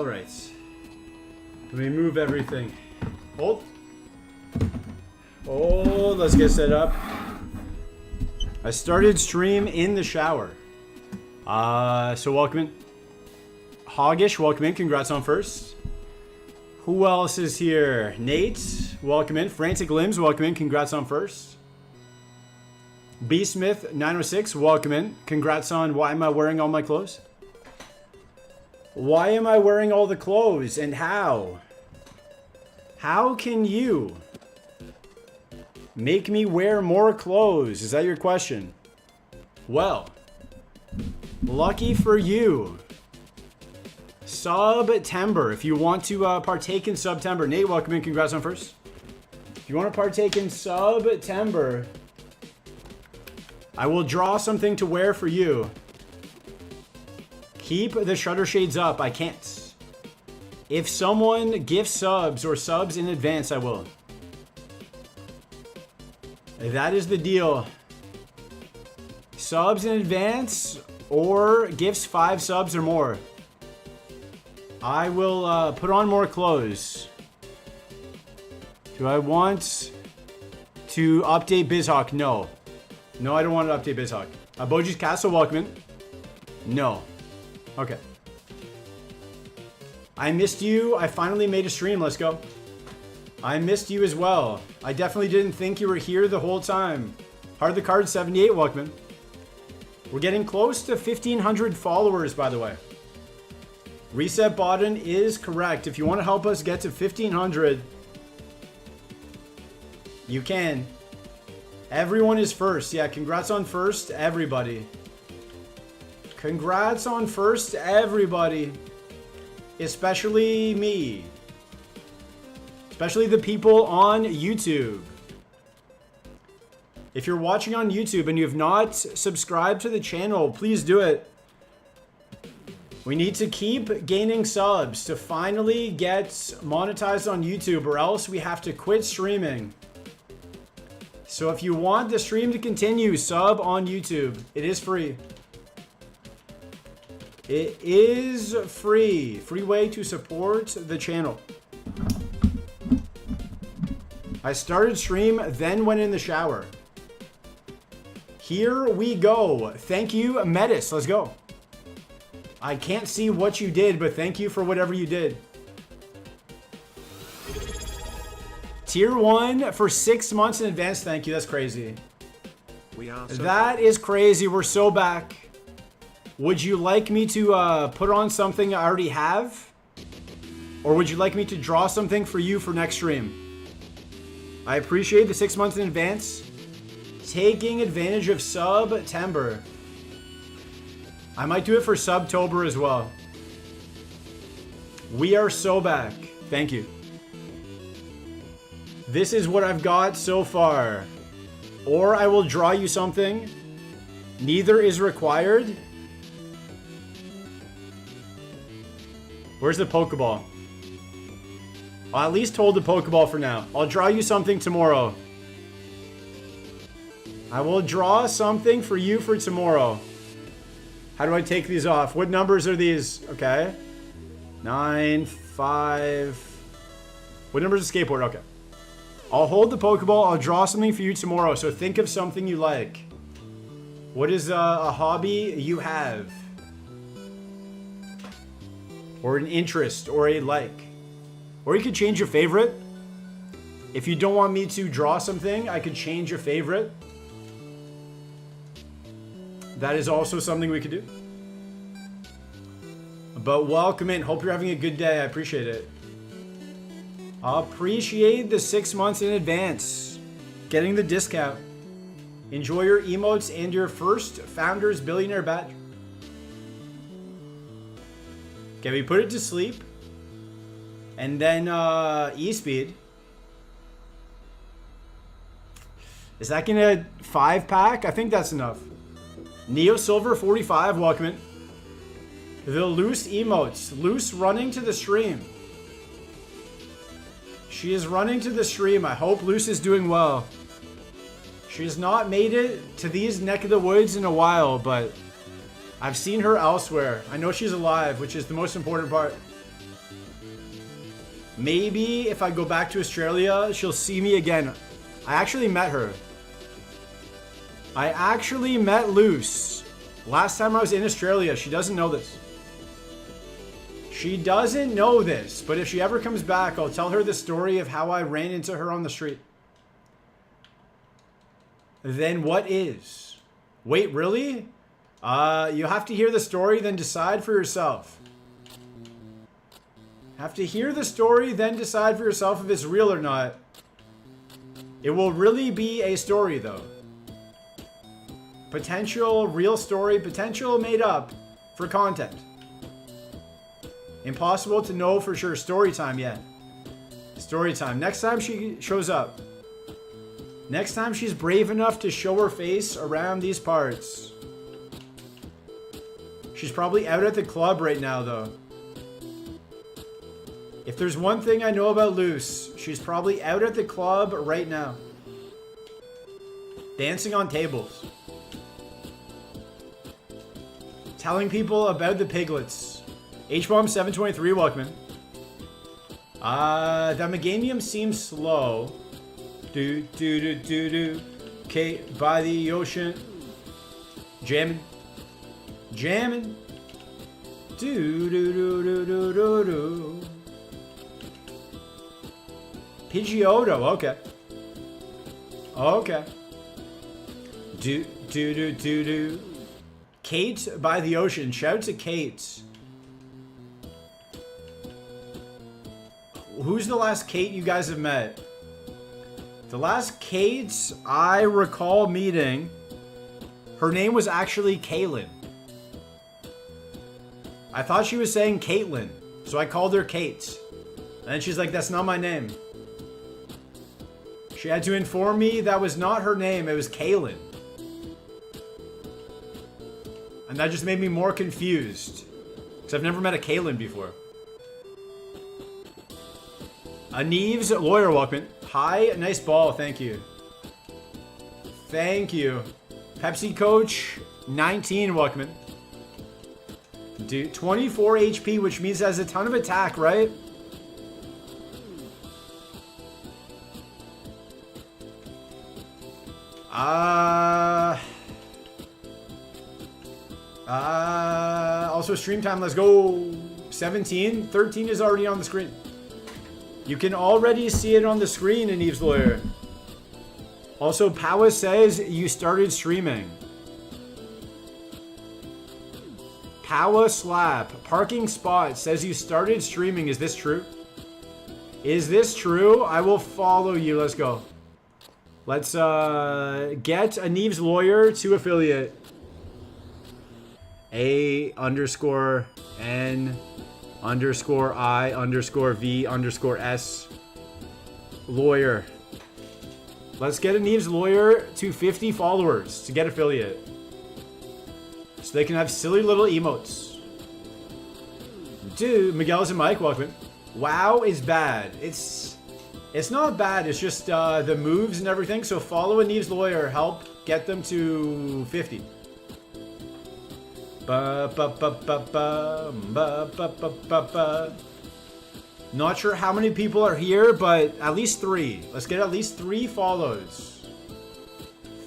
All right. Let me move everything. Hold. Oh, let's get set up. I started stream in the shower. So welcome in. Hoggish, welcome in. Congrats on first. Who else is here? Nate, welcome in. Frantic Limbs, welcome in. Congrats on first. B Smith 906, welcome in. Congrats on why am I wearing all my clothes? Why am I wearing all the clothes and how? How can you make me wear more clothes? Is that your question? Well, lucky for you. September. If you want to partake in September. Nate, welcome in. Congrats on first. If you want to partake in September, I will draw something to wear for you. Keep the shutter shades up. I can't. If someone gifts subs or subs in advance, I will. That is the deal. Subs in advance or gifts 5 subs or more. I will put on more clothes. Do I want to update BizHawk? No. No, I don't want to update BizHawk. Boji's Castle, welcome in. No. Okay. I missed you. I finally made a stream. Let's go. I missed you as well. I definitely didn't think you were here the whole time. Hard the Card 78, welcome in. We're getting close to 1,500 followers, by the way. Reset button is correct. If you want to help us get to 1,500, you can. Everyone is first. Yeah, congrats on first, everybody. Congrats on first, everybody. Especially me. Especially the people on YouTube. If you're watching on YouTube and you have not subscribed to the channel, please do it. We need to keep gaining subs to finally get monetized on YouTube, or else we have to quit streaming. So if you want the stream to continue, sub on YouTube. It is free. It is free. Free way to support the channel. I started stream, then went in the shower. Here we go. Thank you, Metis. Let's go. I can't see what you did, but thank you for whatever you did. Tier 1 for 6 months in advance. Thank you. That's crazy. That is crazy. We're so back. Would you like me to put on something I already have? Or would you like me to draw something for you for next stream? I appreciate the 6 months in advance. Taking advantage of September. I might do it for Subtober as well. We are so back. Thank you. This is what I've got so far. Or I will draw you something. Neither is required. Where's the Pokeball? I'll at least hold the Pokeball for now. I'll draw you something tomorrow. I will draw something for you for tomorrow. How do I take these off? What numbers are these? Okay. 9, 5. What number is the skateboard? Okay. I'll hold the Pokeball. I'll draw something for you tomorrow. So think of something you like. What is a hobby you have? Or an interest or a like. Or you could change your favorite. If you don't want me to draw something, I could change your favorite. That is also something we could do. But welcome in. Hope you're having a good day. I appreciate it. Appreciate the 6 months in advance. Getting the discount. Enjoy your emotes and your first Founders Billionaire badge. Okay, we put it to sleep. And then E-Speed. Is that gonna 5-pack? I think that's enough. Neo Silver 45, welcome in. The Loose emotes. Loose running to the stream. She is running to the stream. I hope Loose is doing well. She has not made it to these neck of the woods in a while, but I've seen her elsewhere. I know she's alive, which is the most important part. Maybe if I go back to Australia, she'll see me again. I actually met her. I actually met Luce. Last time I was in Australia. She doesn't know this. She doesn't know this. But if she ever comes back, I'll tell her the story of how I ran into her on the street. Then what is? Wait, really? You have to hear the story, then decide for yourself. Have to hear the story, then decide for yourself if it's real or not. It will really be a story, though. Potential real story, potential made up for content. Impossible to know for sure. Story time, yeah. Story time. Next time she shows up. Next time she's brave enough to show her face around these parts. She's probably out at the club right now, though. If there's one thing I know about Luce, she's probably out at the club right now. Dancing on tables. Telling people about the piglets. H-Bomb 723, welcome in. The Meganium seems slow. Kate by the ocean. Jamming. Jamming. Pidgeotto, okay. Okay. Kate by the ocean. Shout to Kate. Who's the last Kate you guys have met? The last Kate I recall meeting, her name was actually Kaylin. I thought she was saying Caitlin, so I called her Kate. And then she's like, that's not my name. She had to inform me that was not her name, it was Kaylin. And that just made me more confused. Because I've never met a Kaylin before. Neves Lawyer, welcome. Hi, nice ball, thank you. Thank you. Pepsi Coach 19, welcome. Dude, 24 HP, which means it has a ton of attack, right? Also stream time, let's go. 17, 13 is already on the screen. You can already see it on the screen in Eve's Lawyer. Also, Powa says you started streaming. Powa Slap. Parking Spot says you started streaming. Is this true? Is this true? I will follow you. Let's go. Let's get a Neves Lawyer to affiliate. A_N_I_V_S Lawyer. Let's get a Neves Lawyer to 50 followers to get affiliate. So they can have silly little emotes. Dude, Miguel's and Mike, welcome. WoW is bad. It's not bad. It's just the moves and everything. So follow a Neves Lawyer. Help get them to 50. Not sure how many people are here, but at least 3. Let's get at least 3 follows.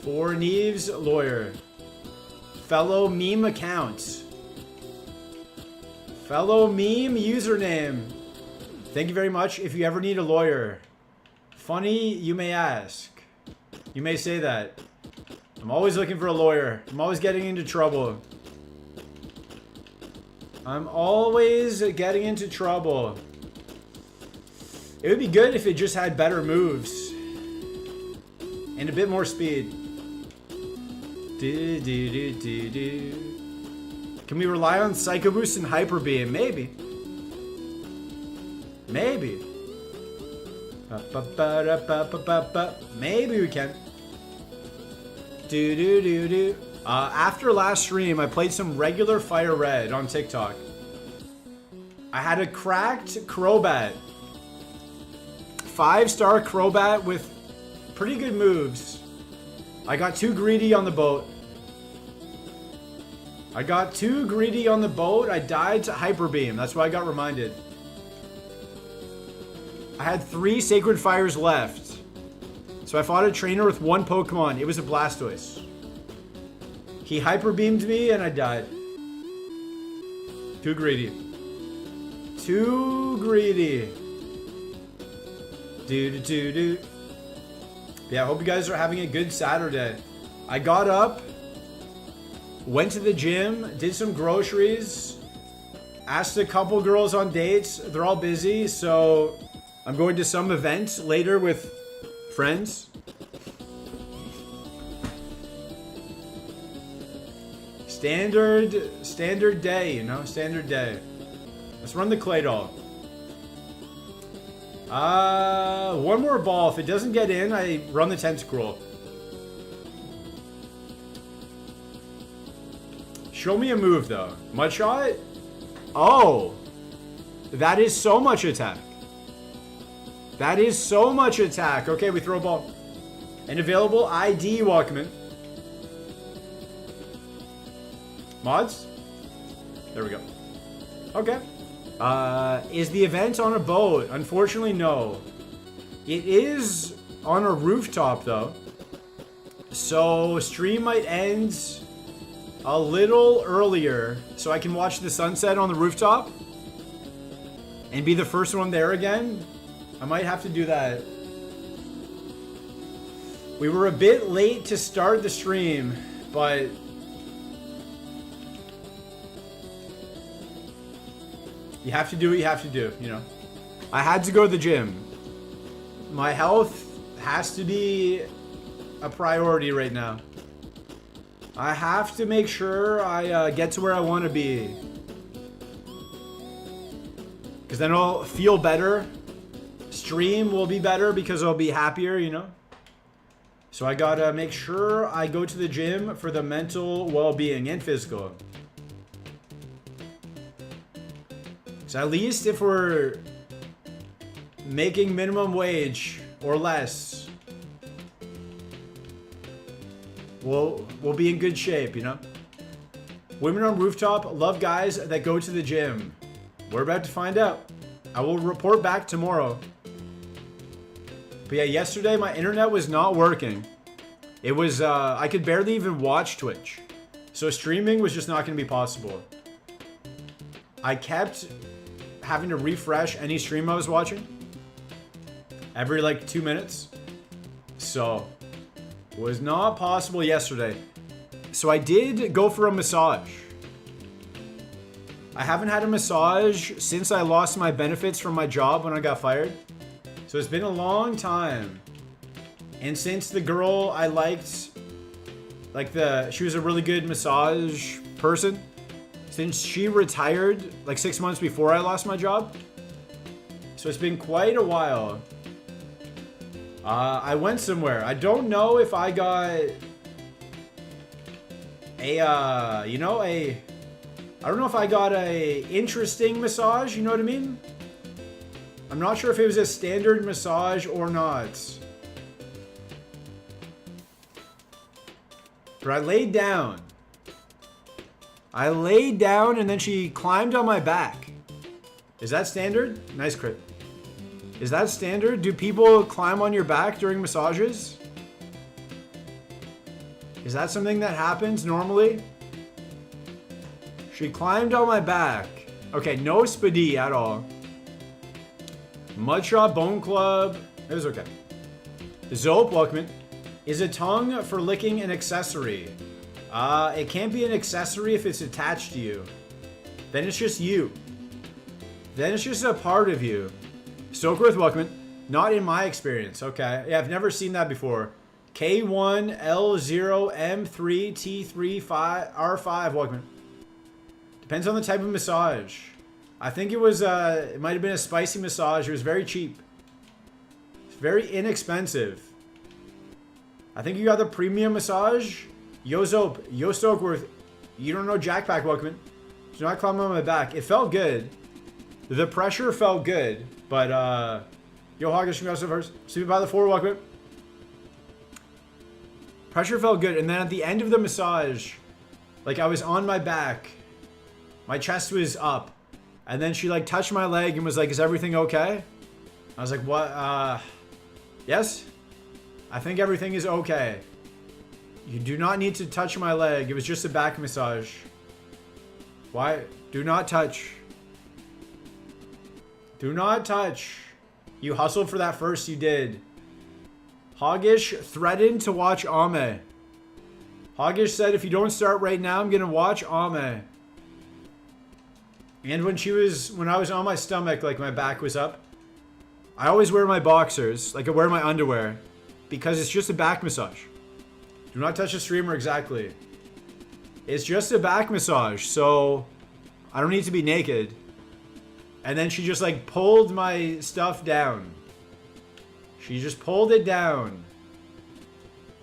For Neves Lawyer. Fellow meme account. Fellow meme username. Thank you very much. If you ever need a lawyer. Funny, you may ask. You may say that. I'm always looking for a lawyer. I'm always getting into trouble. I'm always getting into trouble. It would be good if it just had better moves. And a bit more speed. Can we rely on Psycho Boost and Hyper Beam? Maybe. Maybe. Maybe we can. After last stream, I played some regular Fire Red on TikTok. I had a cracked Crobat. 5-star Crobat with pretty good moves. I got too greedy on the boat. I died to Hyper Beam. That's why I got reminded. I had 3 Sacred Fires left. So I fought a trainer with 1 Pokemon. It was a Blastoise. He hyper beamed me and I died. Too greedy. Too greedy. Do. Yeah, I hope you guys are having a good Saturday. I got up, went to the gym, did some groceries, asked a couple girls on dates. They're all busy, so I'm going to some event later with friends. Standard day, you know, standard day. Let's run the clay doll. One more ball. If it doesn't get in, I run the tentacle. Show me a move, though. Mud shot? Oh. That is so much attack. That is so much attack. Okay, we throw a ball. An available ID, Walkman. Mods? There we go. Okay. Is the event on a boat? Unfortunately, no. It is on a rooftop, though. So, stream might end a little earlier so I can watch the sunset on the rooftop and be the first one there again. I might have to do that. We were a bit late to start the stream, but you have to do what you have to do, you know. I had to go to the gym. My health has to be a priority right now. I have to make sure I get to where I want to be. Because then I'll feel better. Stream will be better because I'll be happier, you know. So I gotta make sure I go to the gym for the mental well-being and physical. So at least if we're making minimum wage or less, we'll be in good shape, you know? Women on rooftop love guys that go to the gym. We're about to find out. I will report back tomorrow. But yeah, yesterday my internet was not working. It was, I could barely even watch Twitch. So streaming was just not going to be possible. I kept having to refresh any stream I was watching every like 2 minutes. So it was not possible yesterday. So I did go for a massage. I haven't had a massage since I lost my benefits from my job when I got fired. So it's been a long time. And since the girl I liked, she was a really good massage person. Since she retired like 6 months before I lost my job. So it's been quite a while. I went somewhere. I don't know if I got I don't know if I got a interesting massage, you know what I mean? I'm not sure if it was a standard massage or not. But I laid down. And then she climbed on my back. Is that standard? Nice crit. Is that standard? Do people climb on your back during massages? Is that something that happens normally? She climbed on my back. Okay, no spaghetti at all. Mudshot, Bone Club. It was okay. Zope, welcome in. Is a tongue for licking an accessory? It can't be an accessory if it's attached to you. Then it's just you. Then it's just a part of you. Stokeworth, welcome in. Not in my experience. Okay. Yeah, I've never seen that before. K1L0M3T35R5, welcome in. Depends on the type of massage. I think it was, it might have been a spicy massage. It was very cheap. It's very inexpensive. I think you got the premium massage. Yo Zope, Yo Stokeworth, you don't know Jackpack, welcome in. Do not climb on my back. It felt good. The pressure felt good, but yo Hoggish, you go first. Sleeping by the floor, welcome in. Pressure felt good, and then at the end of the massage, like I was on my back, my chest was up, and then she like touched my leg and was like, "Is everything okay?" I was like, what? Yes? I think everything is okay. You do not need to touch my leg. It was just a back massage. Why? Do not touch. Do not touch. You hustled for that first, you did. Hoggish threatened to watch Ame. Hoggish said, if you don't start right now, I'm going to watch Ame. And when I was on my stomach, like my back was up, I always wear my boxers, like I wear my underwear, because it's just a back massage. Do not touch the streamer, exactly. It's just a back massage, so I don't need to be naked. And then she just like pulled my stuff down. She just pulled it down.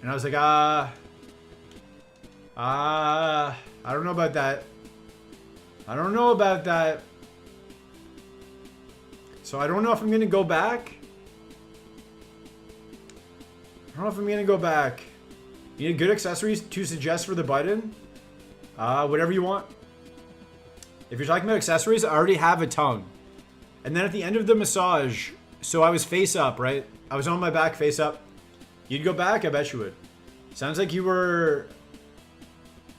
And I was like, I don't know about that. I don't know about that. So I don't know if I'm gonna go back. I don't know if I'm gonna go back. You need good accessories to suggest for the button? Whatever you want. If you're talking about accessories, I already have a tongue. And then at the end of the massage, so I was face up, right? I was on my back face up. You'd go back? I bet you would. Sounds like you were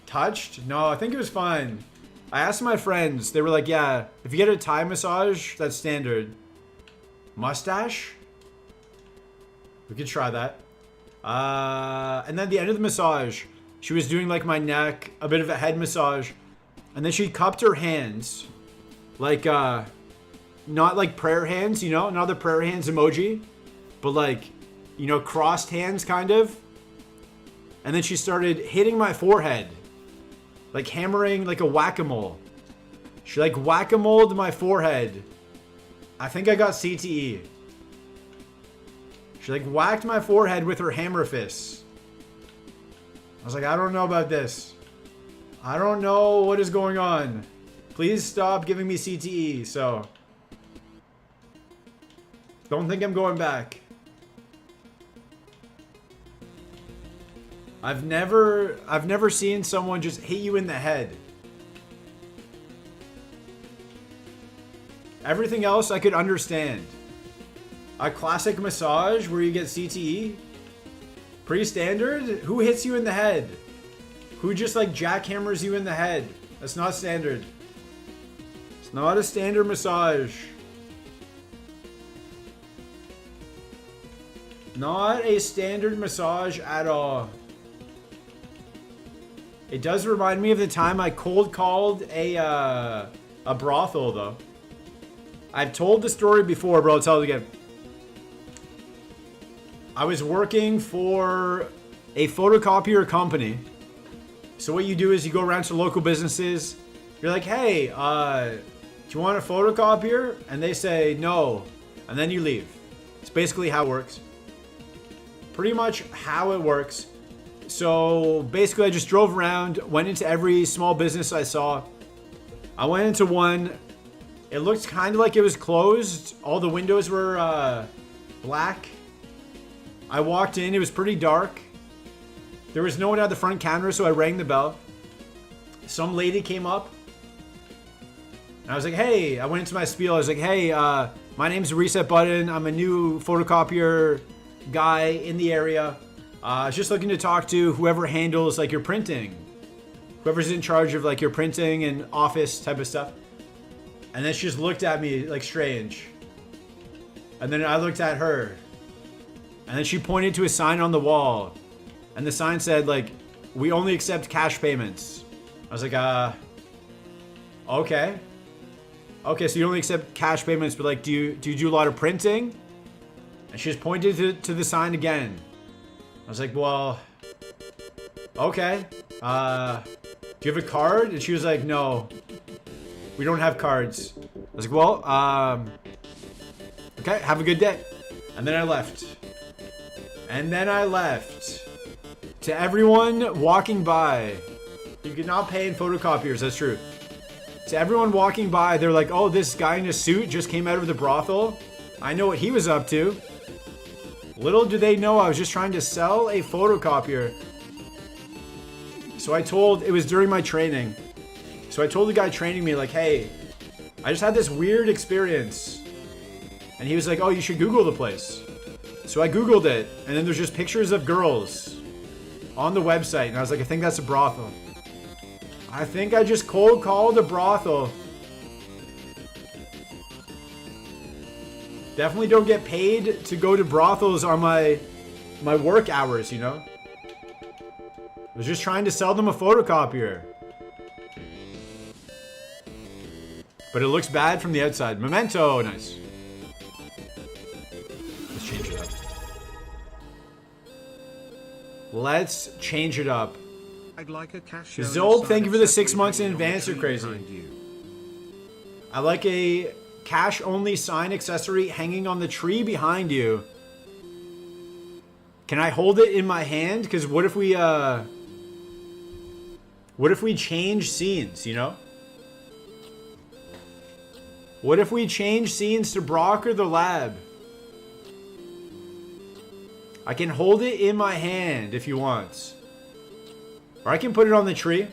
touched? No, I think it was fine. I asked my friends. They were like, yeah, if you get a Thai massage, that's standard. Mustache? We could try that. And then at the end of the massage, she was doing like my neck, a bit of a head massage. And then she cupped her hands. Like, not like prayer hands, you know? Not the prayer hands emoji. But like, you know, crossed hands kind of. And then she started hitting my forehead. Like hammering like a whack-a-mole. She like whack-a-moled my forehead. I think I got CTE. She like whacked my forehead with her hammer fists. I was like, I don't know about this. I don't know what is going on. Please stop giving me CTE. So, don't think I'm going back. I've never seen someone just hit you in the head. Everything else I could understand. A classic massage where you get CTE? Pretty standard? Who hits you in the head? Who just like jackhammers you in the head? That's not standard. It's not a standard massage. Not a standard massage at all. It does remind me of the time I cold called a brothel though. I've told the story before, but I'll tell it again. I was working for a photocopier company. So what you do is you go around to local businesses. You're like, hey, do you want a photocopier? And they say no. And then you leave. It's basically how it works. Pretty much how it works. So basically I just drove around, went into every small business I saw. I went into one. It looked kind of like it was closed. All the windows were black. I walked in, it was pretty dark. There was no one at the front counter, so I rang the bell. Some lady came up. And I was like, hey, I went into my spiel. I was like, hey, my name's Reset Button. I'm a new photocopier guy in the area. I was just looking to talk to whoever handles like your printing. Whoever's in charge of like your printing and office type of stuff. And then she just looked at me like strange. And then I looked at her. And then she pointed to a sign on the wall. And the sign said like, we only accept cash payments. I was like, okay. Okay, so you only accept cash payments, but like, do you do a lot of printing? And she just pointed to the sign again. I was like, well, okay. Do you have a card? And she was like, no, we don't have cards. I was like, well, okay, have a good day. And then I left. And then I left. To everyone walking by, you could not pay in photocopiers, that's true. To everyone walking by, they're like, oh, this guy in a suit just came out of the brothel. I know what he was up to. Little do they know I was just trying to sell a photocopier. So it was during my training. So I told the guy training me like, hey, I just had this weird experience. And he was like, oh, you should Google the place. So I Googled it, and then there's just pictures of girls on the website. And I was like, I think that's a brothel. I think I just cold called a brothel. Definitely don't get paid to go to brothels on my work hours, you know? I was just trying to sell them a photocopier. But it looks bad from the outside. Memento, nice. Let's change it up. Let's change it up. I'd like a cash. Zob, thank you for the 6 months in advance. You're crazy. I like a cash-only sign accessory hanging on the tree behind you. Can I hold it in my hand? Because what if we change scenes, you know? What if we change scenes to Brock or the lab? I can hold it in my hand if you want. Or I can put it on the tree.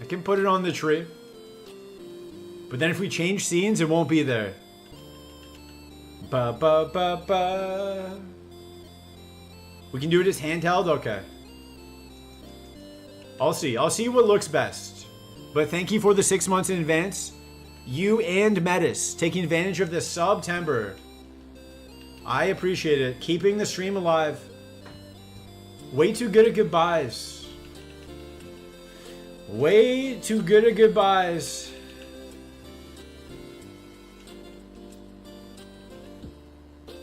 I can put it on the tree. But then if we change scenes, it won't be there. Ba ba ba ba. We can do it as handheld? Okay. I'll see. I'll see what looks best. But thank you for the 6 months in advance. You and Metis taking advantage of this September. I appreciate it. Keeping the stream alive. Way too good at goodbyes. Way too good at goodbyes.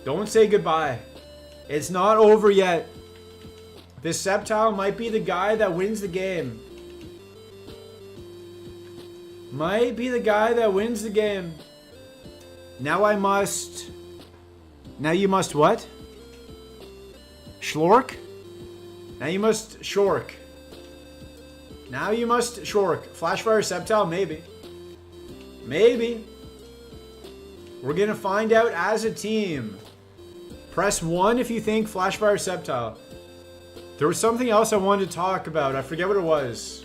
Don't say goodbye. It's not over yet. This Septile might be the guy that wins the game. Might be the guy that wins the game. Now I must... Now you must what? Schlork? Now you must Shork. Now you must Shork. Flashfire Septile? Maybe. Maybe. We're gonna find out as a team. Press 1 if you think Flashfire Septile. There was something else I wanted to talk about. I forget what it was.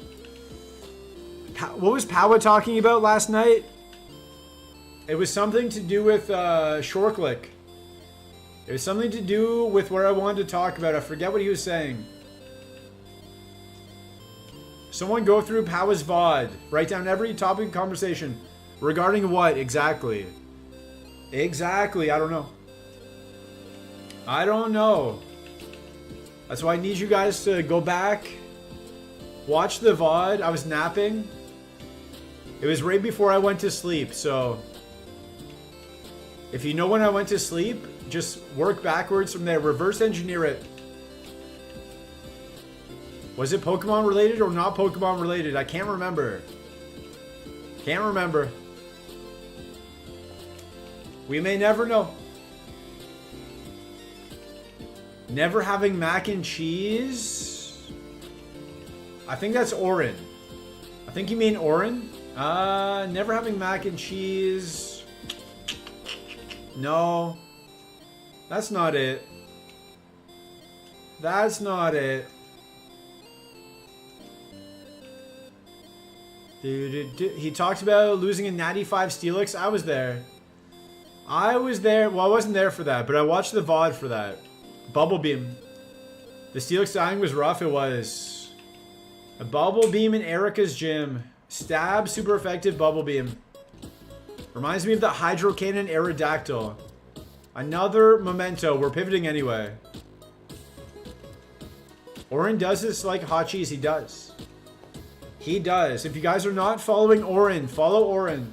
What was Powa talking about last night? It was something to do with Shorklick. It was something to do with what I wanted to talk about. I forget what he was saying. Someone go through Powa's VOD. Write down every topic of conversation. Regarding what exactly? Exactly, I don't know. I don't know. That's why I need you guys to go back. Watch the VOD. I was napping. It was right before I went to sleep, so... If you know when I went to sleep, just work backwards from there. Reverse engineer it. Was it Pokemon related or not Pokemon related? I can't remember. Can't remember. We may never know. Never having mac and cheese? I think that's Orin. I think you mean Orin? Never having mac and cheese. No. That's not it. That's not it. He talked about losing a Natty 5 Steelix. I was there. I was there. Well, I wasn't there for that, but I watched the VOD for that. Bubble Beam. The Steelix dying was rough. It was. A Bubble Beam in Erica's gym. Stab, super effective Bubble Beam. Reminds me of the Hydro Cannon Aerodactyl. Another memento. We're pivoting anyway. Orin does this like hot cheese. He does. He does. If you guys are not following Orin, follow Orin.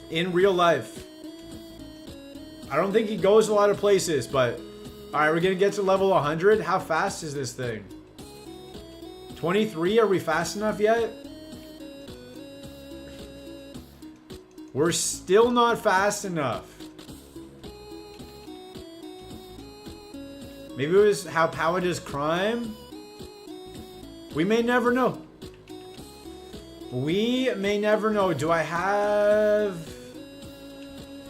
In real life. I don't think he goes a lot of places, but... Alright, we're gonna get to level 100. How fast is this thing? 23? Are we fast enough yet? We're still not fast enough. Maybe it was how Powa does crime? We may never know. We may never know. Do I have...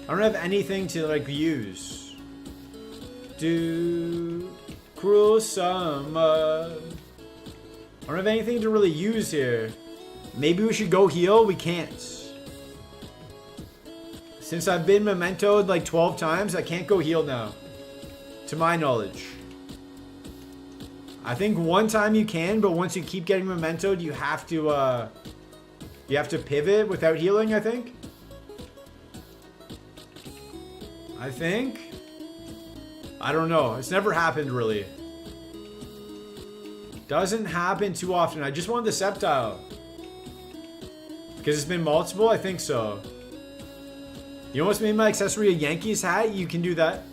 I don't have anything to, like, use. Do... Cruel summer. I don't have anything to really use here. Maybe we should go heal? We can't. Since I've been mementoed like 12 times, I can't go healed now. To my knowledge. I think one time you can, but once you keep getting mementoed, you have to pivot without healing, I think. I don't know. It's never happened, really. Doesn't happen too often. I just want the Sceptile. Because it's been multiple? I think so. You almost made my accessory a Yankees hat? You can do that.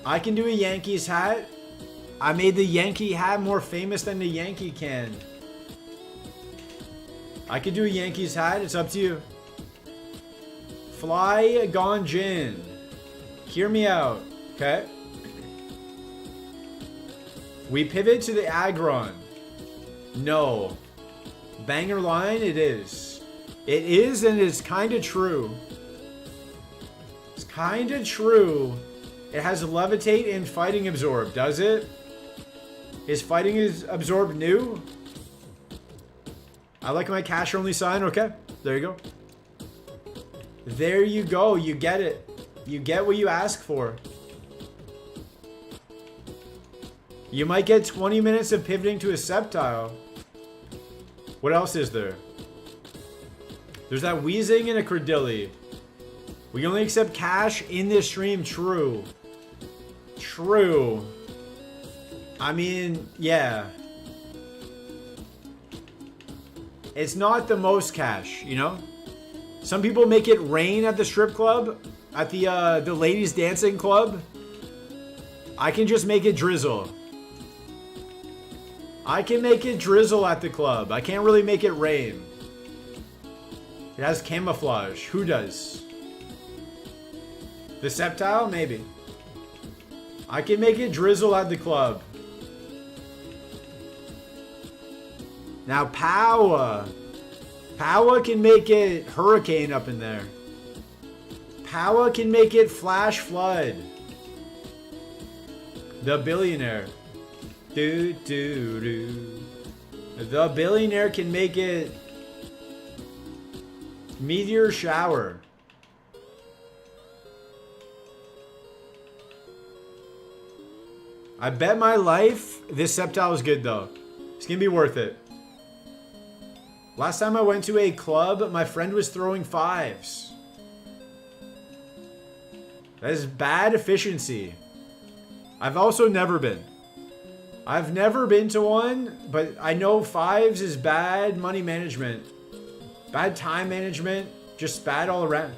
I can do a Yankees hat. I made the Yankee hat more famous than the Yankee can. I could do a Yankees hat. It's up to you. Fly Gonjin. Hear me out. Okay. We pivot to the Aggron. No. Banger line, it is. It is, and it's kind of true. It's kind of true. It has Levitate and Fighting Absorb, does it? Is Fighting Absorb new? I like my cash only sign. Okay, there you go. There you go. You get it. You get what you ask for. You might get 20 minutes of pivoting to a Sceptile. What else is there? There's that Wheezing and a Credilli. We only accept cash in this stream. True. True. I mean, yeah. It's not the most cash, you know? Some people make it rain at the strip club. At the ladies dancing club. I can just make it drizzle. I can make it drizzle at the club. I can't really make it rain. It has camouflage. Who does? The Sceptile? Maybe. I can make it drizzle at the club. Now Power. Power can make it hurricane up in there. Power can make it flash flood. The billionaire. Do do do. The billionaire can make it meteor shower. I bet my life this Sceptile is good though. It's gonna be worth it. Last time I went to a club, my friend was throwing fives. That is bad efficiency. I've also never been. I've never been to one, but I know fives is bad money management. Bad time management. Just bad all around.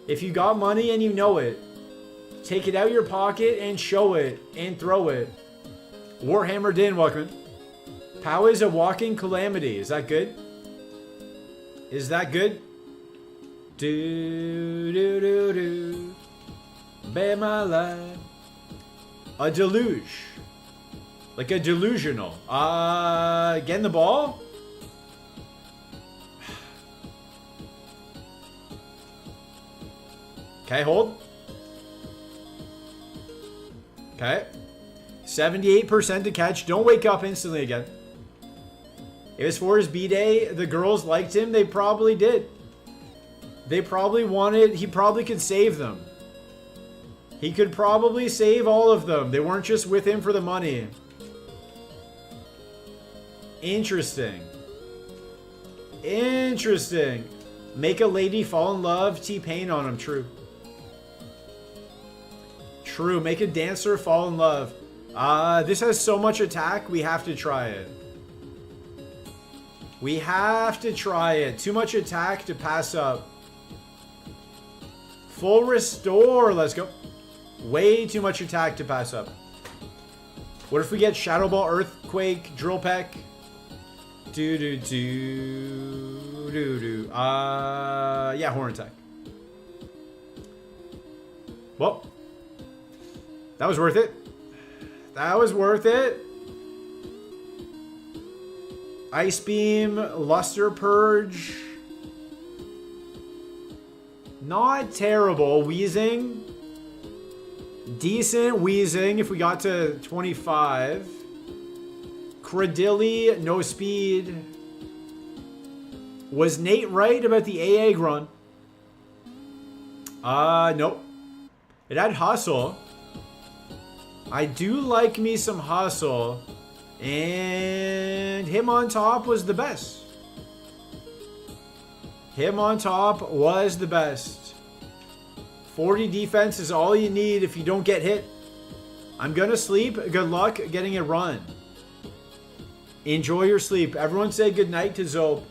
If you got money and you know it, take it out of your pocket and show it and throw it. Warhammer Din, welcome. Pow is a walking calamity. Is that good? Is that good? Do do do do. Be my life. A deluge. Like a delusional. Getting the ball? Okay, hold. Okay. 78% to catch. Don't wake up instantly again. It was for his B-Day. The girls liked him. They probably did. They probably wanted... He probably could save them. He could probably save all of them. They weren't just with him for the money. Interesting. Interesting. Make a lady fall in love. T-Pain on him. True. True. Make a dancer fall in love. This has so much attack. We have to try it. We have to try it. Too much attack to pass up. Full restore. Let's go. Way too much attack to pass up. What if we get Shadow Ball, Earthquake, Drill Peck? Do do do do do. Yeah, Horn Attack. Well, that was worth it. That was worth it. Ice Beam, Luster Purge. Not terrible. Wheezing. Decent Wheezing if we got to 25. Credilli, no speed. Was Nate right about the AA grunt? Nope. It had hustle. I do like me some hustle. And him on top was the best. Him on top was the best. 40 defense is all you need if you don't get hit. I'm gonna sleep. Good luck getting a run. Enjoy your sleep. Everyone say good night to Zope.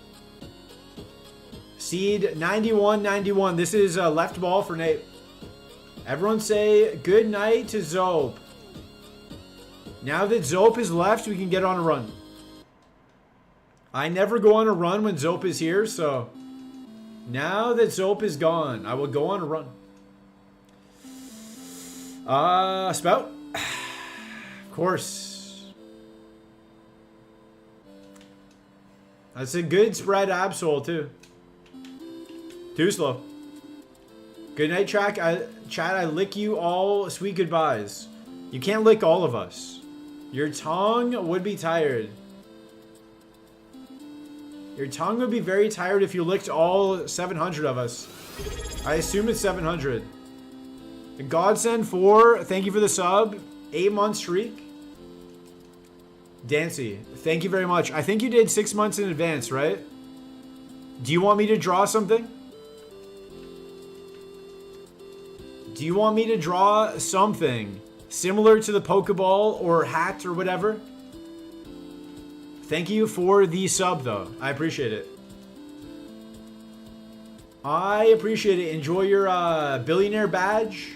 Seed 91-91. This is a left ball for Nate. Everyone say good night to Zope. Now that Zope is left, we can get on a run. I never go on a run when Zope is here, so now that Zope is gone, I will go on a run. Spout. Of course. That's a good spread Absol too. Too slow. Good night, Chat. I lick you all sweet goodbyes. You can't lick all of us. Your tongue would be tired. Your tongue would be very tired if you licked all 700 of us. I assume it's 700. Godsend 4, thank you for the sub. 8-month streak. Dancy, thank you very much. I think you did 6 months in advance, right? Do you want me to draw something? Do you want me to draw something similar to the Pokeball or hat or whatever? Thank you for the sub, though. I appreciate it. I appreciate it. Enjoy your billionaire badge.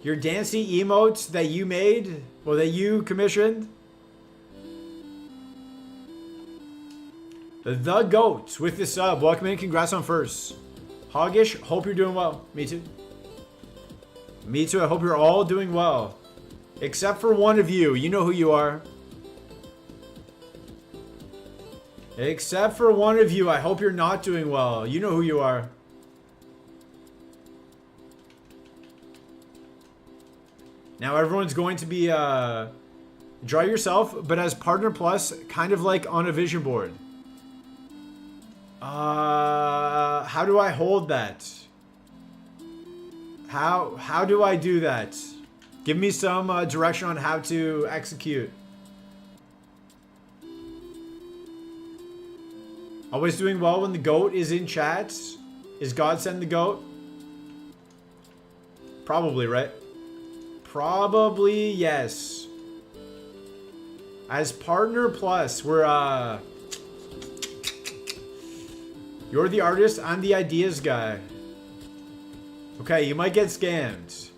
Your Dancy emotes that you made, or that you commissioned. The GOAT with the sub. Welcome in. Congrats on first. Hoggish, hope you're doing well. Me too. Me too. I hope you're all doing well. Except for one of you. You know who you are. Except for one of you. I hope you're not doing well. You know who you are. Now everyone's going to be draw yourself, but as partner plus, kind of like on a vision board. How do I hold that? How do I do that? Give me some direction on how to execute. Always doing well when the GOAT is in chat. Is Godsend the GOAT? Probably, right? Probably, yes. As partner plus, we're you're the artist, I'm the ideas guy. Okay, you might get scammed.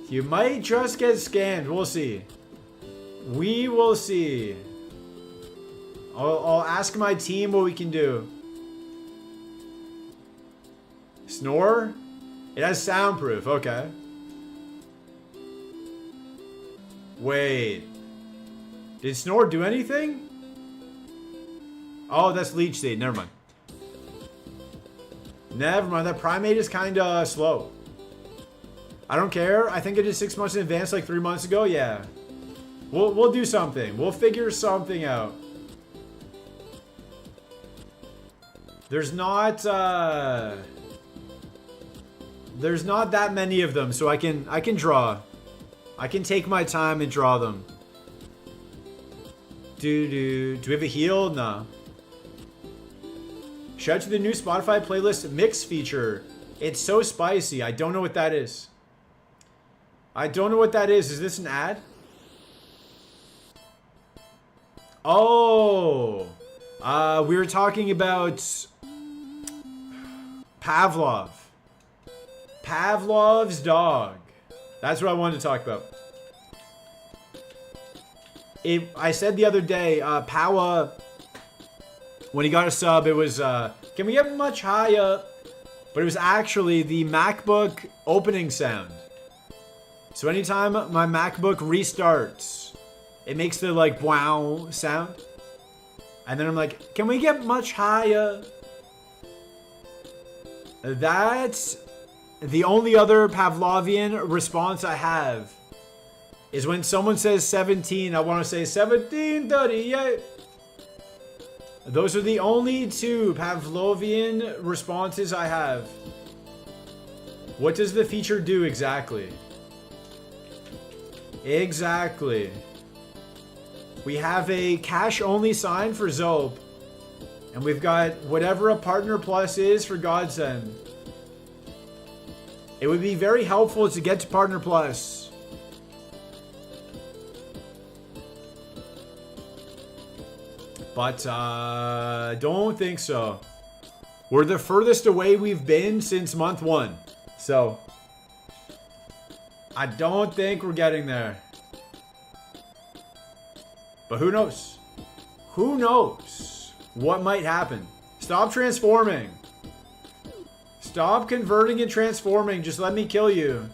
You might just get scammed. We'll see. We will see. I'll ask my team what we can do. Snore? It has soundproof. Okay. Wait. Did Snore do anything? Oh, that's Leech Seed. Never mind. Never mind. That Primate is kind of slow. I don't care. I think I did 6 months in advance like 3 months ago. Yeah. We'll do something. We'll figure something out. There's not that many of them, so I can draw. I can take my time and draw them. Do we have a heal? No. Shout out to the new Spotify playlist mix feature. It's so spicy. I don't know what that is. I don't know what that is. Is this an ad? Oh. We were talking about Pavlov. Pavlov's dog. That's what I wanted to talk about. I said the other day, Pawa, when he got a sub, it was, can we get much higher? But it was actually the MacBook opening sound. So anytime my MacBook restarts, it makes the like wow sound. And then I'm like, can we get much higher? That's the only other Pavlovian response I have is when someone says 17, I want to say 1738. Those are the only two Pavlovian responses I have. What does the feature do exactly? Exactly. We have a cash-only sign for Zope. And we've got whatever a partner plus is for Godsend. It would be very helpful to get to partner plus. But, don't think so. We're the furthest away we've been since month 1. So, I don't think we're getting there. But who knows? Who knows what might happen? Stop transforming. Stop converting and transforming. Just let me kill you.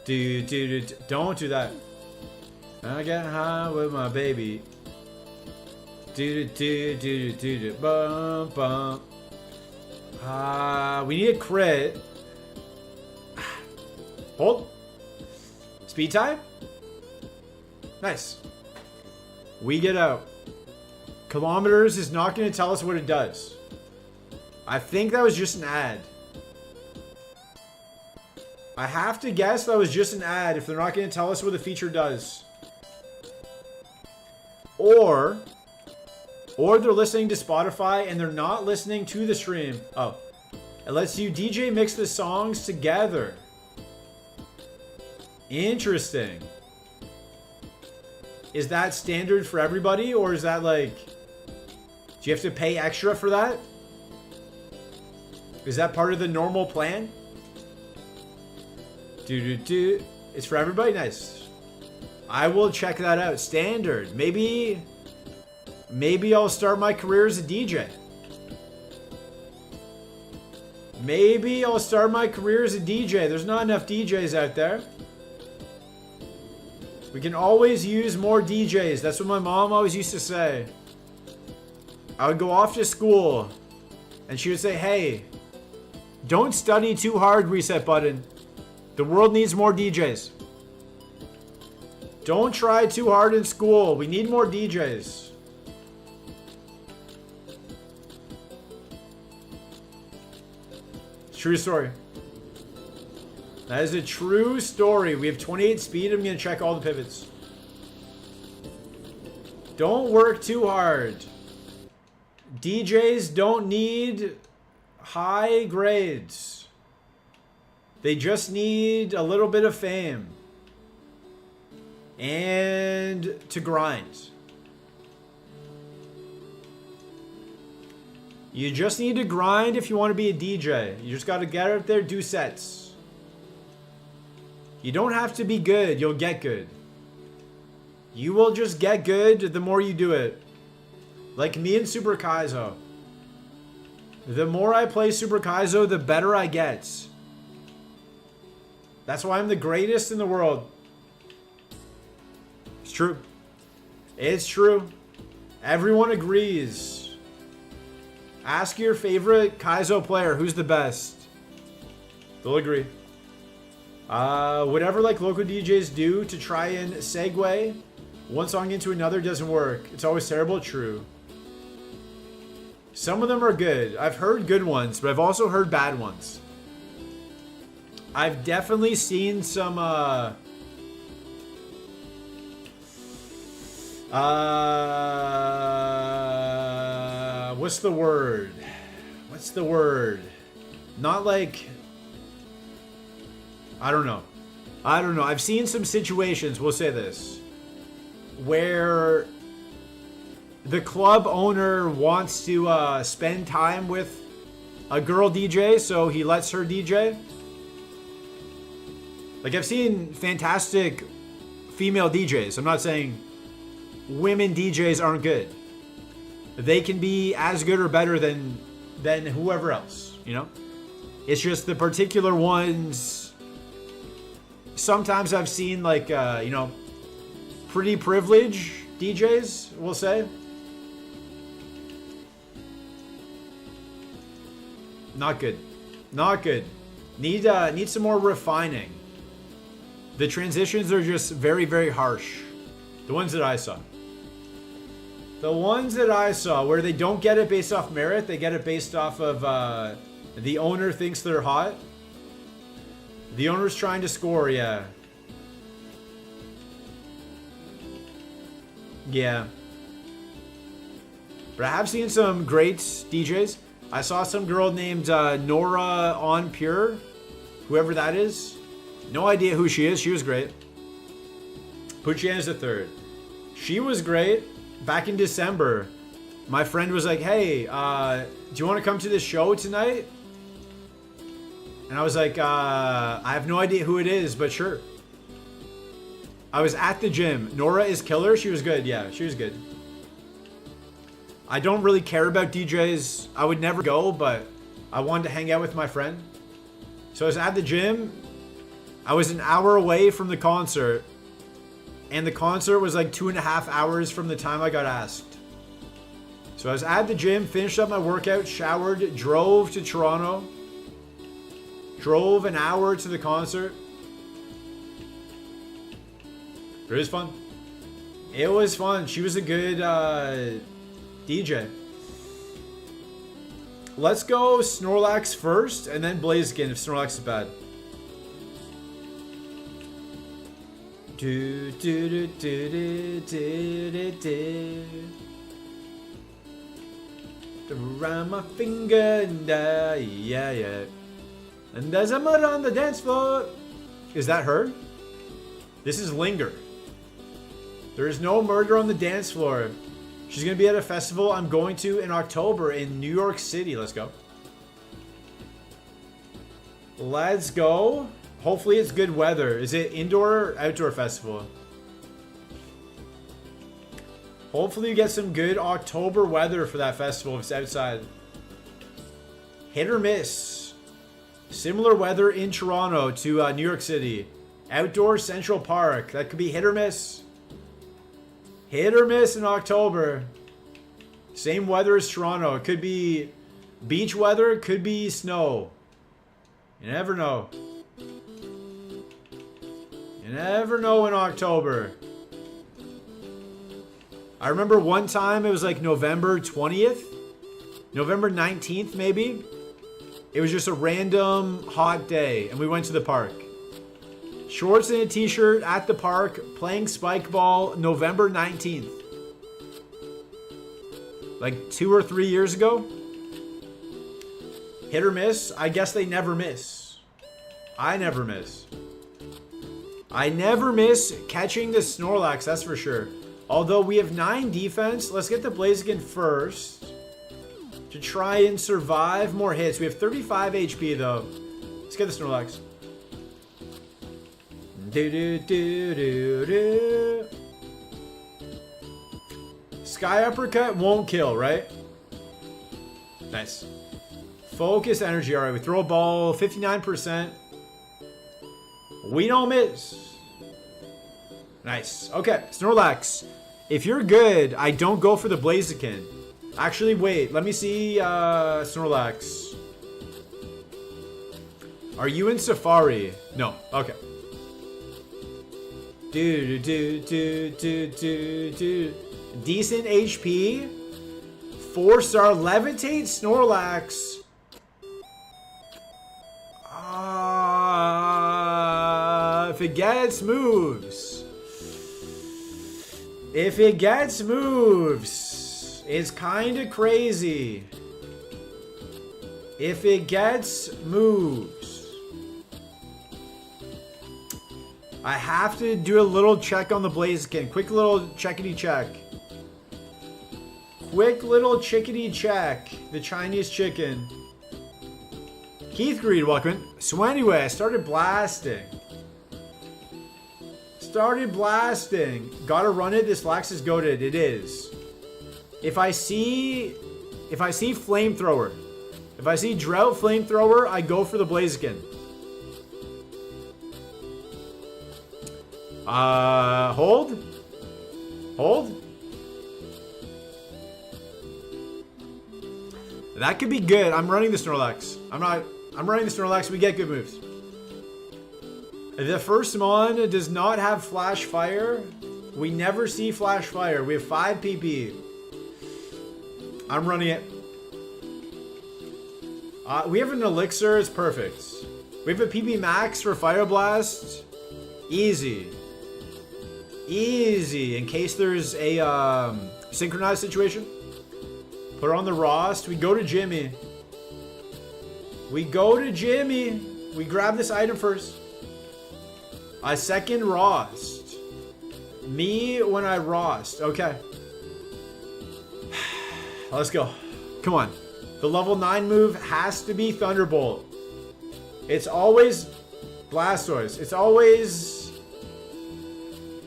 Dude, don't do that. I get high with my baby. Bum, bum. We need a crit. Hold. Speed time? Nice. We get out. Kilometers is not going to tell us what it does. I think that was just an ad. I have to guess that was just an ad if they're not going to tell us what the feature does. Or they're listening to Spotify and they're not listening to the stream. Oh. It lets you DJ mix the songs together. Interesting. Is that standard for everybody, or is that like... Do you have to pay extra for that? Is that part of the normal plan? It's for everybody? Nice. I will check that out. Standard. Maybe I'll start my career as a DJ. Maybe I'll start my career as a DJ. There's not enough DJs out there. We can always use more DJs. That's what my mom always used to say. I would go off to school and she would say, hey, don't study too hard, reset button. The world needs more DJs. Don't try too hard in school. We need more DJs. True story. That is a true story. We have 28 speed. I'm going to check all the pivots. Don't work too hard. DJs don't need high grades. They just need a little bit of fame. And to grind. You just need to grind if you want to be a DJ. You just got to get out there, do sets. You don't have to be good. You'll get good. You will just get good the more you do it. Like me and Super Kaizo. The more I play Super Kaizo, the better I get. That's why I'm the greatest in the world. It's true. It's true. Everyone agrees. Ask your favorite Kaizo player who's the best. They'll agree. Whatever like local DJs do to try and segue one song into another doesn't work. It's always terrible. True. Some of them are good. I've heard good ones, but I've also heard bad ones. I've definitely seen some what's the word? What's the word? Not like, I don't know. I've seen some situations, we'll say this, where the club owner wants to spend time with a girl DJ, so he lets her DJ. Like, I've seen fantastic female DJs. I'm not saying women DJs aren't good. They can be as good or better than whoever else, you know? It's just the particular ones. Sometimes I've seen like, you know, pretty privileged DJs, we'll say. Not good. Not good. Need some more refining. The transitions are just very, very harsh. The ones that I saw. The ones that I saw where they don't get it based off merit, they get it based off of the owner thinks they're hot. The owner's trying to score, yeah. Yeah. But I have seen some great DJs. I saw some girl named Nora On Pure. Whoever that is. No idea who she is. She was great. Puchian is the third. She was great. Back in December, my friend was like, hey, do you want to come to this show tonight? And I was like, I have no idea who it is, but sure. I was at the gym. Nora is killer. She was good. Yeah, she was good. I don't really care about DJs. I would never go, but I wanted to hang out with my friend. So I was at the gym. I was an hour away from the concert. And the concert was like 2.5 hours from the time I got asked. So I was at the gym, finished up my workout, showered, drove to Toronto. Drove an hour to the concert. It was fun. It was fun. She was a good DJ. Let's go Snorlax first and then Blaziken if Snorlax is bad. Do do do do do do do do. Around my finger and yeah. And there's a mud on the dance floor. Is that her? This is Linger. There is no murder on the dance floor. She's gonna be at a festival I'm going to in October in New York City. Let's go. Let's go. Hopefully it's good weather. Is it indoor or outdoor festival? Hopefully you get some good October weather for that festival if it's outside. Hit or miss. Similar weather in Toronto to New York City. Outdoor Central Park. That could be hit or miss. Hit or miss in October. Same weather as Toronto. It could be beach weather. It could be snow. You never know. You never know in October. I remember one time it was like November 20th. November 19th maybe. It was just a random hot day and we went to the park. Shorts and a t-shirt at the park playing spike ball November 19th. Like 2 or 3 years ago. Hit or miss? I guess they never miss. I never miss. I never miss catching the Snorlax, that's for sure. Although we have 9 defense, let's get the Blaziken first. To try and survive more hits. We have 35 HP though. Let's get the Snorlax. Sky Uppercut won't kill, right? Nice. Focus energy. Alright, we throw a ball, 59%. We don't miss. Nice. Okay, Snorlax. If you're good, I don't go for the Blaziken. Actually, wait. Let me see Snorlax. Are you in Safari? No. Okay. Do. Decent HP. 4-star Levitate Snorlax. If it gets moves. If it gets moves. It's kind of crazy. If it gets moves. I have to do a little check on the Blaziken. Quick little checkity check. Quick little chickadee check. The Chinese chicken. Keith Greed, welcome in. So anyway, I started blasting. Gotta run it. This Lax is goated. It is. If I see Flamethrower. If I see Drought Flamethrower, I go for the Blaziken. Hold. That could be good. I'm running the Snorlax. I'm running the Snorlax. We get good moves. The first mon does not have Flash Fire. We never see Flash Fire. We have 5 PP. I'm running it. We have an elixir. It's perfect. We have a PB max for Fire Blast. Easy. Easy. In case there's a synchronized situation. Put her on the Rost. We go to Jimmy. We go to Jimmy. We grab this item first. A second Rost. Me when I Rost. Okay. Let's go. Come on. The level 9 move has to be Thunderbolt. It's always Blastoise. It's always...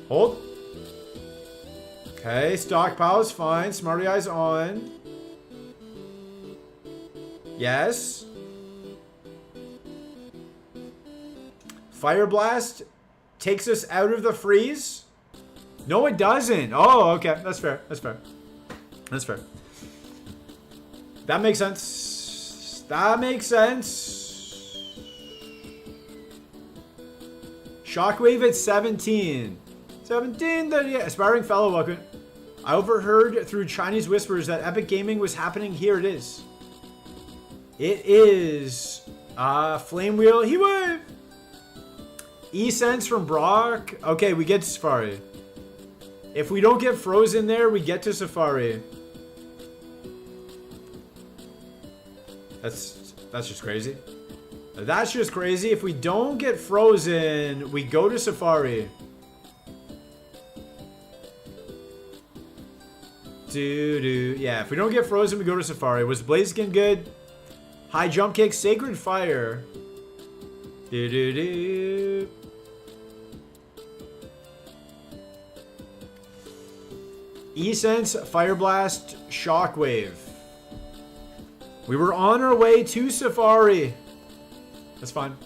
Hold. Okay, stockpile's fine. Smarty Eyes on. Yes. Fire Blast takes us out of the freeze. No, it doesn't. Oh, okay. That's fair. That's fair. That's fair. That makes sense. That makes sense. Shockwave at 17. 17, yeah. Aspiring fellow, welcome. I overheard through Chinese whispers that Epic Gaming was happening. Here it is. It is Flame Wheel. He wave. E-Sense from Brock. Okay, we get to Safari. If we don't get frozen there, we get to Safari. That's just crazy. That's just crazy. If we don't get frozen, we go to Safari. Yeah, if we don't get frozen, we go to Safari. Was Blaziken good? High jump kick, Sacred Fire. E-Sense, Fire Blast, Shockwave. We were on our way to Safari. That's fine.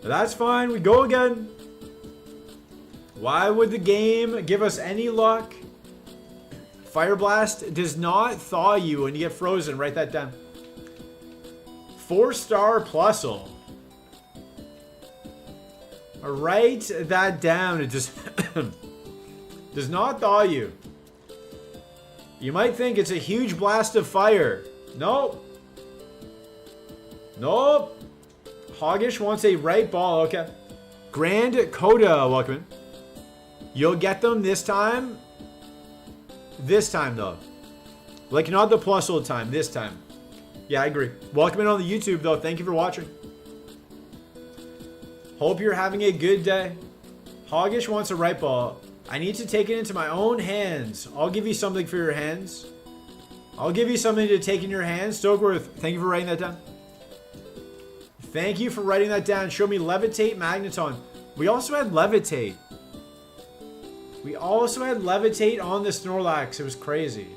That's fine. We go again. Why would the game give us any luck? Fire Blast does not thaw you when you get frozen. Write that down. 4-star Plusle. Write that down. It just does not thaw you. You might think it's a huge blast of fire. Nope. Nope. Hoggish wants a right ball. Okay. Grand Coda, welcome in. You'll get them this time. This time, though. Like, not the Plusle time. This time. Yeah, I agree. Welcome in on the YouTube, though. Thank you for watching. Hope you're having a good day. Hoggish wants a right ball. I need to take it into my own hands. I'll give you something for your hands. I'll give you something to take in your hands. Stokeworth, thank you for writing that down. Thank you for writing that down. Show me Levitate, Magneton. We also had Levitate. We also had Levitate on the Snorlax. It was crazy.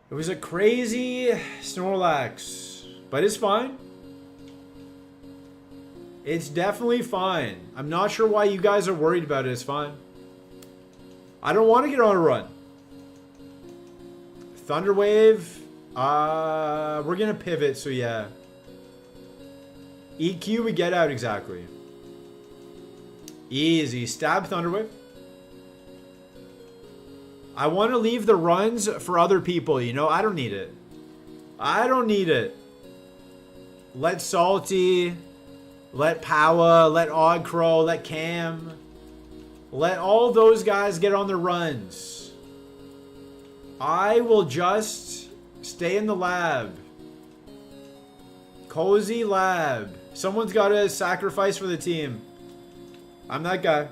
It was a crazy Snorlax. But it's fine. It's definitely fine. I'm not sure why you guys are worried about it. It's fine. I don't want to get on a run. Thunderwave. We're going to pivot, so yeah. EQ, we get out exactly. Easy. Stab Thunderwave. I want to leave the runs for other people, you know? I don't need it. I don't need it. Let Salty, let Powa, let Oddcrow, let Cam. Let all those guys get on their runs. I will just stay in the lab. Cozy lab. Someone's got to sacrifice for the team. I'm that guy.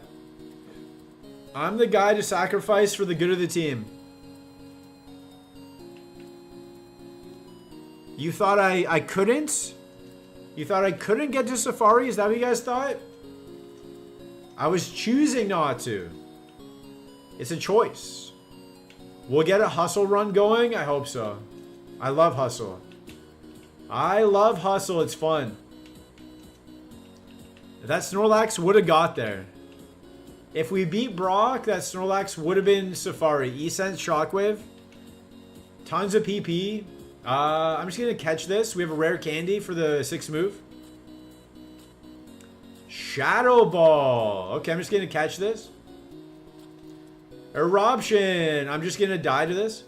I'm the guy to sacrifice for the good of the team. You thought I couldn't? You thought I couldn't get to Safari? Is that what you guys thought? I was choosing not to. It's a choice. We'll get a hustle run going? I hope so. I love hustle. I love hustle. It's fun. That Snorlax would have got there. If we beat Brock, that Snorlax would have been Safari. E-Sense, Shockwave. Tons of PP. I'm just going to catch this. We have a rare candy for the 6th move. Shadow Ball. Okay, I'm just going to catch this. Eruption. I'm just going to die to this.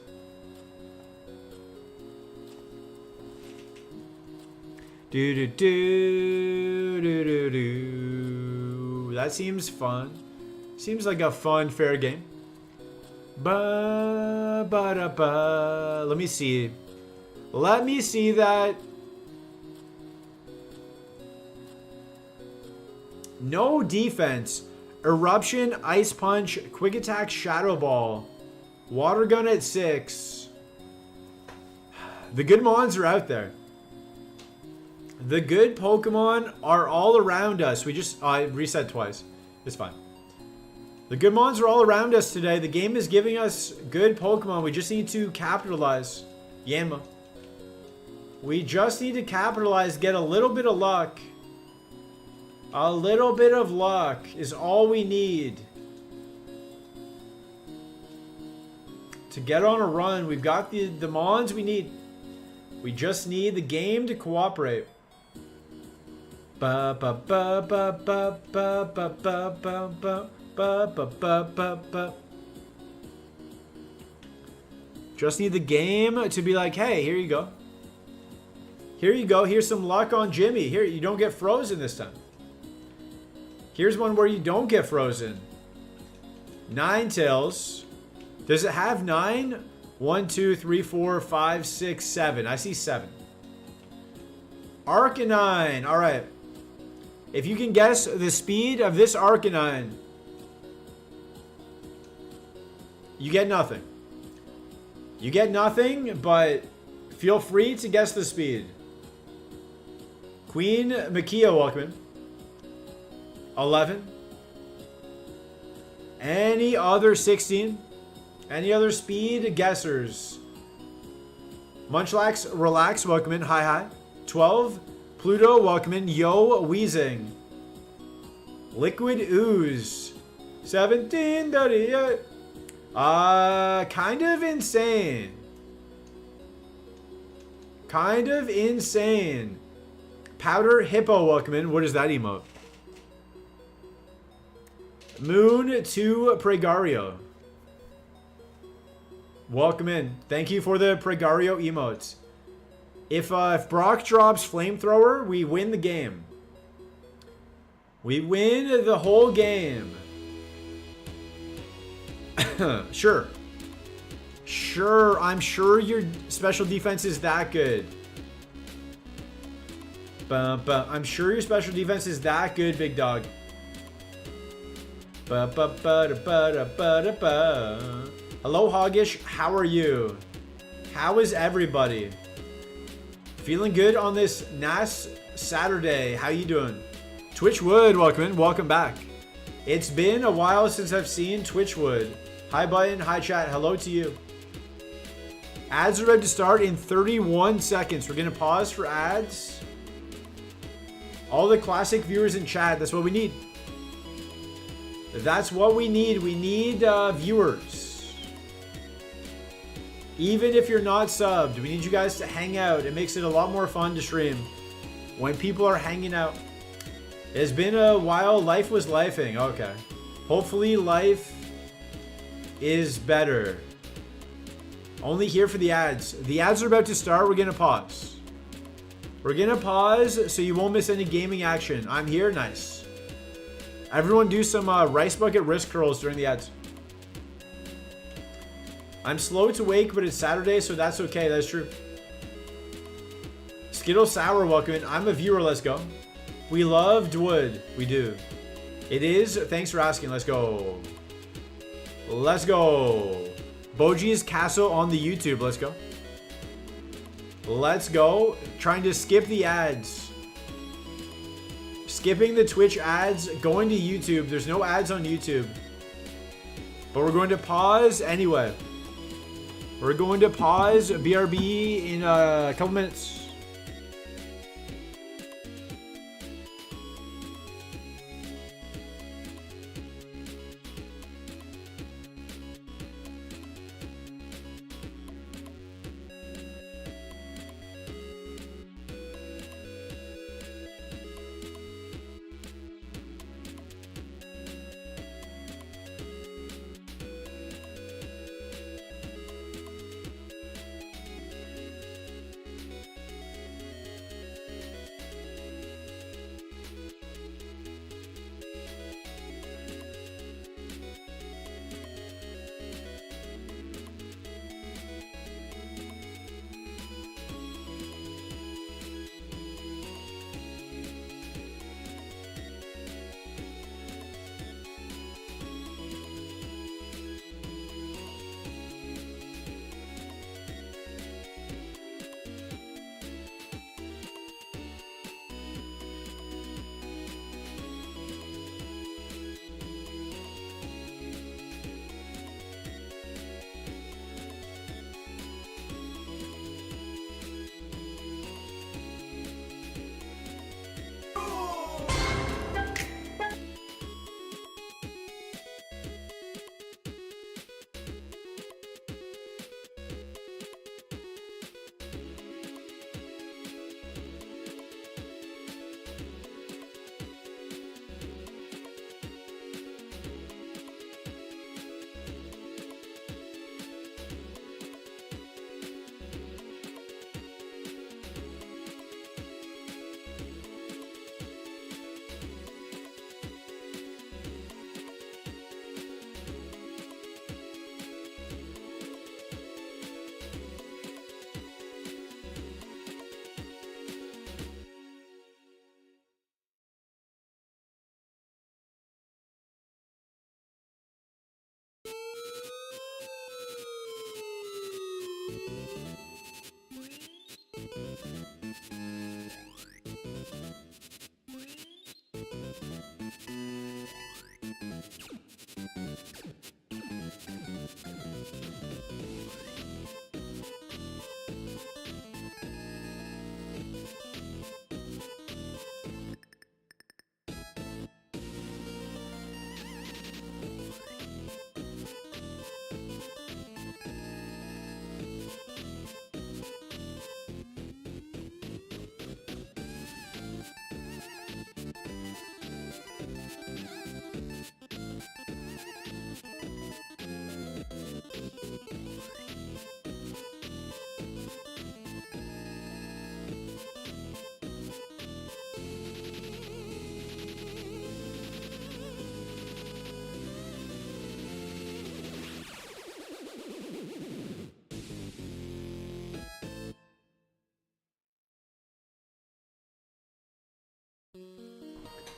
Do do do do do do. That seems fun. Seems like a fun, fair game. Ba ba da ba. Let me see. Let me see that. No defense. Eruption, Ice Punch, Quick Attack, Shadow Ball. Water Gun at 6. The good mons are out there. The good Pokemon are all around us. We just... I reset twice. It's fine. The good mons are all around us today. The game is giving us good Pokemon. We just need to capitalize. Yanma. We just need to capitalize. Get a little bit of luck. A little bit of luck is all we need to get on a run. We've got the mons we need. We just need the game to cooperate. Ba ba ba ba ba ba ba ba ba ba ba ba ba ba. Just need the game to be like, hey, here you go. Here you go. Here's some luck on Jimmy. Here, you don't get frozen this time. Here's one where you don't get frozen. Ninetales. Does it have 9? 1, 2, 3, 4, 5, 6, 7. I see 7. Arcanine. All right. If you can guess the speed of this Arcanine, you get nothing. You get nothing, but feel free to guess the speed. Queen Makia, welcome in. 11. Any other 16? Any other speed guessers? Munchlax, relax, welcome in. Hi, hi. 12. Pluto, welcome in. Yo, Wheezing. Liquid Ooze. 1738. Kind of insane. Kind of insane. Powder Hippo, welcome in. What is that emote? Moon to Pregario. Welcome in. Thank you for the Pregario emotes. If Brock drops Flamethrower, we win the game. We win the whole game. Sure. Sure, I'm sure your special defense is that good. I'm sure your special defense is that good, big dog. Hello, Hoggish. How are you? How is everybody? Feeling good on this nice Saturday. How you doing? Twitchwood, welcome in. Welcome back. It's been a while since I've seen Twitchwood. Hi, Button. Hi, chat. Hello to you. Ads are about to start in 31 seconds. We're going to pause for ads. All the classic viewers in chat. That's what we need. That's what we need. We need viewers. Even if you're not subbed, we need you guys to hang out. It makes it a lot more fun to stream when people are hanging out. It's been a while. Life was lifing. Okay. Hopefully life is better. Only here for the ads. The ads are about to start. We're going to pause. We're going to pause so you won't miss any gaming action. I'm here. Nice. Everyone do some rice bucket wrist curls during the ads. I'm slow to wake, but it's Saturday, so that's okay. That's true. Skittle Sour, welcome in. I'm a viewer. Let's go. We loved Wood. We do. It is. Thanks for asking. Let's go. Let's go. Boji's Castle on the YouTube. Let's go. Let's go. Trying to skip the ads. Skipping the Twitch ads, going to YouTube. There's no ads on YouTube. But we're going to pause anyway. We're going to pause BRB in a couple minutes.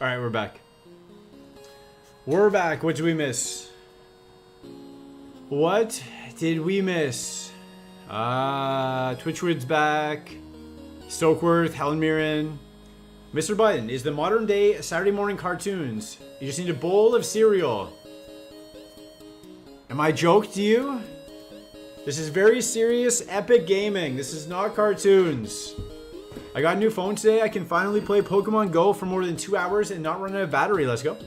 All right, we're back. We're back. What did we miss? What did we miss? Twitchwood's back. Stokeworth, Helen Mirren. Mr. Button is the modern day Saturday morning cartoons. You just need a bowl of cereal. Am I joking to you? This is very serious, epic gaming. This is not cartoons. I got a new phone today. I can finally play Pokemon Go for more than 2 hours and not run out of battery. Let's go.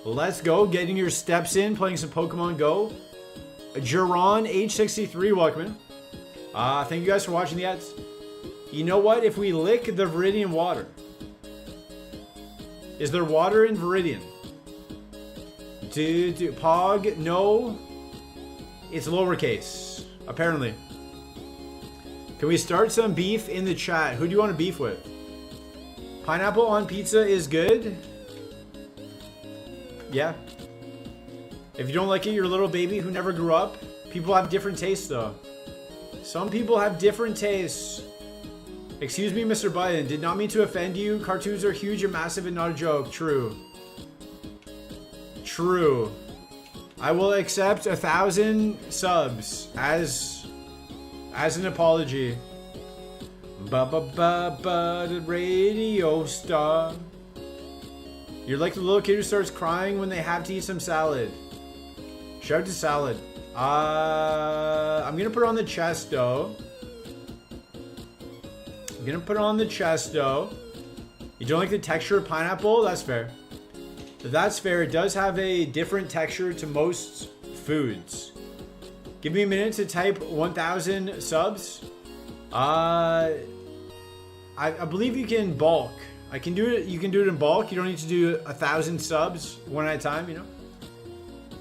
Let's go. Getting your steps in, playing some Pokemon Go. Jiron, age 63, welcome in. Thank you guys for watching the ads. You know what? If we lick the Viridian water. Is there water in Viridian? Pog, no. It's lowercase, apparently. Can we start some beef in the chat? Who do you want to beef with? Pineapple on pizza is good. Yeah. If you don't like it, you're a little baby who never grew up. People have different tastes, though. Some people have different tastes. Excuse me, Mr. Biden. Did not mean to offend you. Cartoons are huge and massive and not a joke. True. True. I will accept 1,000 subs as an apology. The radio star. You're like the little kid who starts crying when they have to eat some salad. Shout out to salad. I'm gonna put it on the chest though. You don't like the texture of pineapple? That's fair. That's fair. It does have a different texture to most foods. Give me a minute to type 1,000 subs. I believe you can bulk. I can do it. You can do it in bulk. You don't need to do 1,000 subs one at a time, you know.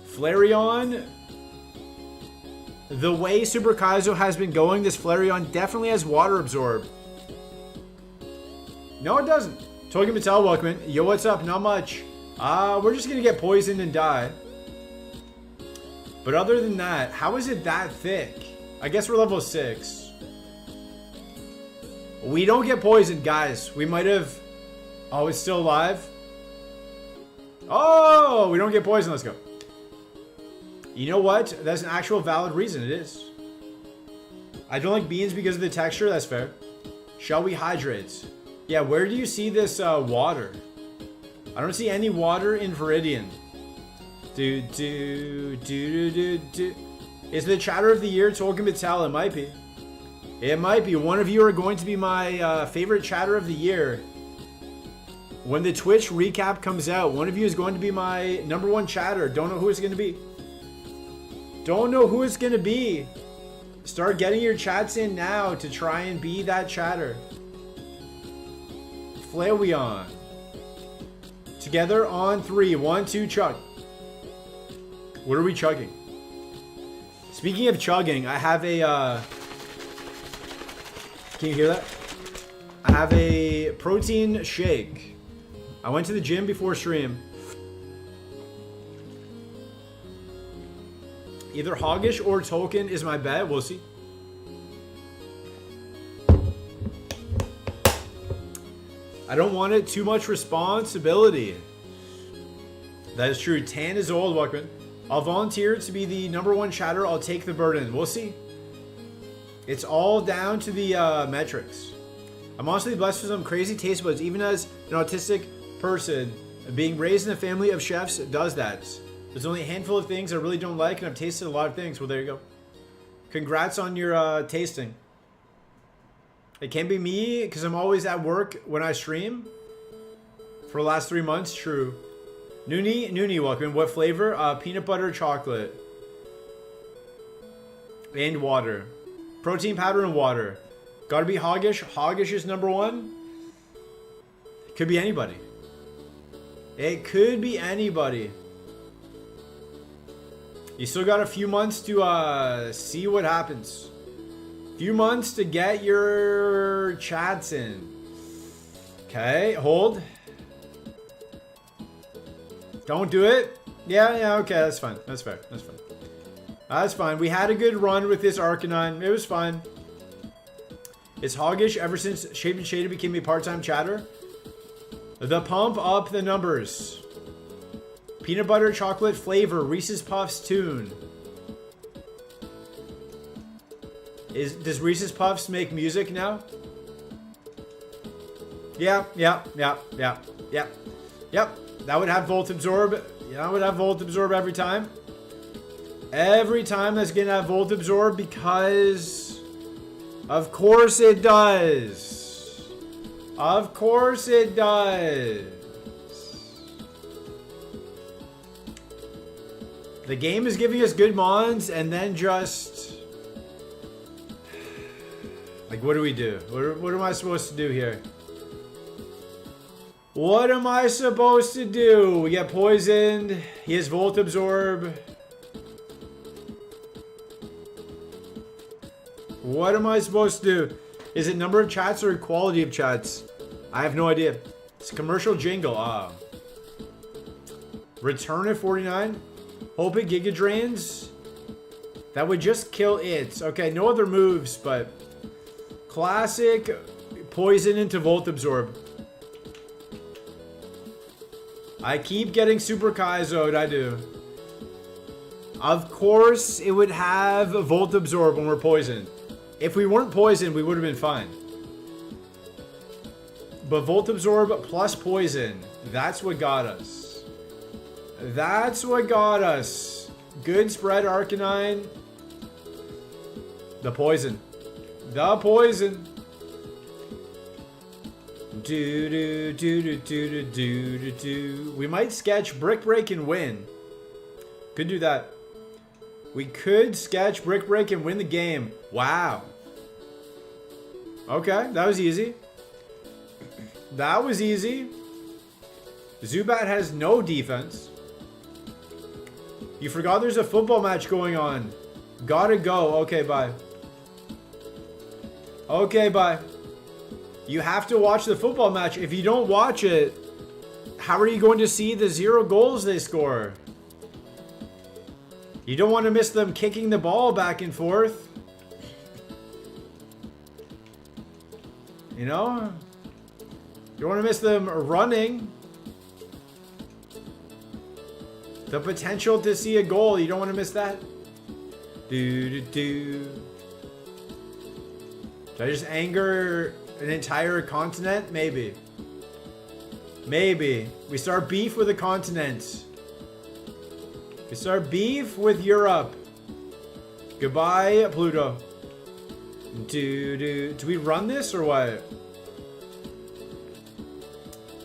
Flareon. The way Super Kaizo has been going, this Flareon definitely has water absorb. No, it doesn't. Token Patel, welcome in. Yo, what's up? Not much. We're just gonna get poisoned and die. But other than that, how is it that thick? I guess we're level 6. We don't get poisoned, guys. We might have... Oh, it's still alive? Oh, we don't get poisoned. Let's go. You know what? That's an actual valid reason. It is. I don't like beans because of the texture. That's fair. Shall we hydrate? Yeah, where do you see this water? I don't see any water in Viridian. Is the chatter of the year Tolkien Patel? It might be. It might be. One of you are going to be my favorite chatter of the year. When the Twitch recap comes out, one of you is going to be my #1 chatter. Don't know who it's going to be. Don't know who it's going to be. Start getting your chats in now to try and be that chatter. Flareon. Together on 3. 1, 2, chug. What are we chugging? Speaking of chugging, I have a... Can you hear that? I have a protein shake. I went to the gym before stream. Either Hoggish or Tolkien is my bet. We'll see. I don't want it too much responsibility. That is true. Tan is old, Welkman. I'll volunteer to be the #1 chatter. I'll take the burden. We'll see. It's all down to the metrics. I'm honestly blessed with some crazy taste buds. Even as an autistic person, being raised in a family of chefs does that. There's only a handful of things I really don't like, and I've tasted a lot of things. Well, there you go. Congrats on your tasting. It can't be me because I'm always at work when I stream. For the last 3 months, true. Noonie, welcome. What flavor? Peanut butter, chocolate. And water. Protein powder and water. Gotta be Hoggish. Hoggish is number one. Could be anybody. It could be anybody. You still got a few months to see what happens. Few months to get your chats in. Okay, hold. Don't do it. Yeah, okay, that's fine. That's fair. That's fine. That's fine. We had a good run with this Arcanine. It was fine. It's Hoggish ever since Shaped and Shaded became a part-time chatter. The pump up the numbers. Peanut butter chocolate flavor. Reese's Puffs tune. Does Reese's Puffs make music now? Yeah. Yep. That would have Volt Absorb. Yeah, I would have Volt Absorb every time. Every time that's gonna have Volt Absorb because of course it does. Of course it does. The game is giving us good mons and then just like, what do we do? What am I supposed to do here? What am I supposed to do? We get poisoned. He has Volt Absorb. What am I supposed to do? Is it number of chats or quality of chats? I have no idea. It's a commercial jingle. Return at 49. Hope it Giga Drains. That would just kill it. Okay, no other moves, but classic poison into Volt Absorb. I keep getting Super Kaizo'd, I do. Of course, it would have Volt Absorb when we're poisoned. If we weren't poisoned, we would have been fine. But Volt Absorb plus poison, that's what got us. That's what got us. Good spread, Arcanine. The poison. The poison. Do. We might sketch Brick Break and win. Could do that. We could sketch Brick Break and win the game. Wow. Okay, that was easy. That was easy. Zubat has no defense. You forgot there's a football match going on. Gotta go. Okay, bye. Okay, bye. You have to watch the football match. If you don't watch it, how are you going to see the 0 goals they score? You don't want to miss them kicking the ball back and forth. You know? You don't want to miss them running. The potential to see a goal. You don't want to miss that. Did I just anger an entire continent? Maybe. Maybe. We start beef with a continent. We start beef with Europe. Goodbye, Pluto. Do we run this or what?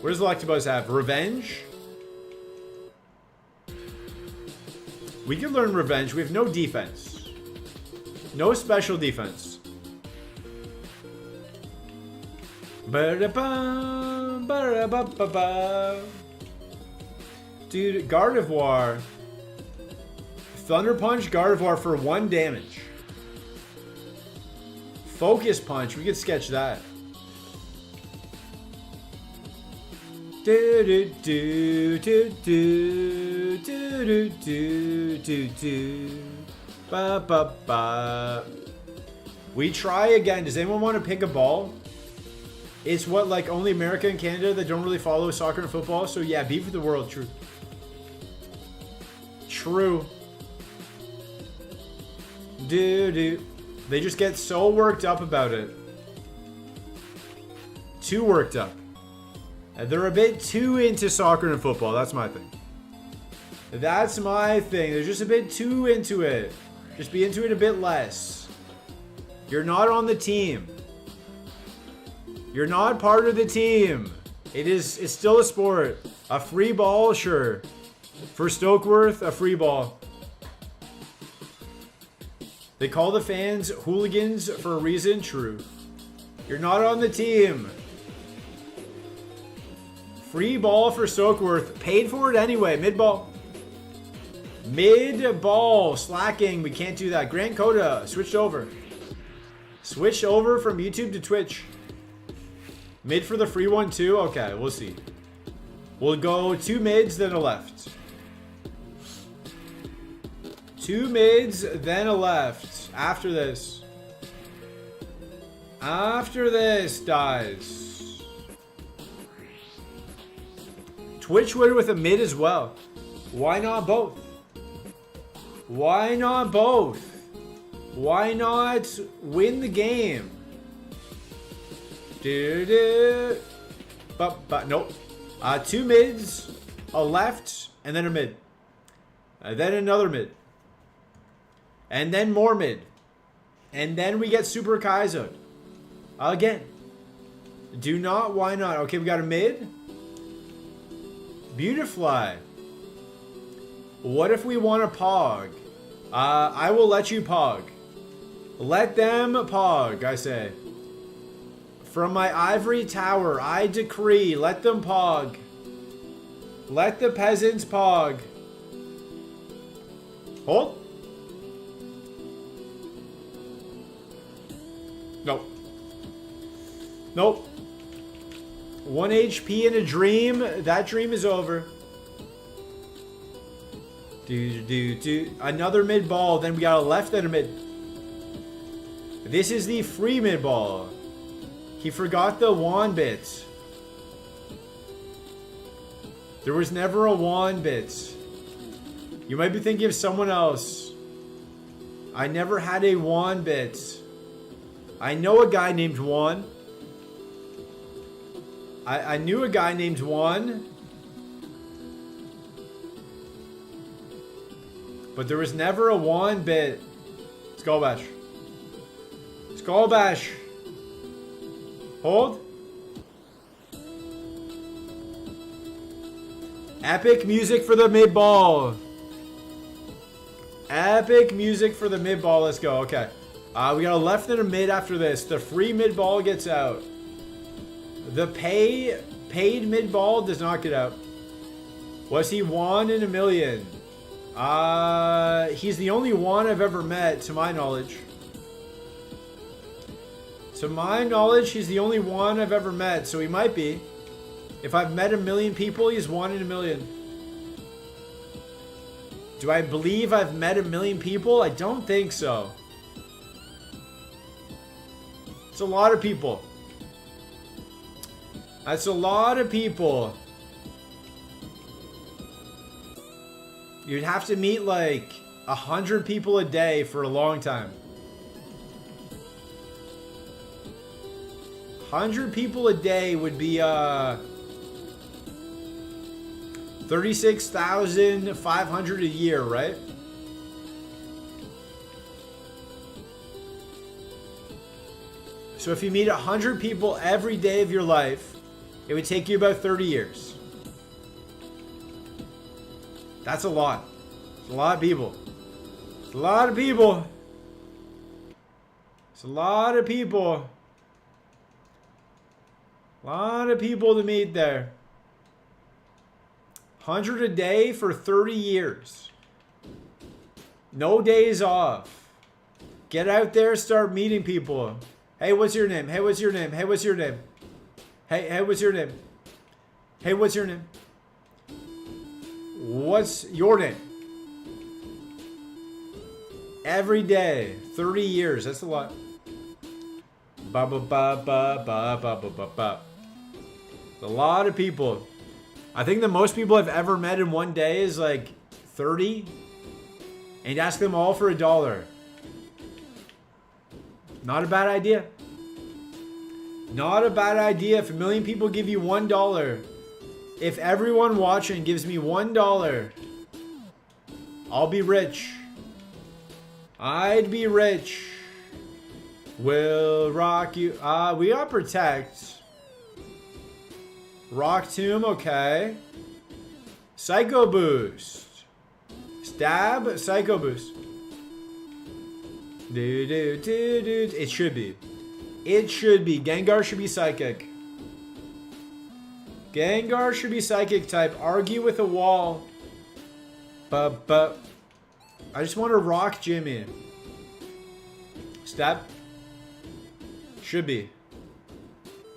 What does Electabuzz have? Revenge? We can learn Revenge. We have no defense. No special defense. Dude, Gardevoir. Thunder Punch, Gardevoir for 1 damage. Focus Punch, we could sketch that. We try again. Does anyone want to pick a ball? It's what, like, only America and Canada that don't really follow soccer and football. So yeah, beef with the world. True. True. They just get so worked up about it. Too worked up. They're a bit too into soccer and football. That's my thing. That's my thing. They're just a bit too into it. Just be into it a bit less. You're not on the team. You're not part of the team. It's still a sport. A free ball, sure. For Stokeworth, a free ball. They call the fans hooligans for a reason, true. You're not on the team. Free ball for Stokeworth. Paid for it anyway. Mid ball. Mid ball. Slacking. We can't do that. Grant Coda switched over. Switched over from YouTube to Twitch. Mid for the free one too? Okay, we'll see. We'll go 2 mids, then a left. 2 mids, then a left. After this. After this dies. Twitch would with a mid as well. Why not both? Why not both? Why not win the game? But nope. 2 mids, a left, and then a mid. Then another mid. And then more mid. And then we get Super Kaizo. Again. Do not, why not? Okay, we got a mid. Beautifly. What if we want a pog? I will let you pog. Let them pog, I say. From my ivory tower, I decree, let them pog. Let the peasants pog. Hold. Nope. Nope. 1 HP in a dream. That dream is over. Another mid ball. Then we got a left and a mid. This is the free mid ball. He forgot the wand bit. There was never a wand bit. You might be thinking of someone else. I never had a wand bit. I know a guy named Juan. I knew a guy named Juan. But there was never a wand bit. Skull bash. Skull bash. Hold. Epic music for the mid ball. Epic music for the mid ball. Let's go. Okay. We got a left and a mid after this. The free mid ball gets out. The paid mid ball does not get out. Was he 1 in a million? He's the only one I've ever met, to my knowledge. To my knowledge, he's the only one I've ever met, so he might be. If I've met 1 million people, he's 1 in a million. Do I believe I've met 1 million people? I don't think so. It's a lot of people. That's a lot of people. You'd have to meet like 100 people a day for a long time. 100 people a day would be 36,500 a year, right? So if you meet 100 people every day of your life, it would take you about 30 years. That's a lot. It's a lot of people. It's a lot of people. It's a lot of people. A lot of people to meet there. 100 a day for 30 years. No days off. Get out there, start meeting people. Hey, what's your name? Hey, what's your name? Hey, what's your name? Hey, what's your name? Hey, what's your name? What's your name? Every day, 30 years. That's a lot. Ba ba ba ba ba ba ba ba ba. A lot of people. I think the most people I've ever met in one day is like 30. And ask them all for $1. Not a bad idea. Not a bad idea. If a million people give you $1, if everyone watching gives me $1, I'll be rich. I'd be rich. Will rock you. We got protect. Rock tomb, okay. Psycho boost. Stab, psycho boost. It should be. It should be. Gengar should be psychic. Gengar should be psychic type. Argue with a wall. But I just want to rock Jimmy. Stab. Should be.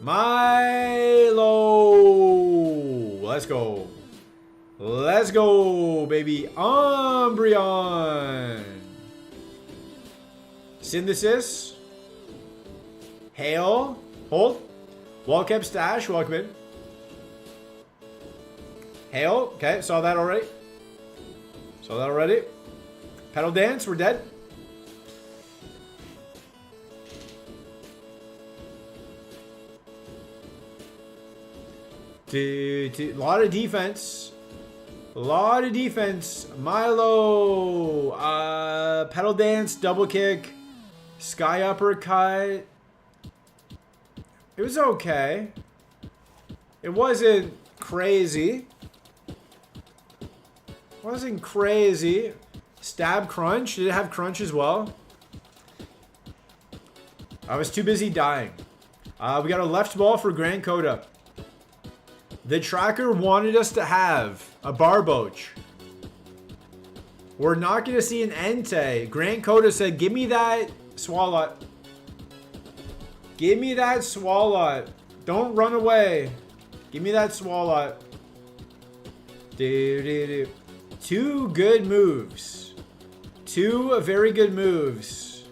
Milo. Let's go. Let's go, baby. Umbreon. Synthesis. Hail. Hold. Well-kept stash. Welcome in. Hail. Okay, saw that already. Saw that already. Pedal dance. We're dead. A lot of defense. A lot of defense. Milo. Pedal dance. Double kick. Sky uppercut. It was okay. It wasn't crazy. Wasn't crazy. Stab crunch. Did it have crunch as well? I was too busy dying. We got a left ball for Grand Coda. The tracker wanted us to have a Barboach. We're not going to see an Entei. Grand Coda said, give me that Swalot. Give me that Swalot. Don't run away. Give me that Swalot. Two good moves. Two very good moves.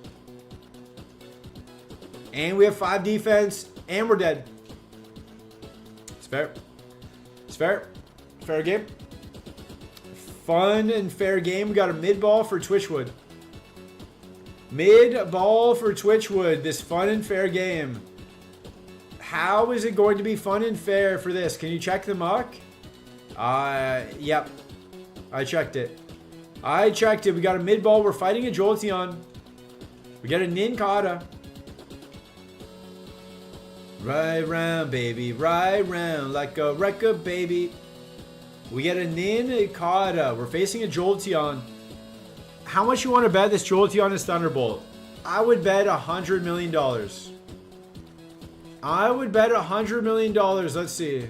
And we have 5 defense. And we're dead. It's fair. It's fair. Fair game. Fun and fair game. We got a mid ball for Twitchwood. Mid ball for Twitchwood. This fun and fair game. How is it going to be fun and fair for this? Can you check the muck? Yep. I checked it. I checked it. We got a mid ball. We're fighting a Jolteon. We got a Nincada. Right round, baby. Right round like a record, baby. We get a Nincada. We're facing a Jolteon. How much you want to bet this Jolteon is Thunderbolt? I would bet $100 million. I would bet $100 million. Let's see.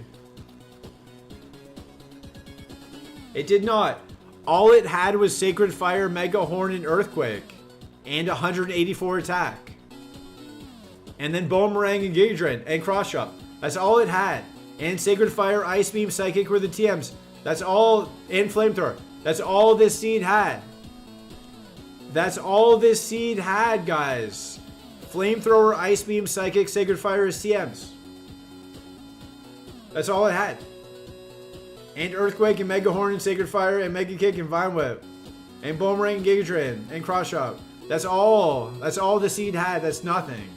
It did not. All it had was Sacred Fire, Mega Horn, and Earthquake. And 184 attack. And then Boomerang and Giga Drain and Cross Chop. That's all it had. And Sacred Fire, Ice Beam, Psychic were the TMs. That's all. And Flamethrower. That's all this seed had. That's all this seed had, guys. Flamethrower, Ice Beam, Psychic, Sacred Fire is TMs. That's all it had. And Earthquake and Mega Horn and Sacred Fire and Mega Kick and Vine Whip. And Boomerang and Giga Drain and Cross Chop. That's all. That's all the seed had. That's nothing.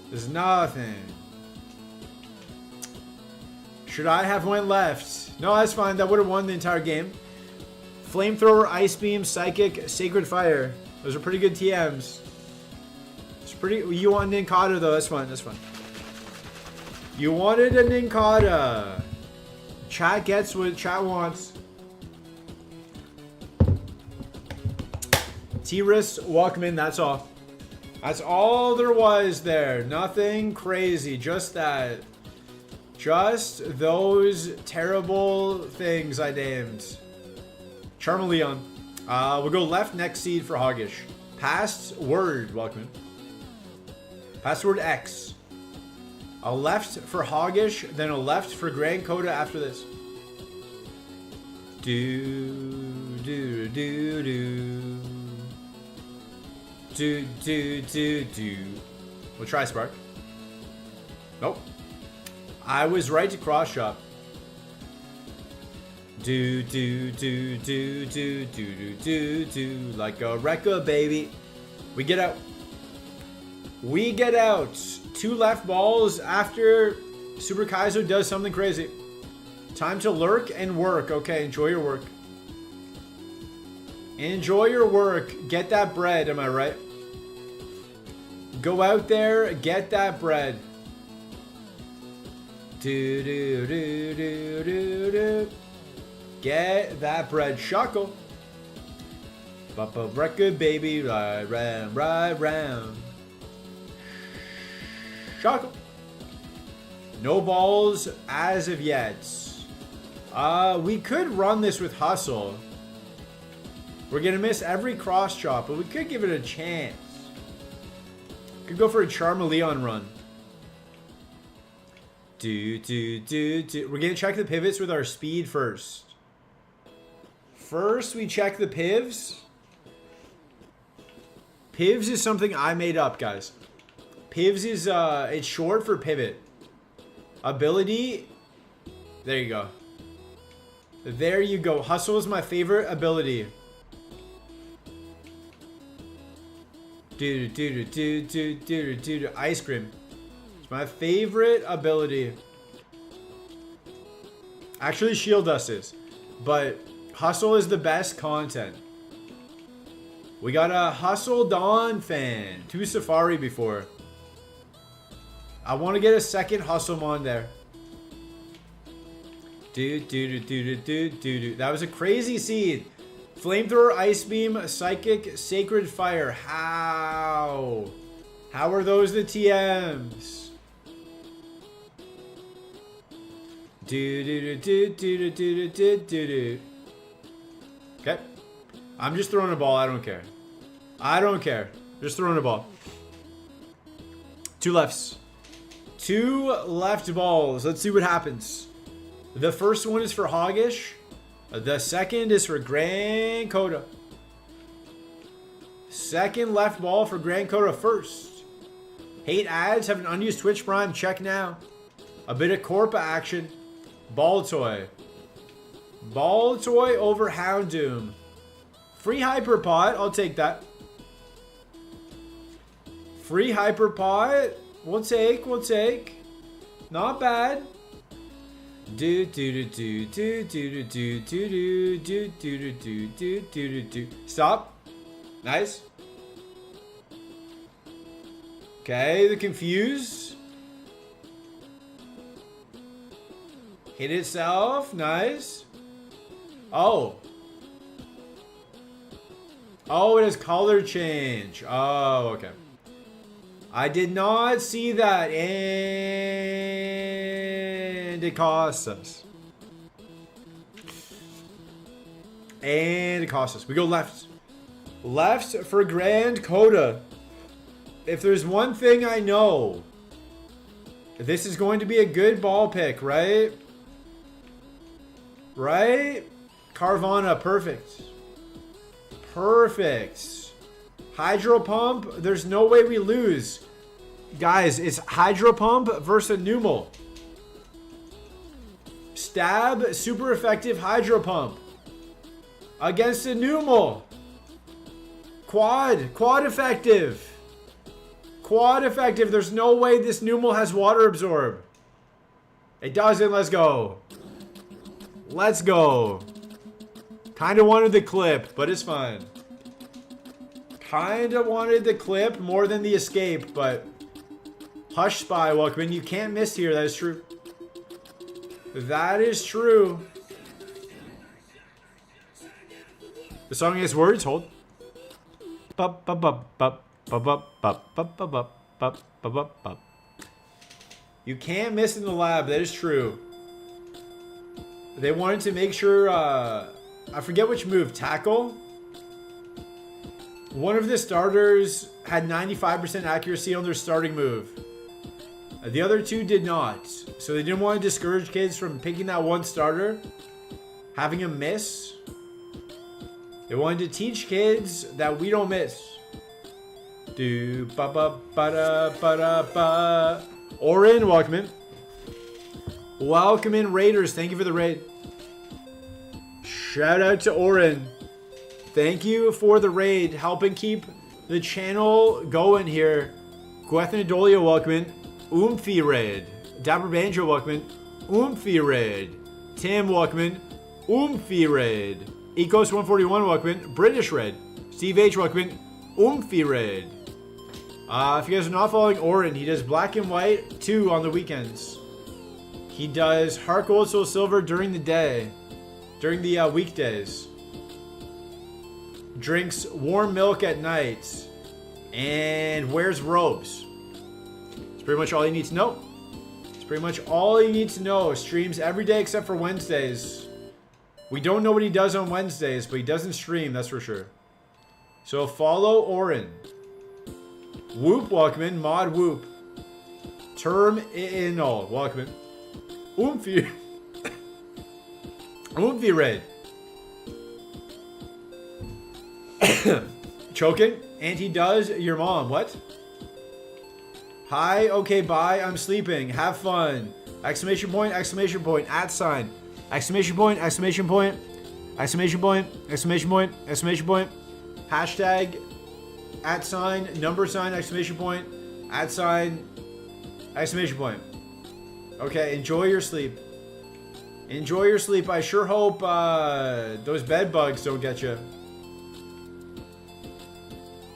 There's nothing. Should I have went left? No, that's fine. That would have won the entire game. Flamethrower, Ice Beam, Psychic, Sacred Fire. Those are pretty good TMs. It's pretty. You want Nincada though? That's fine. That's fine. You wanted a Nincada. Chat gets what chat wants. T-Riss, welcome in. That's all. That's all there was there. Nothing crazy. Just that. Just those terrible things I named. Charmeleon. We'll go left next seed for Hoggish. Password. Welcome in. Password X. A left for Hoggish, then a left for Grand Coda after this. We'll try Spark. Nope. I was right to cross chop. Like a Rekka, baby. We get out. We get out 2 left balls after Super Kaizo does something crazy. Time to lurk and work. Okay, enjoy your work. Enjoy your work. Get that bread, am I right? Go out there, get that bread. Do do do do do do. Get that bread, Shuckle. Papa record, baby, ride round, ride round. Shuckle. No balls as of yet. We could run this with hustle. We're gonna miss every cross chop, but we could give it a chance. Could go for a Charmeleon run. Do. We're gonna check the pivots with our speed first. First, we check the pivs. Pivs is something I made up, guys. Pivs is it's short for pivot. Ability. There you go. There you go. Hustle is my favorite ability. Do. Ice cream. It's my favorite ability. Actually, Shield Dust is. But Hustle is the best content. We got a Hustle Dawn fan. 2 Safari before. I want to get a second Hustlemon there. Do. That was a crazy seed. Flamethrower, Ice Beam, Psychic, Sacred Fire. How? How are those the TMs? Do. Okay. I'm just throwing a ball. I don't care. I don't care. Just throwing a ball. 2 lefts. 2 left balls. Let's see what happens. The first one is for Hoggish. The second is for Grand Coda. Second left ball for Grand Coda first. Hate ads, have an unused Twitch Prime. Check now. A bit of Corpa action. Ball Toy. Ball Toy over Houndoom. Free Hyperpod. I'll take that. Free Hyperpod. We'll take. Not bad. Stop. Nice. Okay, the confuse. Hit itself. Nice. Oh. Oh, it has color change. Oh, okay. I did not see that, and it costs us. And it costs us. We go left. Left for Grand Coda. If there's one thing I know, this is going to be a good ball pick, right? Right? Carvana, perfect. Perfect. Hydro Pump, there's no way we lose. Guys, it's Hydro Pump versus Numel. Stab, super effective Hydro Pump. Against a Numel. Quad effective. Quad effective, there's no way this Numel has Water Absorb. It doesn't, let's go. Let's go. Kinda wanted the clip, but it's fine. Kinda wanted the clip more than the escape, but Hush Spy, welcome in. You can't miss here, that is true. That is true. The song has words, hold. You can't miss in the lab, that is true. They wanted to make sure, I forget which move, tackle? One of the starters had 95% accuracy on their starting move. The other 2 did not. So they didn't want to discourage kids from picking that one starter, having him miss. They wanted to teach kids that we don't miss. Do ba ba ba da ba da ba. Orin, welcome in. Welcome in, Raiders. Thank you for the raid. Shout out to Orin. Thank you for the raid, helping keep the channel going here. Guethanadolia, welcome in. Oomphy Red. Dapper Banjo, welcome in. Oomphy Red. Tim, welcome in. Oomphy Red. Ecos141, welcome in. British Red. Steve H, welcome in. Oomphy Red. If you guys are not following Oren, he does Black and White 2 on the weekends. He does Heart Gold, Soul Silver during the day. During the weekdays. Drinks warm milk at night. And wears robes. It's pretty much all you need to know. It's pretty much all you need to know. Streams every day except for Wednesdays. We don't know what he does on Wednesdays, but he doesn't stream, that's for sure. So follow Oren. Whoop, welcome in. Mod Whoop. Term in all. Welcome in. Oomphy. Oomphy Red. Choking. And he does your mom. What? Hi, okay, bye. I'm sleeping. Have fun. Exclamation point, exclamation point. @ sign. Exclamation point, exclamation point. Exclamation point, exclamation point, exclamation point. Hashtag, @ sign, number sign, exclamation point. @ sign, exclamation point. Okay, enjoy your sleep. Enjoy your sleep. I sure hope those bed bugs don't get you.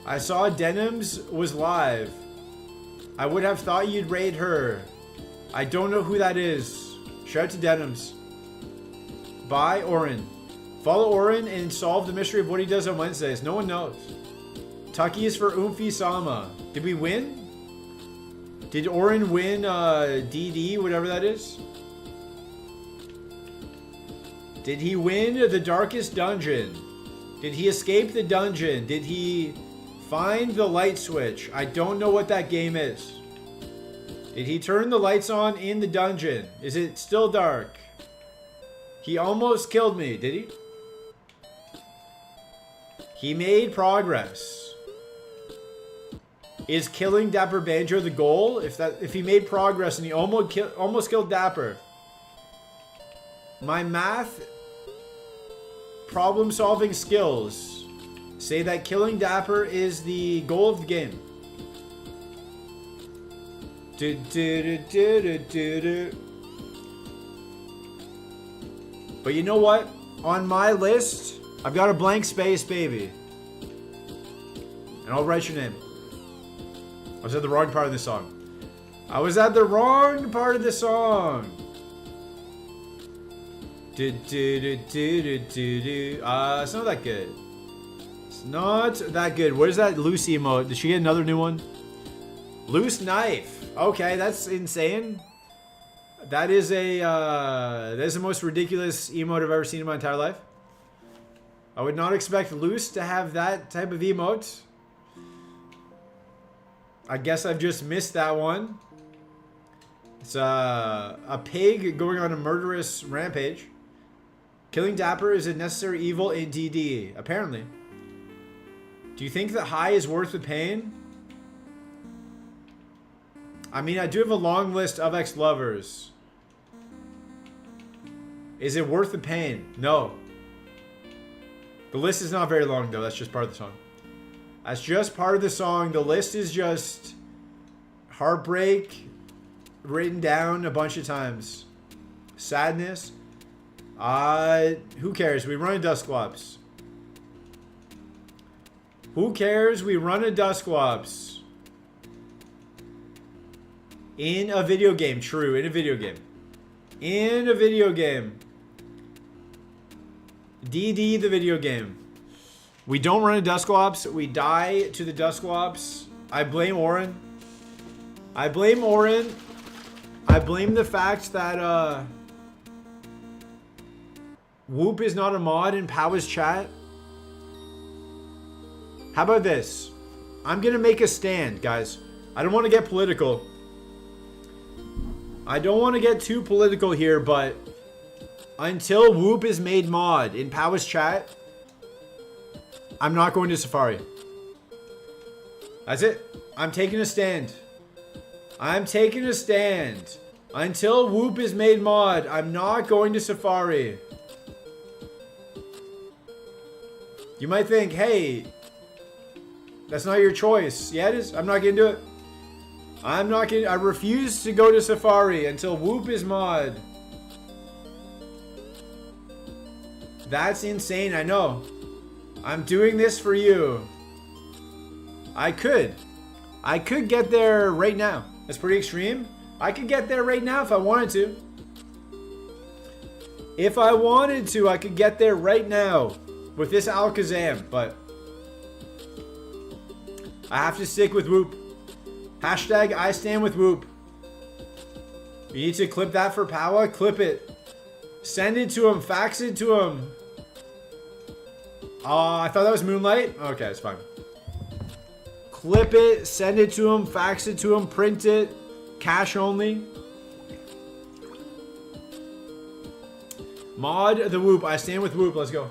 I saw Denims was live. I would have thought you'd raid her. I don't know who that is. Shout out to Denims. Bye, Oren. Follow Oren and solve the mystery of what he does on Wednesdays. No one knows. Tucky is for Oomphy Sama. Did we win? Did Oren win DD, whatever that is? Did he win the darkest dungeon? Did he escape the dungeon? Did he find the light switch? I don't know what that game is. Did he turn the lights on in the dungeon? Is it still dark? He almost killed me, did he? He made progress. Is killing Dapper Banjo the goal? If he made progress and he almost killed Dapper. My math problem solving skills say that killing Dapper is the goal of the game. But you know what? On my list, I've got a blank space, baby. And I'll write your name. I was at the wrong part of the song. I was at the wrong part of the song. It's not that good. It's not that good. What is that loose emote? Did she get another new one? Loose knife. Okay, that's insane. That is the most ridiculous emote I've ever seen in my entire life. I would not expect Loose to have that type of emote. I guess I've just missed that one. It's a pig going on a murderous rampage. Killing Dapper is a necessary evil in DD, apparently. Do you think that high is worth the pain? I mean, I do have a long list of ex-lovers. Is it worth the pain? No. The list is not very long, though. That's just part of the song. That's just part of the song. The list is just heartbreak written down a bunch of times. Sadness. Who cares? We run a Dusclops. Who cares? We run a Dusclops. In a video game. True, in a video game. In a video game. DD the video game. We don't run a Dusclops. We die to the Dusclops. I blame Oren. I blame Oren. I blame the fact that Whoop is not a mod in Power's chat. How about this? I'm gonna make a stand, guys. I don't want to get political. I don't want to get too political here, but until Whoop is made mod in Power's chat, I'm not going to Safari. That's it. I'm taking a stand. I'm taking a stand. Until Whoop is made mod, I'm not going to Safari. You might think, hey, that's not your choice. Yeah, it is. I'm not going to do it. I'm not gonna. I refuse to go to Safari until Whoop is mod. That's insane, I know. I'm doing this for you. I could get there right now. That's pretty extreme. I could get there right now if I wanted to. If I wanted to, I could get there right now with this Alakazam, but I have to stick with Whoop. Hashtag I stand with Whoop. You need to clip that for Powa? Clip it. Send it to him. Fax it to him. I thought that was Moonlight. Okay, it's fine. Clip it. Send it to him. Fax it to him. Print it. Cash only. Mod the Whoop. I stand with Whoop. Let's go.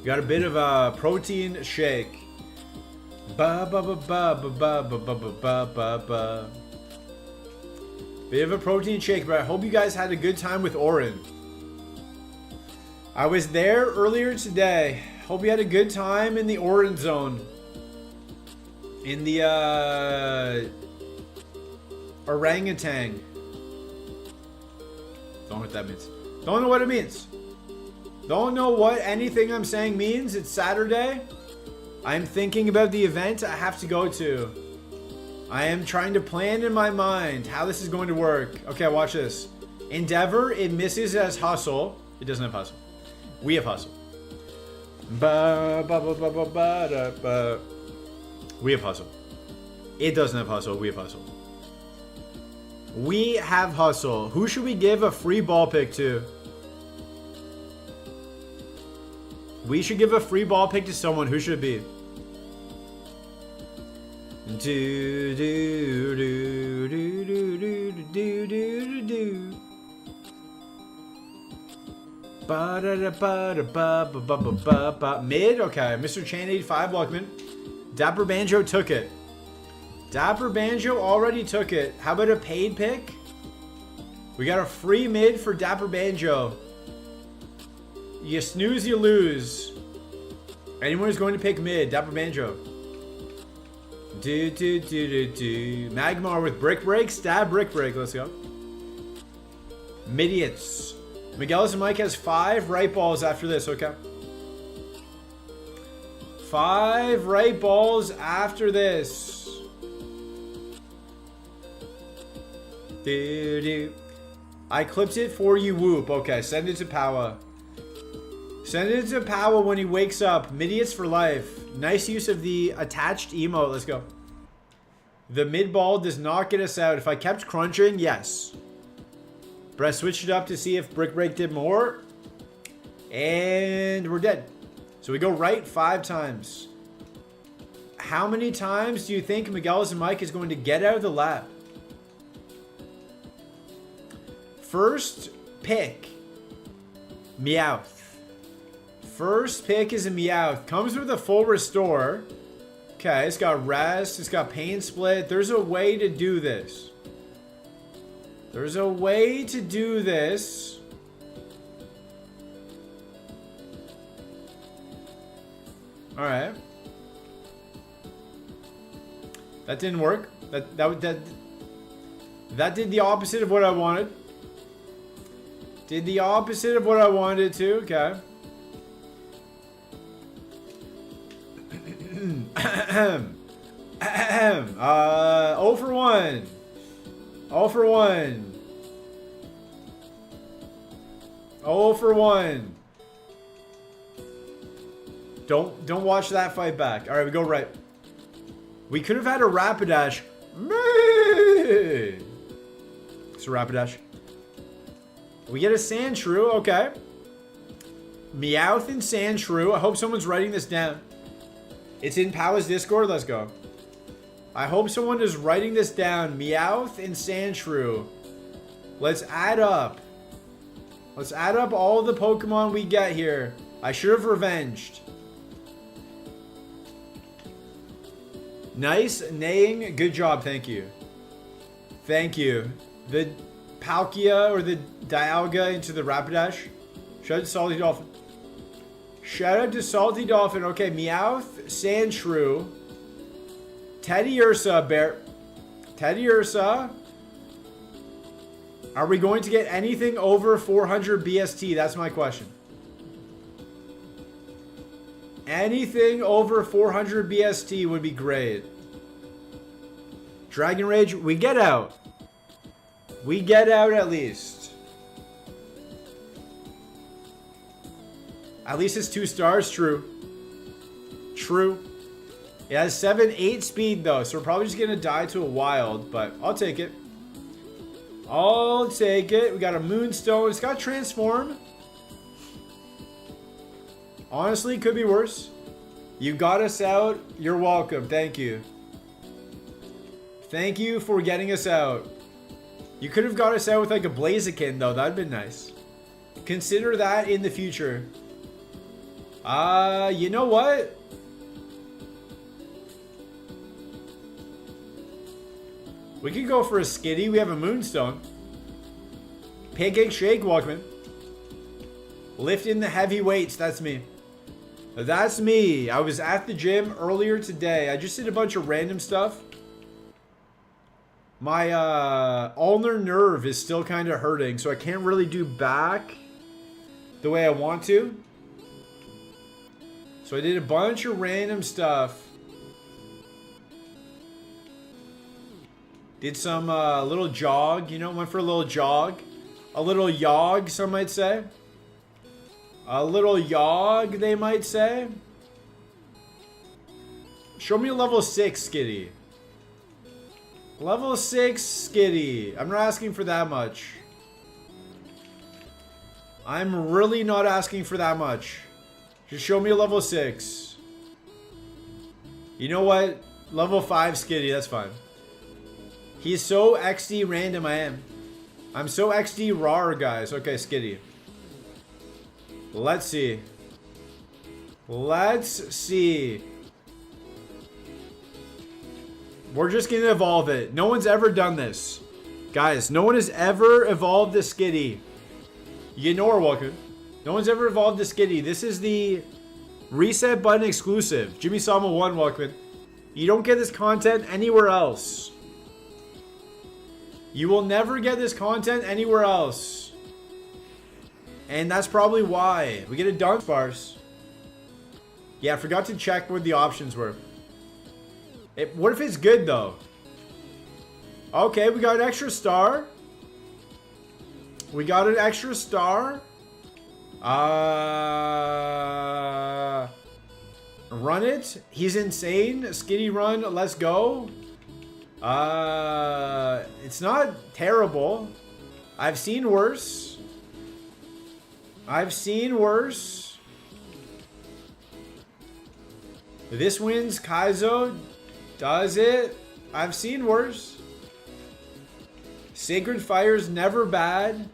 Got a bit of a protein shake. Ba ba ba ba ba ba ba ba ba ba ba. Bit of a protein shake, but I hope you guys had a good time with Orin. I was there earlier today. Hope you had a good time in the Orin zone. In the orangutan. Don't know what that means. Don't know what it means. Don't know what anything I'm saying means. It's Saturday. I'm thinking about the event I have to go to. I am trying to plan in my mind how this is going to work. Okay, watch this. Endeavor, it misses as hustle. It doesn't have hustle. We have hustle. Ba, ba, ba, ba, ba, ba, da, ba. We have hustle. It doesn't have hustle. We have hustle. We have hustle. Who should we give a free ball pick to? We should give a free ball pick to someone. Who should it be? Do do do do do do do do do. Ba da da ba da ba ba ba ba ba ba. Mid, okay. Mr. Chan 85 Luckman. Dapper Banjo took it. Dapper Banjo already took it. How about a paid pick? We got a free mid for Dapper Banjo. You snooze, you lose. Anyone who's going to pick mid, Dapper Banjo. Do do do do do. Magmar with Brick Break, stab Brick Break. Let's go. Midiots. Miguelis and Mike has 5 right balls after this. Okay. 5 right balls after this. Do do. I clipped it for you, Whoop. Okay, send it to Powa. Send it to Powa when he wakes up. Midiots for life. Nice use of the attached emote. Let's go. The mid ball does not get us out. If I kept crunching, yes. But I switched it up to see if Brick Break did more. And we're dead. So we go right 5 times. How many times do you think Miguelis and Mike is going to get out of the lab? First pick. Meowth. First pick is a Meowth. Comes with a full restore. Okay, it's got rest. It's got pain split. There's a way to do this. There's a way to do this. Alright. That didn't work. That did the opposite of what I wanted. Did the opposite of what I wanted to. Okay. 0 for 1. 0 for 1. 0 for 1. Don't watch that fight back. All right, we go right. We could have had a Rapidash. It's a Rapidash. We get a Sandshrew. Okay. Meowth and Sandshrew. I hope someone's writing this down. It's in Powa's Discord. Let's go. I hope someone is writing this down. Meowth and Sandshrew. Let's add up. Let's add up all the Pokemon we get here. I should have revenged. Nice neighing. Good job. Thank you. Thank you. The Palkia or the Dialga into the Rapidash. Shout out to Solid Dolphin. Shout out to Salty Dolphin. Okay, Meowth, Sandshrew, Teddy Ursa, Bear. Teddy Ursa. Are we going to get anything over 400 BST? That's my question. Anything over 400 BST would be great. Dragon Rage, we get out. We get out at least. At least it's 2 stars, true. True. It has 7-8 speed though, so we're probably just gonna die to a wild, but I'll take it. I'll take it. We got a Moonstone. It's got Transform. Honestly, could be worse. You got us out. You're welcome. Thank you. Thank you for getting us out. You could have got us out with like a Blaziken though. That'd been nice. Consider that in the future. You know what? We could go for a Skitty. We have a Moonstone. Pancake Shake, Walkman. Lifting the heavy weights. That's me. That's me. I was at the gym earlier today. I just did a bunch of random stuff. My ulnar nerve is still kind of hurting, so I can't really do back the way I want to. So I did a bunch of random stuff. Did some little jog, you know, went for a little jog. A little yog, some might say. A little yog, they might say. Show me a level 6 Skitty. Level 6 Skitty. I'm not asking for that much. I'm really not asking for that much. Just show me a level 6. You know what? Level 5 Skitty, that's fine. He's so XD random, I am. I'm so XD rar, guys. Okay, Skitty. Let's see. Let's see. We're just gonna evolve it. No one's ever done this. Guys, no one has ever evolved the Skitty. You know we're welcome. No one's ever evolved the Skitty. This is the reset button exclusive. Jimmy Sama 1, welcome. You don't get this content anywhere else. You will never get this content anywhere else. And that's probably why. We get a Dunsparce. Yeah, I forgot to check what the options were. What if it's good, though? Okay, we got an extra star. We got an extra star. Run it. He's insane. Skitty run. Let's go. It's not terrible. I've seen worse. I've seen worse. This wins Kaizo. Does it? I've seen worse. Sacred Fire's never bad.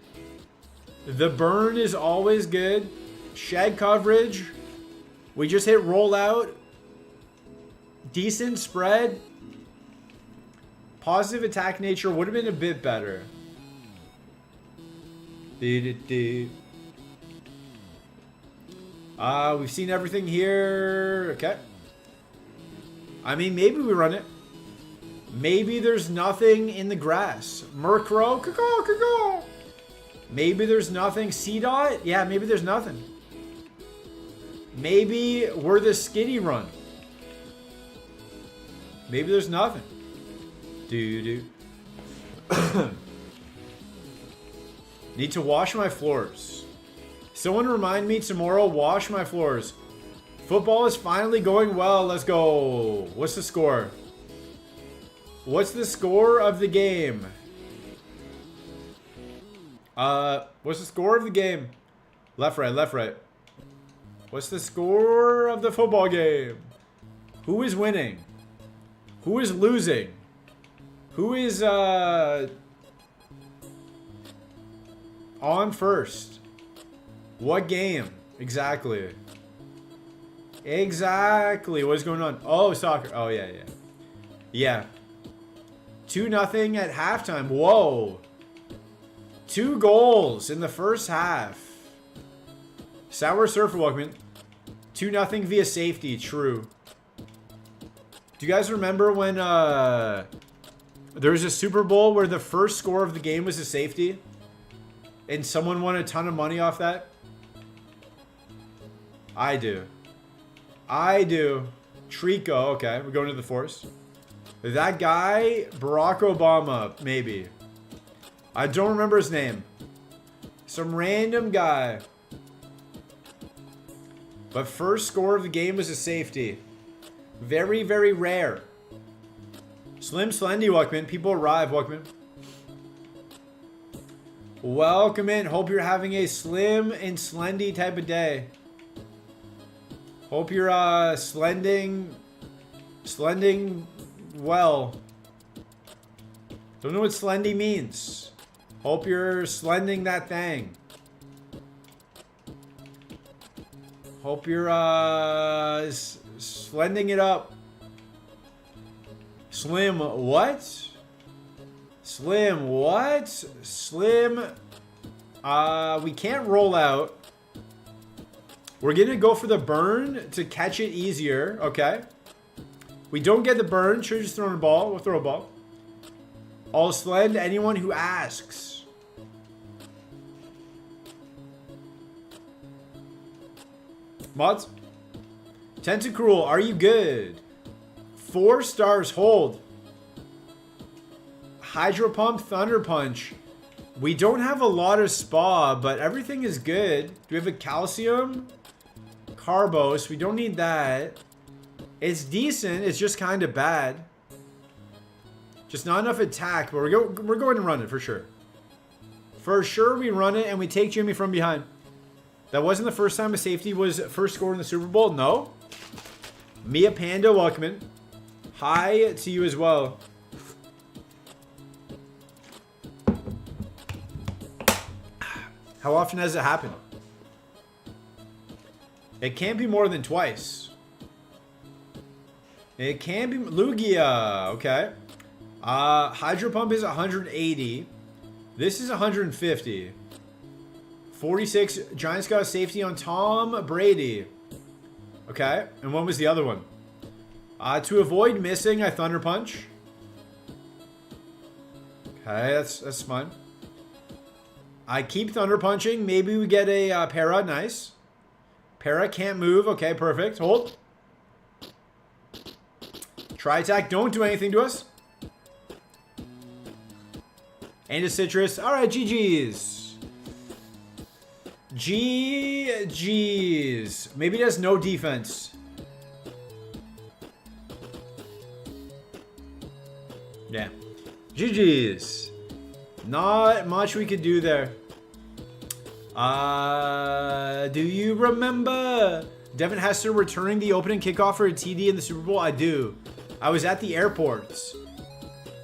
The burn is always good. Shed coverage. We just hit rollout. Decent spread. Positive attack nature would have been a bit better. We've seen everything here. Okay. I mean, maybe we run it. Maybe there's nothing in the grass. Murkrow. Caw. Maybe there's nothing. C-Dot. Yeah, maybe there's nothing. Maybe we're the Skitty run. Maybe there's nothing. Need to wash my floors. Someone remind me tomorrow, wash my floors. Football is finally going well. Let's go. What's the score? What's the score of the game? What's the score of the game? Left, right, left, right. What's the score of the football game? Who is winning? Who is losing? Who is, on first? What game? Exactly. Exactly. What's going on? Oh, soccer. Oh, yeah. Yeah. 2-0 at halftime. Whoa. 2 goals in the first half. Sour Surfer, welcome in. 2-0 via safety. True. Do you guys remember when there was a Super Bowl where the first score of the game was a safety? And someone won a ton of money off that? I do. I do. Trico. Okay, we're going to the force. That guy, Barack Obama, maybe. I don't remember his name. Some random guy. But first score of the game was a safety. Very, very rare. Slim Slendy, welcome in. People arrive, welcome in. Welcome in. Hope you're having a slim and slendy type of day. Hope you're slending well. Don't know what slendy means. Hope you're slending that thing. Hope you're slending it up. Slim what? Slim what? Slim we can't roll out. We're gonna go for the burn to catch it easier, okay? We don't get the burn, should just throw a ball. We'll throw a ball. I'll slend anyone who asks. Mods? Tentacruel, are you good? 4 stars, hold. Hydro Pump, Thunder Punch. We don't have a lot of spa, but everything is good. Do we have a calcium? Carbos, we don't need that. It's decent, it's just kind of bad. Just not enough attack, but we're going to run it for sure. For sure we run it and we take Jimmy from behind. That wasn't the first time a safety was first scored in the Super Bowl? No. Mia Panda, welcome in. Hi to you as well. How often has it happened? It can't be more than twice. It can be Lugia, okay. Hydro Pump is 180. This is 150. 46. Giants got a safety on Tom Brady. Okay, and when was the other one? To avoid missing, I Thunder Punch. Okay, that's fine. I keep Thunder Punching. Maybe we get a Para. Nice. Para can't move. Okay, perfect. Hold. Try attack. Don't do anything to us. And a Citrus. All right, GG's. GG's. Maybe it has no defense. Yeah. GG's. Not much we could do there. Do you remember Devin Hester returning the opening kickoff for a TD in the Super Bowl? I do. I was at the airports. Who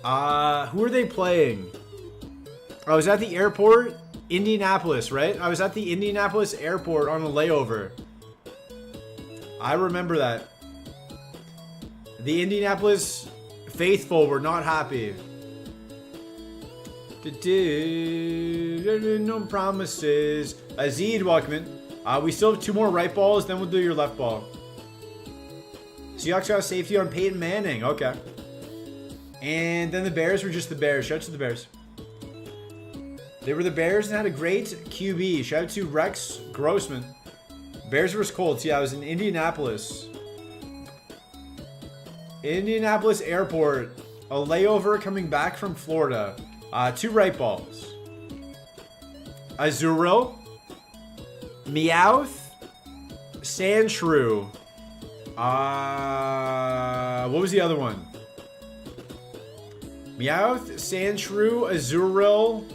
are they playing? I was at the airport, Indianapolis, right? I was at the Indianapolis airport on a layover. I remember that. The Indianapolis faithful were not happy. No promises. Azid, welcome in. We still have 2 more right balls, then we'll do your left ball. Seahawks got safety on Peyton Manning. Okay. And then the Bears were just the Bears. Shout out to the Bears. They were the Bears and had a great QB. Shout out to Rex Grossman. Bears vs. Colts. Yeah, I was in Indianapolis. Indianapolis Airport. A layover coming back from Florida. 2 right balls. Azurill. Meowth. Sandshrew. What was the other one? Meowth, Sandshrew, Azurill.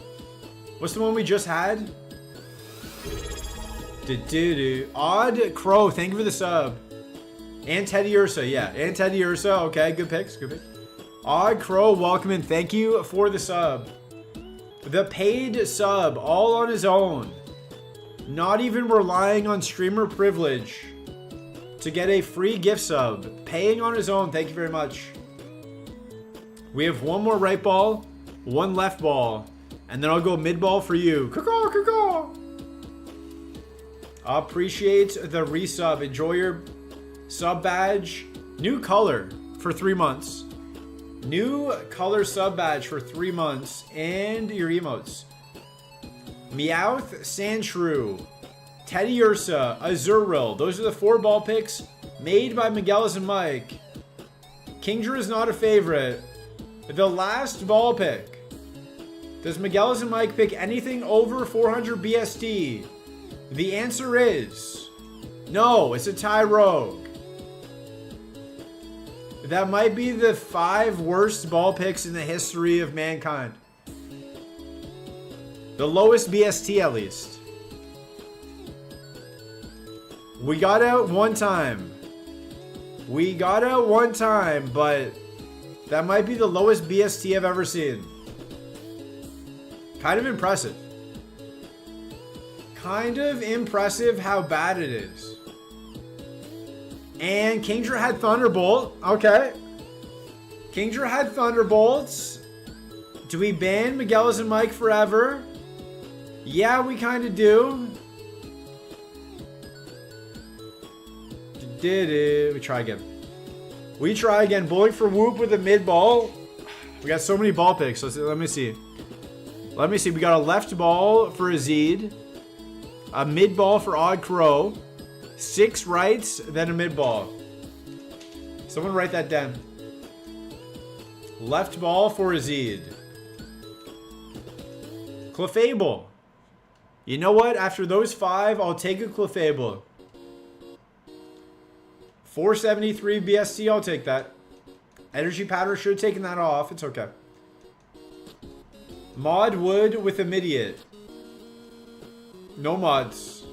What's the one we just had? Odd Crow, thank you for the sub. And Teddy Ursa, yeah. And Teddy Ursa, okay, good picks, good picks. Odd Crow, welcome in. Thank you for the sub. The paid sub, all on his own. Not even relying on streamer privilege to get a free gift sub. Paying on his own, thank you very much. We have 1 more right ball, 1 left ball, and then I'll go mid ball for you. Caw-caw, caw-caw. Appreciate the resub. Enjoy your sub badge. New color for 3 months. New color sub badge for 3 months. And your emotes. Meowth, Sandshrew, Teddy Ursa, Azurill. Those are the 4 ball picks made by Miguelis and Mike. Kingdra is not a favorite. The last ball pick. Does Miguelis and Mike pick anything over 400 BST? The answer is no, it's a Tyrogue. That might be the 5 worst ball picks in the history of mankind. The lowest BST at least. We got out one time. We got out one time, but that might be the lowest BST I've ever seen. Kind of impressive. Kind of impressive how bad it is. And Kingdra had Thunderbolt. Okay. Kingdra had Thunderbolts. Do we ban Miguelis and Mike forever? Yeah, we kind of do. Did it. We try again. We try again. Bowling for Whoop with a mid ball. We got so many ball picks. Let me see. Let me see. We got a left ball for Azid. A mid ball for Odd Crow. 6 rights, then a mid ball. Someone write that down. Left ball for Azid. Clefable. You know what? After those 5, I'll take a Clefable. 473 BST, I'll take that. Energy Powder should have taken that off. It's okay. Mod Wood with Immediate. No mods.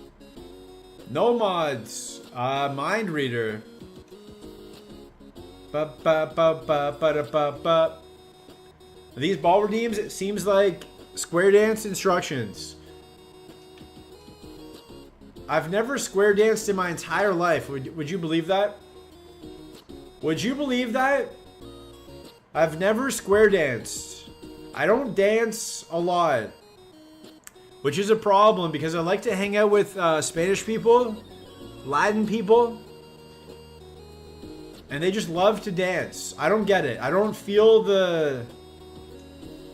No mods. Mind Reader. These ball redeems, it seems like square dance instructions. I've never square danced in my entire life. Would you believe that? Would you believe that? I've never square danced. I don't dance a lot. Which is a problem because I like to hang out with Spanish people, Latin people. And they just love to dance. I don't get it. I don't feel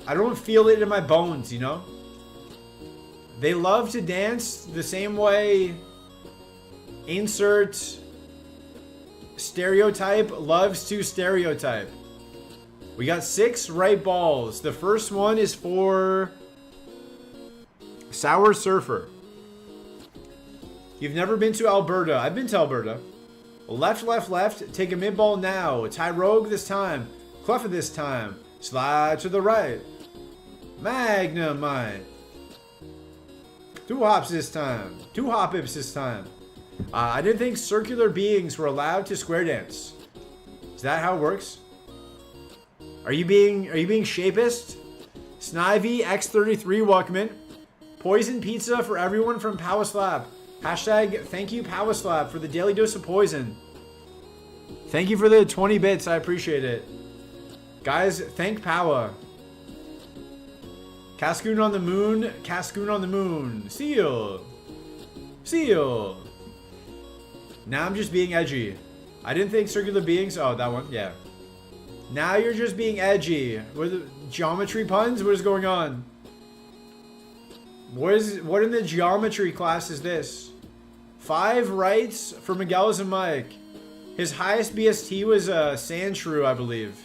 it in my bones, you know? They love to dance the same way insert stereotype loves to stereotype. We got 6 right balls. The first one is for Sour Surfer. You've never been to Alberta. I've been to Alberta. Left, left, left. Take a mid ball now. Tyrogue this time. Cleffa this time. Slide to the right. Magnemite. 2 hops this time. 2 hop-ips this time. I didn't think circular beings were allowed to square dance. Is that how it works? Are you being shapist? Snivy X33 Walkman. Poison pizza for everyone from Powerslap. Hashtag thank you Powerslap for the daily dose of poison. Thank you for the 20 bits. I appreciate it. Guys, thank Power. Cascoon on the moon. Cascoon on the moon. Seal. Seal. Now I'm just being edgy. I didn't think circular beings. Oh, that one. Yeah. Now you're just being edgy. What are the geometry puns? What is going on? What in the geometry class is this? 5 rights for Miguelis and Mike. His highest BST was Sandshrew, I believe.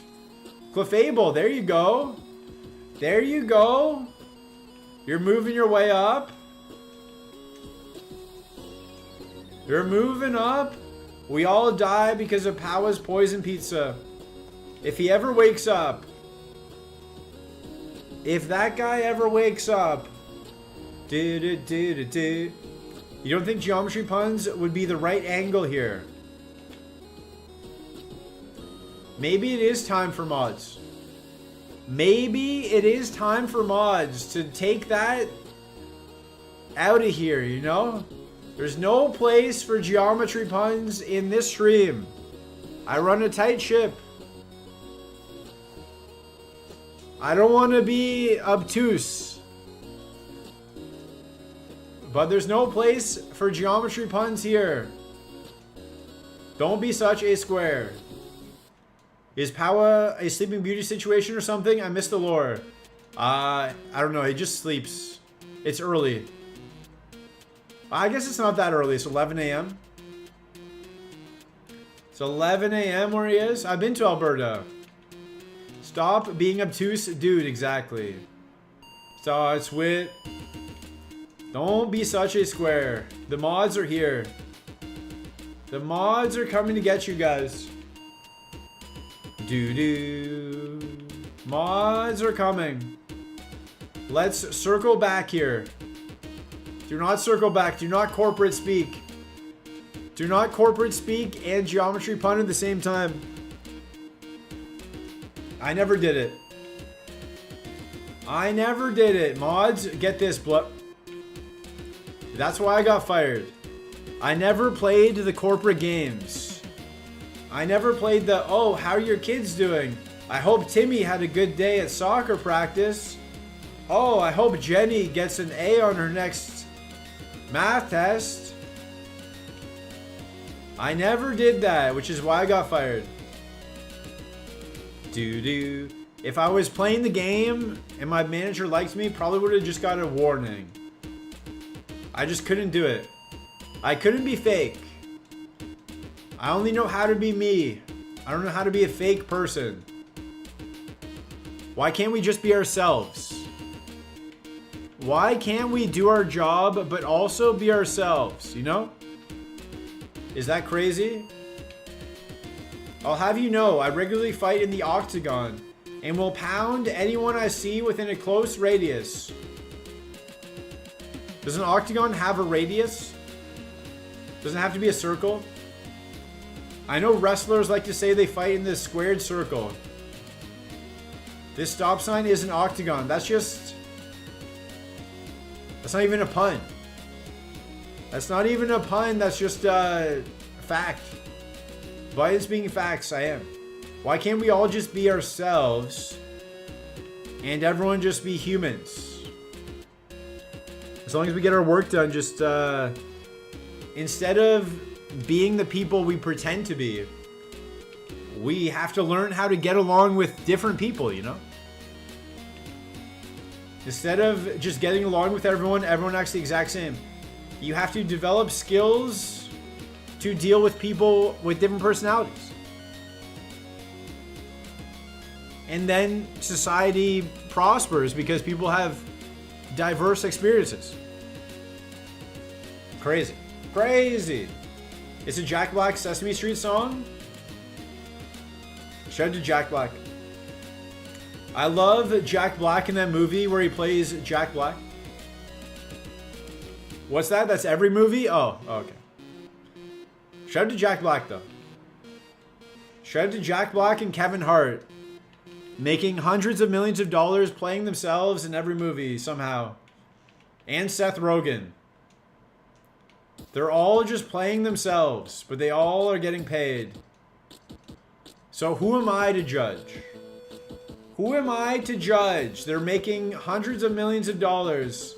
Clefable, there you go. There you go. You're moving your way up. You're moving up. We all die because of Powa's poison pizza. If he ever wakes up. If that guy ever wakes up. You don't think geometry puns would be the right angle here? Maybe it is time for mods. Maybe it is time for mods to take that out of here, you know? There's no place for geometry puns in this stream. I run a tight ship. I don't want to be obtuse. But there's no place for geometry puns here. Don't be such a square. Is Powa a Sleeping Beauty situation or something? I missed the lore. I don't know. He just sleeps. It's early. I guess it's not that early. It's 11 a.m. It's 11 a.m. where he is. I've been to Alberta. Stop being obtuse. Dude, exactly. Starts with... Don't be such a square. The mods are here. The mods are coming to get you guys. Doo-doo. Mods are coming. Let's circle back here. Do not circle back. Do not corporate speak. Do not corporate speak and geometry pun at the same time. I never did it. I never did it. Mods, get this. That's why I got fired. I never played the corporate games. I never played the, oh, how are your kids doing? I hope Timmy had a good day at soccer practice. Oh, I hope Jenny gets an A on her next math test. I never did that, which is why I got fired. Doo-doo. If I was playing the game and my manager liked me, probably would have just got a warning. I just couldn't do it. I couldn't be fake. I only know how to be me. I don't know how to be a fake person. Why can't we just be ourselves? Why can't we do our job but also be ourselves, you know? Is that crazy? I'll have you know, I regularly fight in the octagon and will pound anyone I see within a close radius. Does an octagon have a radius? Doesn't it have to be a circle? I know wrestlers like to say they fight in this squared circle. This stop sign is an octagon. That's not even a pun. That's not even a pun. That's just a fact. By it's being facts, I am. Why can't we all just be ourselves and everyone just be humans? As long as we get our work done, just instead of being the people we pretend to be, we have to learn how to get along with different people, you know? Instead of just getting along with everyone acts the exact same. You have to develop skills to deal with people with different personalities. And then society prospers because people have diverse experiences. Crazy. Crazy. It's a Jack Black Sesame Street song. Shout out to Jack Black. I love Jack Black in that movie where he plays Jack Black. What's that? That's every movie? Oh, okay. Shout out to Jack Black, though. Shout out to Jack Black and Kevin Hart. Making hundreds of millions of dollars playing themselves in every movie somehow. And Seth Rogen. They're all just playing themselves, but they all are getting paid. So who am I to judge? Who am I to judge? They're making hundreds of millions of dollars.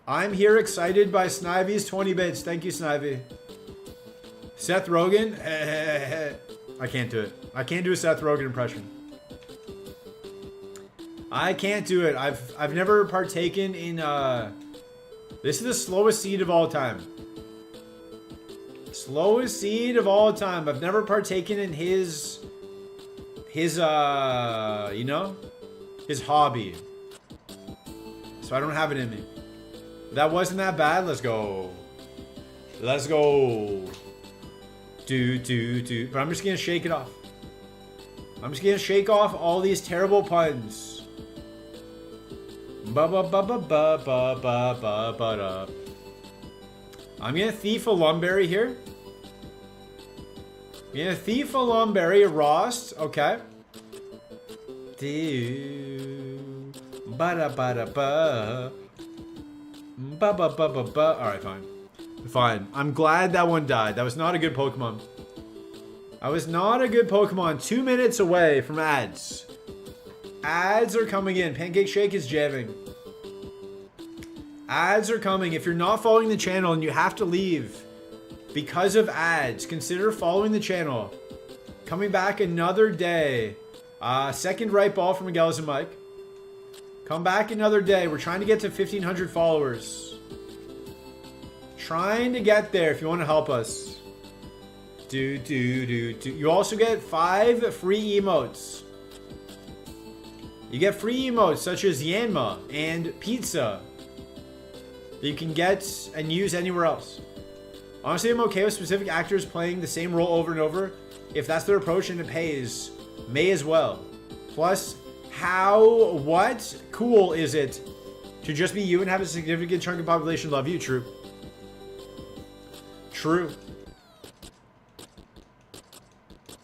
I'm here excited by Snivy's 20 bits. Thank you, Snivy. Seth Rogen? I can't do it. I can't do a Seth Rogen impression. I can't do it. I've never partaken in this is the slowest seed of all time. Slowest seed of all time. I've never partaken in his you know, his hobby. So I don't have it in me. That wasn't that bad. Let's go. Let's go. But I'm just gonna shake it off. I'm just gonna shake off all these terrible puns. I'm gonna thief a Lumberry here. I'm gonna thief a Lumberry, a Rost, okay. Alright, fine. Fine. I'm glad that one died. That was not a good Pokemon. I was not a good Pokemon. 2 minutes away from ads. Ads are coming in. Pancake Shake is jamming. Ads are coming. If you're not following the channel and you have to leave because of ads, consider following the channel. Coming back another day. Second right ball from Miguel and Mike. Come back another day. We're trying to get to 1,500 followers. Trying to get there if you want to help us. You also get 5 free emotes. You get free emotes such as Yanma and Pizza that you can get and use anywhere else. Honestly, I'm okay with specific actors playing the same role over and over. If that's their approach and it pays, may as well. Plus, what cool is it to just be you and have a significant chunk of the population love you? True. True.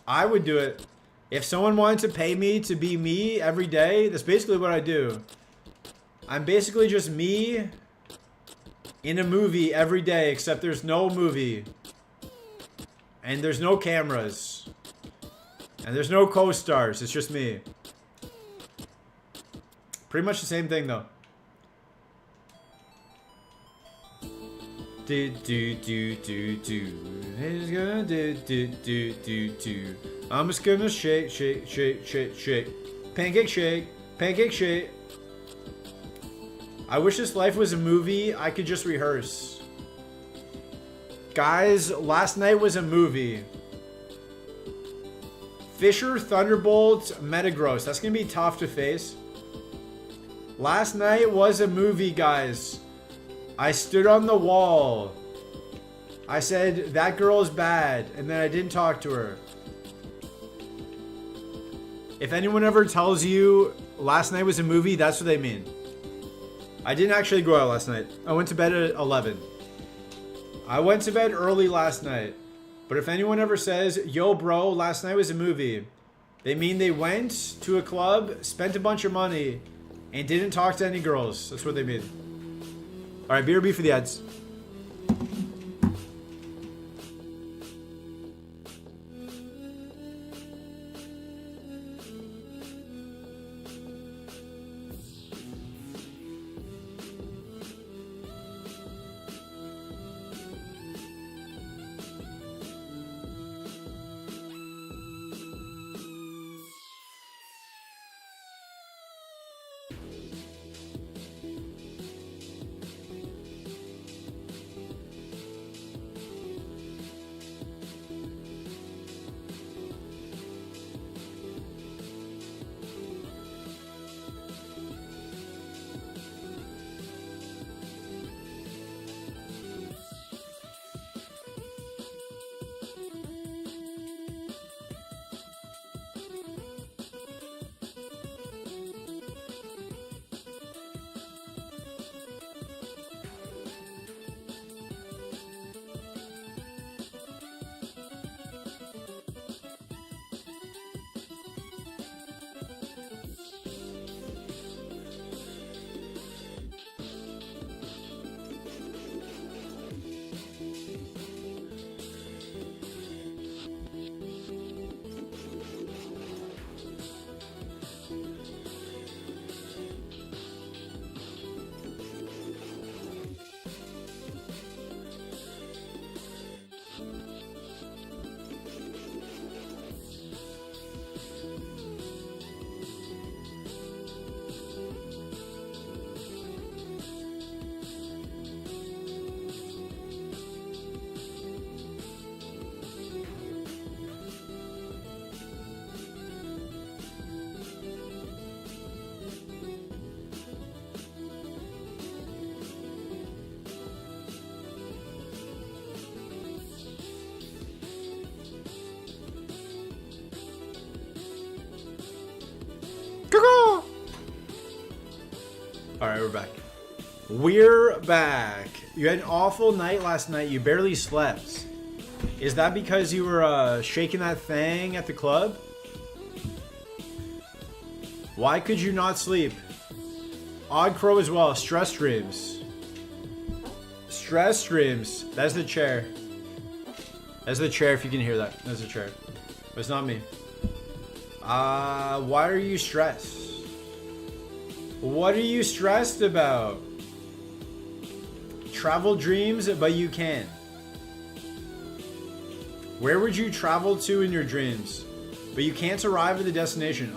I would do it. If someone wanted to pay me to be me every day, that's basically what I do. I'm basically just me in a movie every day, except there's no movie. And there's no cameras. And there's no co-stars. It's just me. Pretty much the same thing, though. I'm just gonna shake, shake, shake, shake, shake. Pancake shake, pancake shake. I wish this life was a movie I could just rehearse. Guys, last night was a movie. Fisher, Thunderbolt, Metagross. That's gonna be tough to face. Last night was a movie, guys. I stood on the wall. I said, that girl is bad, and then I didn't talk to her. If anyone ever tells you last night was a movie, that's what they mean. I didn't actually go out last night. I went to bed at 11. I went to bed early last night. But if anyone ever says, yo bro, last night was a movie, they mean they went to a club, spent a bunch of money, and didn't talk to any girls. That's what they mean. Alright, BRB for the ads. Alright, we're back. We're back. You had an awful night last night. You barely slept. Is that because you were shaking that thing at the club? Why could you not sleep? Odd Crow as well. Stress streams. Stress streams. That's the chair. That's the chair if you can hear that. That's the chair. But it's not me. Why are you stressed? What are you stressed about? Travel dreams, but you can. Where would you travel to in your dreams? But you can't arrive at the destination.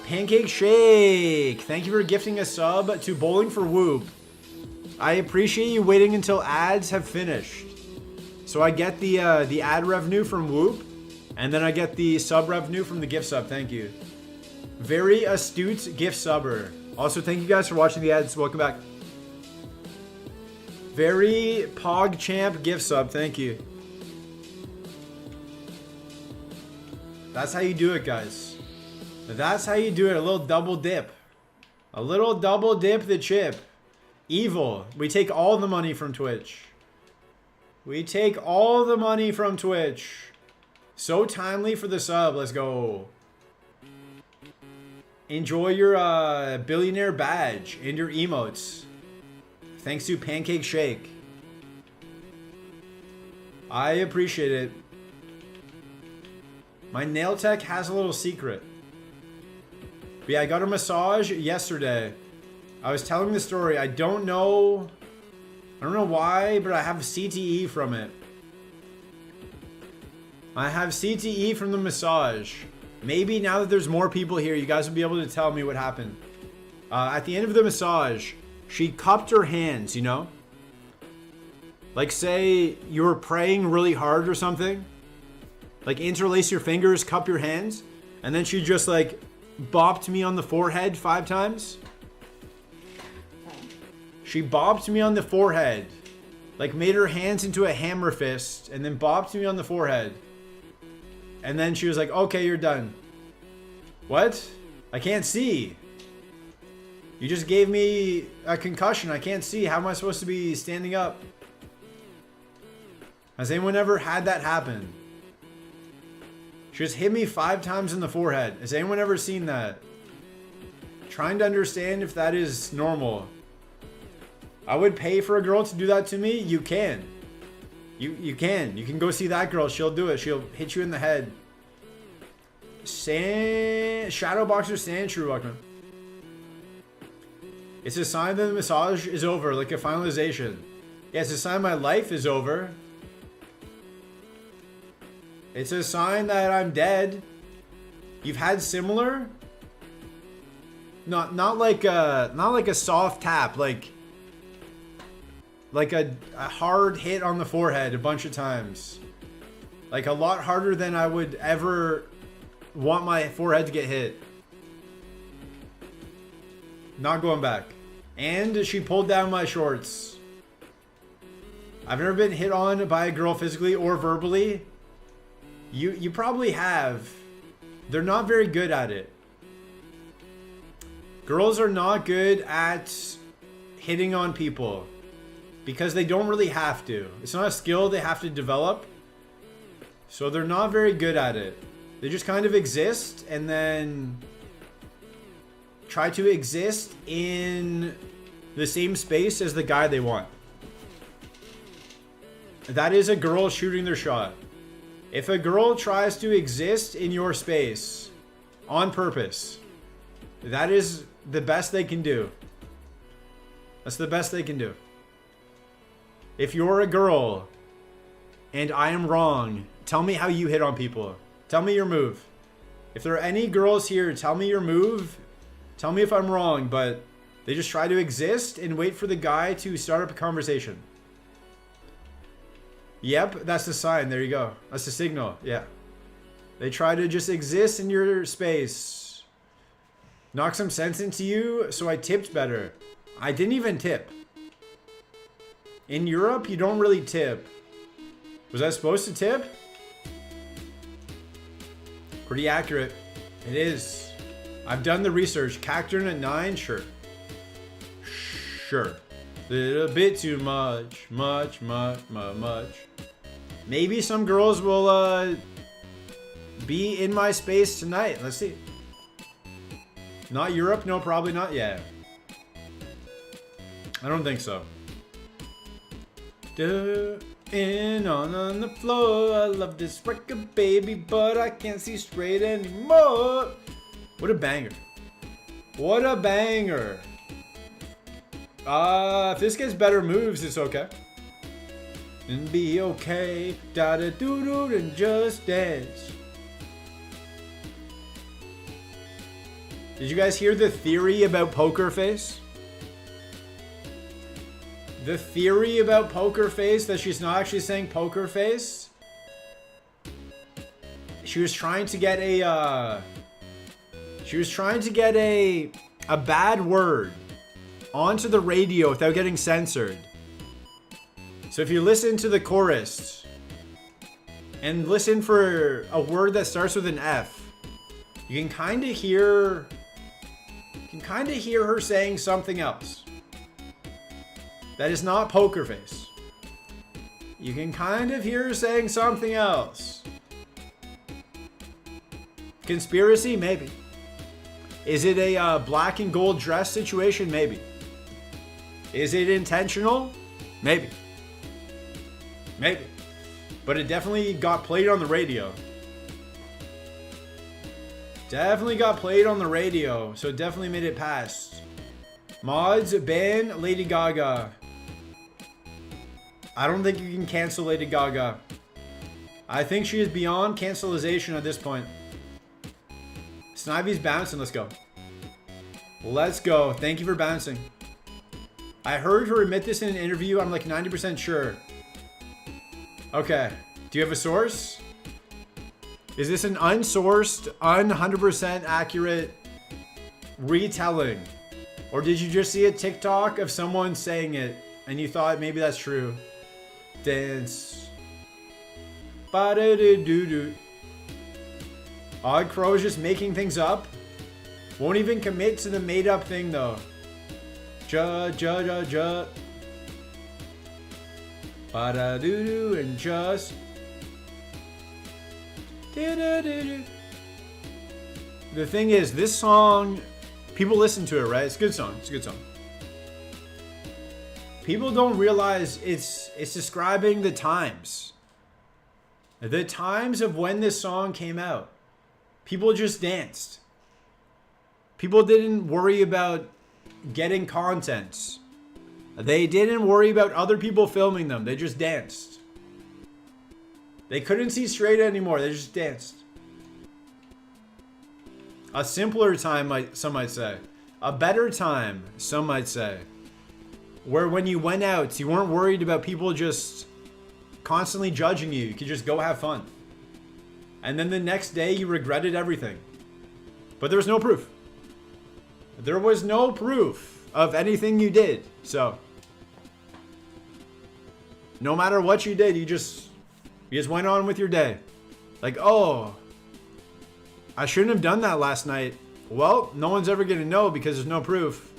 Pancake Shake. Thank you for gifting a sub to Bowling for Whoop. I appreciate you waiting until ads have finished. So I get the ad revenue from Whoop, and then I get the sub revenue from the gift sub. Thank you. Very astute gift subber. Also, thank you guys for watching the ads. Welcome back. Very PogChamp gift sub. Thank you. That's how you do it, guys. That's how you do it. A little double dip. A little double dip the chip. Evil. We take all the money from Twitch. We take all the money from Twitch. So timely for the sub. Let's go. Enjoy your billionaire badge and your emotes. Thanks to Pancake Shake. I appreciate it. My nail tech has a little secret. But yeah, I got a massage yesterday. I was telling the story. I don't know why, but I have CTE from it. I have CTE from the massage. Maybe now that there's more people here, you guys will be able to tell me what happened. At the end of the massage, she cupped her hands, you know? Like say you were praying really hard or something. Like interlace your fingers, cup your hands. And then she just like bopped me on the forehead 5 times. She bopped me on the forehead. Like made her hands into a hammer fist and then bopped me on the forehead. And then she was like, okay, you're done. What? I can't see. You just gave me a concussion. I can't see. How am I supposed to be standing up? Has anyone ever had that happen? She just hit me 5 times in the forehead. Has anyone ever seen that? Trying to understand if that is normal. I would pay for a girl to do that to me. You can. You can. You can go see that girl. She'll do it. She'll hit you in the head. Shadowboxer Sand True Welcome. It's a sign that the massage is over, like a finalization. Yeah, it's a sign my life is over. It's a sign that I'm dead. You've had similar? Not like a soft tap, like a hard hit on the forehead a bunch of times. Like a lot harder than I would ever want my forehead to get hit. Not going back. And she pulled down my shorts. I've never been hit on by a girl physically or verbally. You probably have. They're not very good at it. Girls are not good at hitting on people because they don't really have to. It's not a skill they have to develop. So they're not very good at it. They just kind of exist and then try to exist in the same space as the guy they want. That is a girl shooting their shot. If a girl tries to exist in your space on purpose, that is the best they can do. That's the best they can do. If you're a girl and I am wrong, tell me how you hit on people. Tell me your move. If there are any girls here, tell me your move. Tell me if I'm wrong, but they just try to exist and wait for the guy to start up a conversation. Yep, that's the sign. There you go. That's the signal. Yeah. They try to just exist in your space. Knock some sense into you, so I tipped better. I didn't even tip. In Europe, you don't really tip. Was I supposed to tip? Pretty accurate. It is. I've done the research. Cacturn at 9? Sure. Sure. Little bit too much. Much. Maybe some girls will be in my space tonight. Let's see. Not Europe? No, probably not. Yeah. I don't think so. In on the floor. I love this record, baby, but I can't see straight anymore. What a banger. What a banger. If this gets better moves, it's okay. And be okay. Da da doo doo and just dance. Did you guys hear the theory about Poker Face? The theory about Poker Face, that she's not actually saying Poker Face. She was trying to get a a bad word onto the radio without getting censored. So if you listen to the chorus and listen for a word that starts with an F, you can kind of hear her saying something else that is not Poker Face. You can kind of hear her saying something else. Conspiracy? Maybe. Is it a black and gold dress situation? Maybe. Is it intentional? Maybe. Maybe. But it definitely got played on the radio. Definitely got played on the radio, so it definitely made it past. Mods, ban Lady Gaga. I don't think you can cancel Lady Gaga. I think she is beyond cancelization at this point. Snivy's bouncing. Let's go. Let's go. Thank you for bouncing. I heard her admit this in an interview. I'm like 90% sure. Okay. Do you have a source? Is this an unsourced, 100% accurate retelling? Or did you just see a TikTok of someone saying it and you thought maybe that's true? Dance. Ba-da-da-doo-doo. Odd Crow's just making things up. Won't even commit to the made up thing though. Ja. Ba-da-doo-doo and just. Da-da-doo-doo. The thing is, this song, people listen to it, right? It's a good song. It's a good song. People don't realize it's describing the times. The times of when this song came out. People just danced. People didn't worry about getting content. They didn't worry about other people filming them. They just danced. They couldn't see straight anymore. They just danced. A simpler time, some might say. A better time, some might say. Where when you went out, you weren't worried about people just constantly judging you. You could just go have fun. And then the next day you regretted everything. But there was no proof. There was no proof of anything you did. So, no matter what you did, you just went on with your day. Like, oh, I shouldn't have done that last night. Well, no one's ever going to know because there's no proof.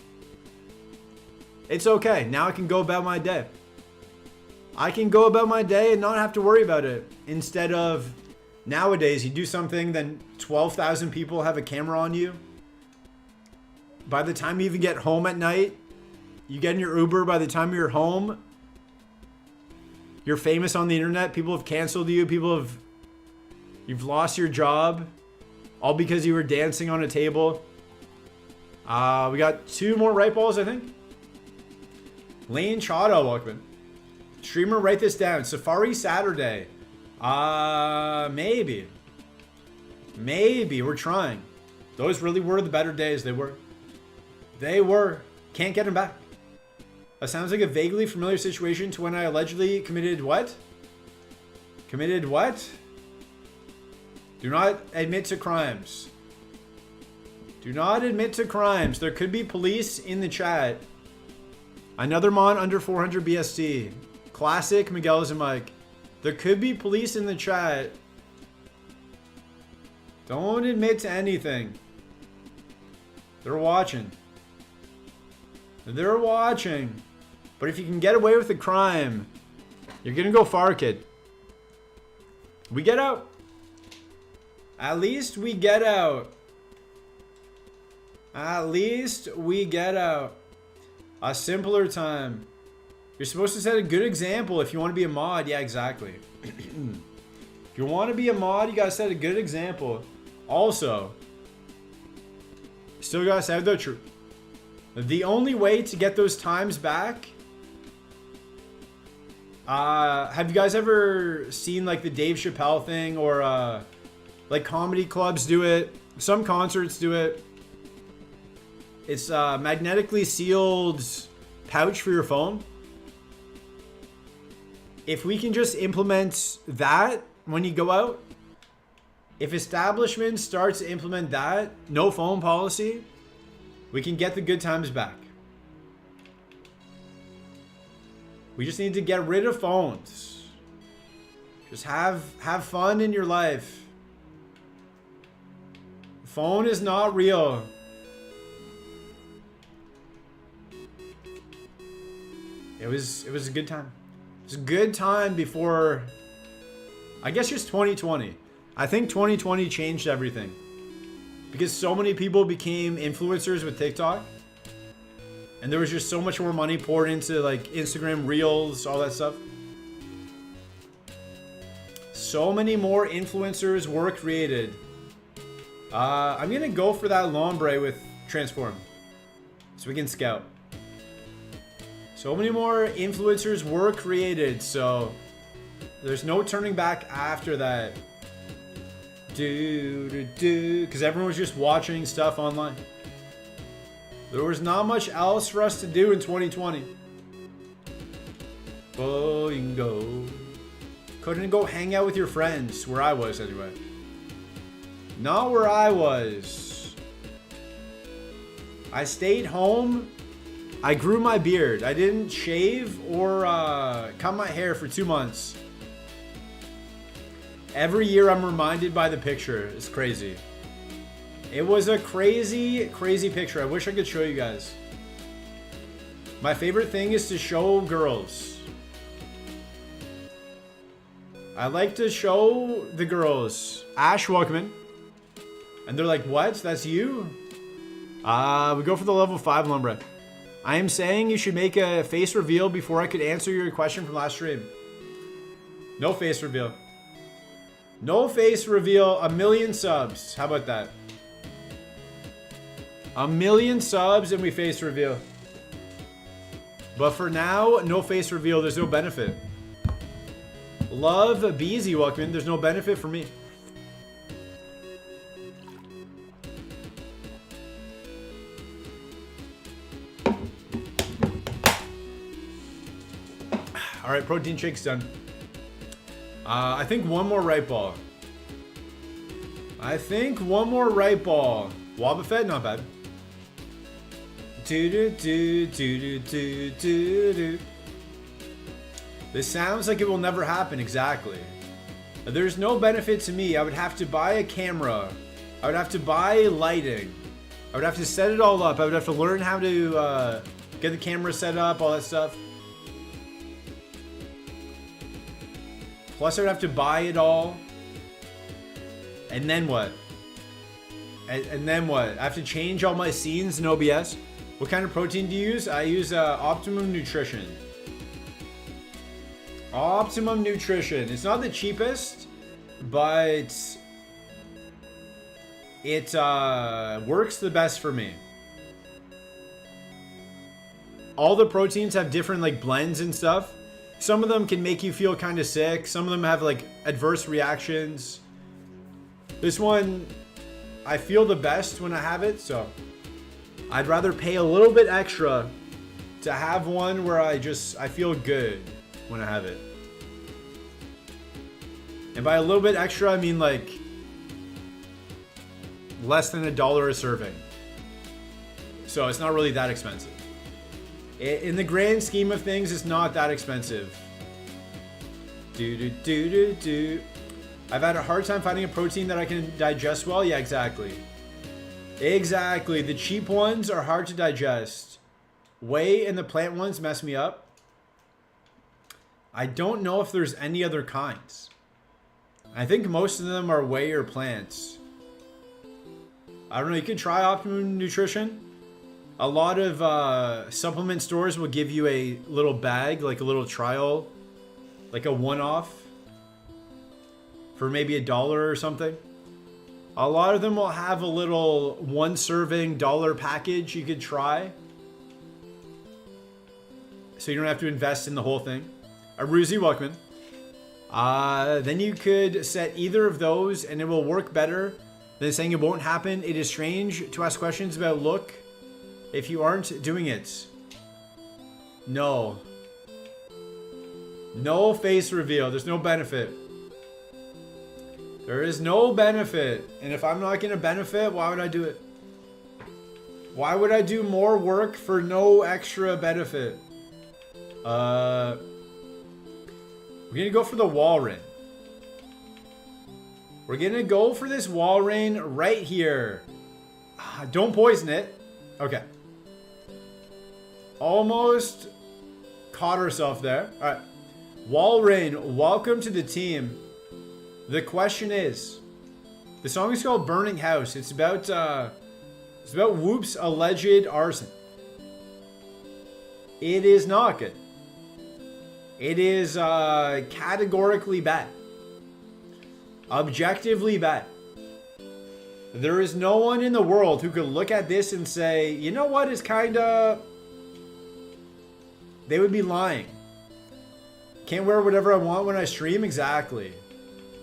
It's okay. Now I can go about my day. I can go about my day and not have to worry about it. Instead of nowadays, you do something, then 12,000 people have a camera on you. By the time you even get home at night, you get in your Uber, by the time you're home, you're famous on the internet. People have canceled you. You've lost your job. All because you were dancing on a table. We got 2 more right balls, I think. Lane Chado, welcome in. Streamer, write this down. Safari Saturday. Maybe. Maybe. We're trying. Those really were the better days. They were. They were. Can't get them back. That sounds like a vaguely familiar situation to when I allegedly committed what? Committed what? Do not admit to crimes. Do not admit to crimes. There could be police in the chat. Another mon under 400 BST. Classic Miguel and Mike. There could be police in the chat. Don't admit to anything. They're watching. They're watching. But if you can get away with the crime, you're gonna go far, kid. We get out. At least we get out. At least we get out. A simpler time. You're supposed to set a good example if you want to be a mod. Yeah, exactly. If you want to be a mod, you gotta set a good example. Also, still gotta say the truth. The only way to get those times back... have you guys ever seen like the Dave Chappelle thing, or like comedy clubs do it? Some concerts do it. It's a magnetically sealed pouch for your phone. If we can just implement that when you go out, if establishments start to implement that, no phone policy, we can get the good times back. We just need to get rid of phones. Just have fun in your life. Phone is not real. It was a good time. It was a good time before, I guess, just 2020. I think 2020 changed everything. Because so many people became influencers with TikTok. And there was just so much more money poured into like Instagram Reels, all that stuff. So many more influencers were created. I'm gonna go for that Lombre with Transform, so we can scout. So many more influencers were created, so there's no turning back after that. Because everyone was just watching stuff online. There was not much else for us to do in 2020. Boingo. Couldn't go hang out with your friends, where I was anyway. Not where I was. I stayed home. I grew my beard. I didn't shave or cut my hair for 2 months. Every year I'm reminded by the picture. It's crazy. It was a crazy, crazy picture. I wish I could show you guys. My favorite thing is to show girls. I like to show the girls. Ash, welcome in. And they're like, what? That's you? We go for the level 5 Lumbre. I am saying you should make a face reveal before I could answer your question from last stream. No face reveal. No face reveal. 1,000,000 subs. How about that? 1,000,000 subs and we face reveal. But for now, no face reveal. There's no benefit. Love Beezy, welcome in. There's no benefit for me. All right, protein shake's done. I think one more right ball. I think one more right ball. Wobbuffet, not bad. This sounds like it will never happen, exactly. There's no benefit to me. I would have to buy a camera. I would have to buy lighting. I would have to set it all up. I would have to learn how to get the camera set up, all that stuff. Plus, I would have to buy it all. And then what? And then what? I have to change all my scenes in OBS. What kind of protein do you use? I use Optimum Nutrition. Optimum Nutrition. It's not the cheapest, but it works the best for me. All the proteins have different like blends and stuff. Some of them can make you feel kind of sick. Some of them have like adverse reactions. This one, I feel the best when I have it, so I'd rather pay a little bit extra to have one where I feel good when I have it. And by a little bit extra, I mean like less than $1 a serving. So it's not really that expensive. In the grand scheme of things, it's not that expensive. I've had a hard time finding a protein that I can digest well. Yeah, exactly. Exactly. The cheap ones are hard to digest. Whey and the plant ones mess me up. I don't know if there's any other kinds. I think most of them are whey or plants. I don't know. You can try Optimum Nutrition. A lot of supplement stores will give you a little bag, like a little trial, like a one-off for maybe $1 or something. A lot of them will have a little one-serving $1 package you could try. so you don't have to invest in the whole thing. Aruzi, welcome in. Then you could set either of those and it will work better than saying it won't happen. It is strange to ask questions about look if you aren't doing it. No. No face reveal. There's no benefit. There is no benefit. And if I'm not going to benefit, why would I do it? Why would I do more work for no extra benefit? We're going to go for the wall ring. We're going to go for this wall ring right here. Don't poison it. Okay. Almost caught herself there. All right. Wall ring, welcome to the team. The question is, the song is called Burning House. It's about Whoop's alleged arson. It is not good. It is categorically bad. Objectively bad. There is no one in the world who could look at this and say, you know what, it's kinda... They would be lying. Can't wear whatever I want when I stream? Exactly.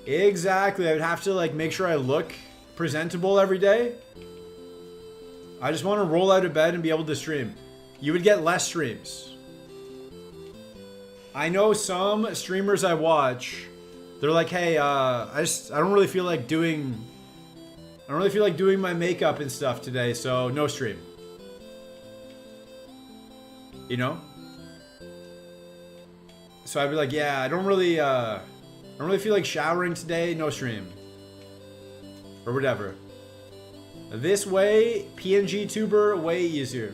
Exactly. I would have to like make sure I look presentable every day. I just want to roll out of bed and be able to stream. You would get less streams. I know some streamers I watch, they're like, hey, I don't really feel like doing my makeup and stuff today, so no stream. You know? So I'd be like, yeah, I don't really feel like showering today, no stream. Or whatever. This way, PNG tuber, way easier.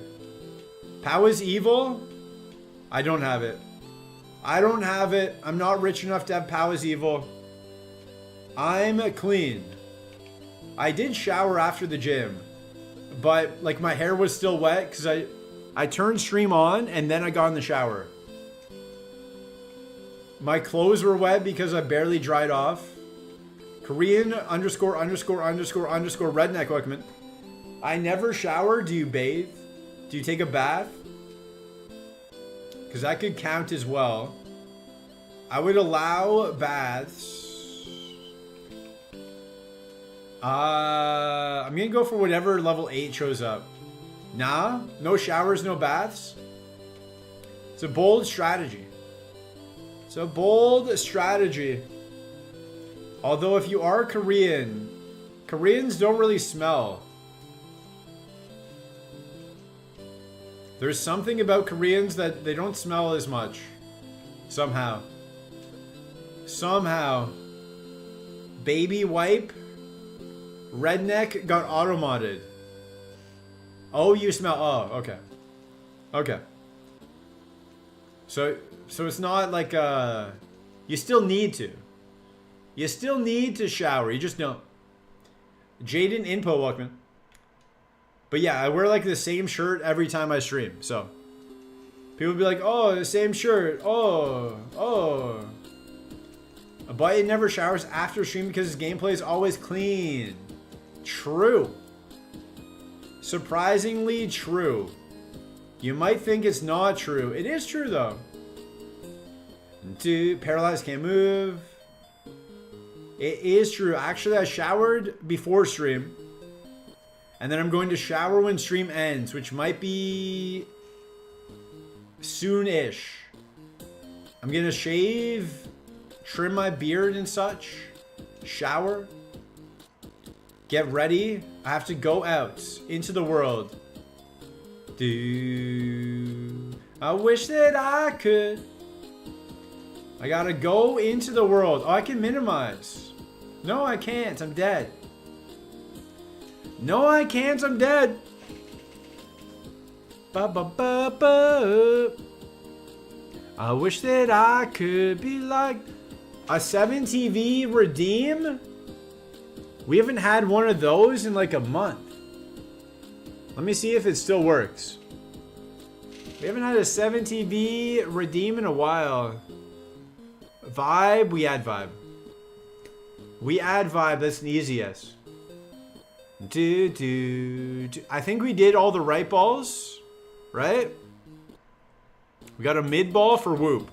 Pow is evil? I don't have it. I don't have it. I'm not rich enough to have Pow is evil. I'm clean. I did shower after the gym. But like my hair was still wet because I turned stream on and then I got in the shower. My clothes were wet because I barely dried off. Korean __ redneck welcome. I never shower. Do you bathe? Do you take a bath? Because that could count as well. I would allow baths. I'm going to go for whatever level 8 shows up. Nah, no showers, no baths. It's a bold strategy. It's a bold strategy. Although if you are Korean, Koreans don't really smell. There's something about Koreans that they don't smell as much. Somehow. Somehow. Baby wipe. Redneck got auto-modded. Oh, you smell. Oh, okay. Okay. So it's not like you still need to. You still need to shower. You just don't. Jaden Inpo, welcome. But yeah, I wear like the same shirt every time I stream. So people be like, oh, the same shirt. Oh. But it never showers after stream because his gameplay is always clean. True. Surprisingly true. You might think it's not true. It is true though. Dude, paralyzed, can't move. It is true. Actually, I showered before stream. And then I'm going to shower when stream ends, which might be soon-ish. I'm going to shave, trim my beard and such, shower, get ready. I have to go out into the world. I wish that I could. I gotta go into the world. Oh, I can minimize. No, I can't. I'm dead. No, I can't. I'm dead. Ba ba ba ba. I wish that I could be like a 7TV redeem. We haven't had one of those in like a month. Let me see if it still works. We haven't had a 7TV redeem in a while. Vibe, we add vibe. We add vibe, that's an easy yes. I think we did all the right balls, right? We got a mid ball for Whoop.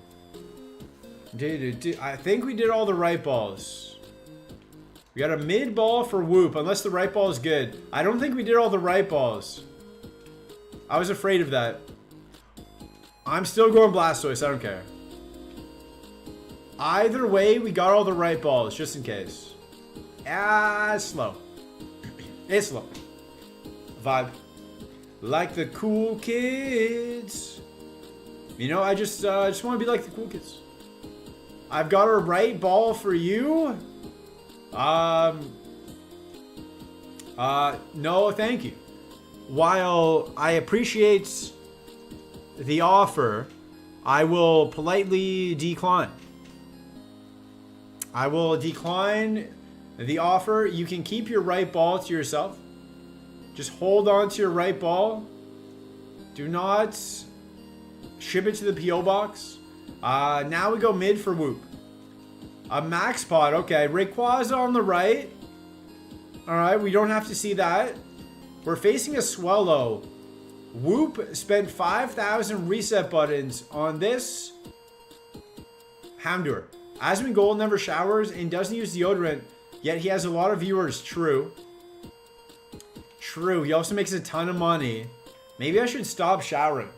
I think we did all the right balls. We got a mid ball for Whoop, unless the right ball is good. I don't think we did all the right balls. I was afraid of that. I'm still going Blastoise, I don't care. Either way, we got all the right balls, just in case. It's slow. It's slow. Vibe. Like the cool kids. You know, I just want to be like the cool kids. I've got a right ball for you. No, thank you. While I appreciate the offer, I will politely decline. I will decline the offer. You can keep your right ball to yourself. Just hold on to your right ball. Do not ship it to the P.O. box. Now we go mid for Whoop. A max pot. Okay, Rayquaza on the right. Alright, we don't have to see that. We're facing a Swellow. Whoop spent 5,000 reset buttons on this Houndour. Aspen Gold never showers and doesn't use deodorant, yet he has a lot of viewers. True. True. He also makes a ton of money. Maybe I should stop showering.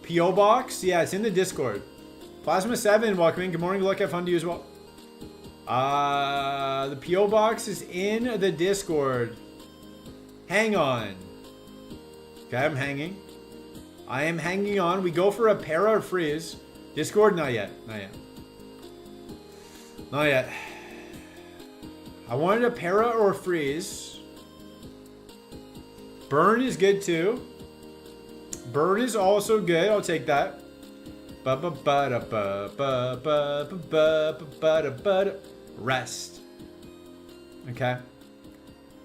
P.O. Box? Yeah, it's in the Discord. Plasma 7, welcome in. Good morning. Good luck. Have fun to you as well. The P.O. Box is in the Discord. Hang on. Okay, I'm hanging. I am hanging on. We go for a para or freeze. Discord? Not yet. Not yet. Not yet. I wanted a para or freeze. Burn is good too. Burn is also good. I'll take that. Rest. Okay.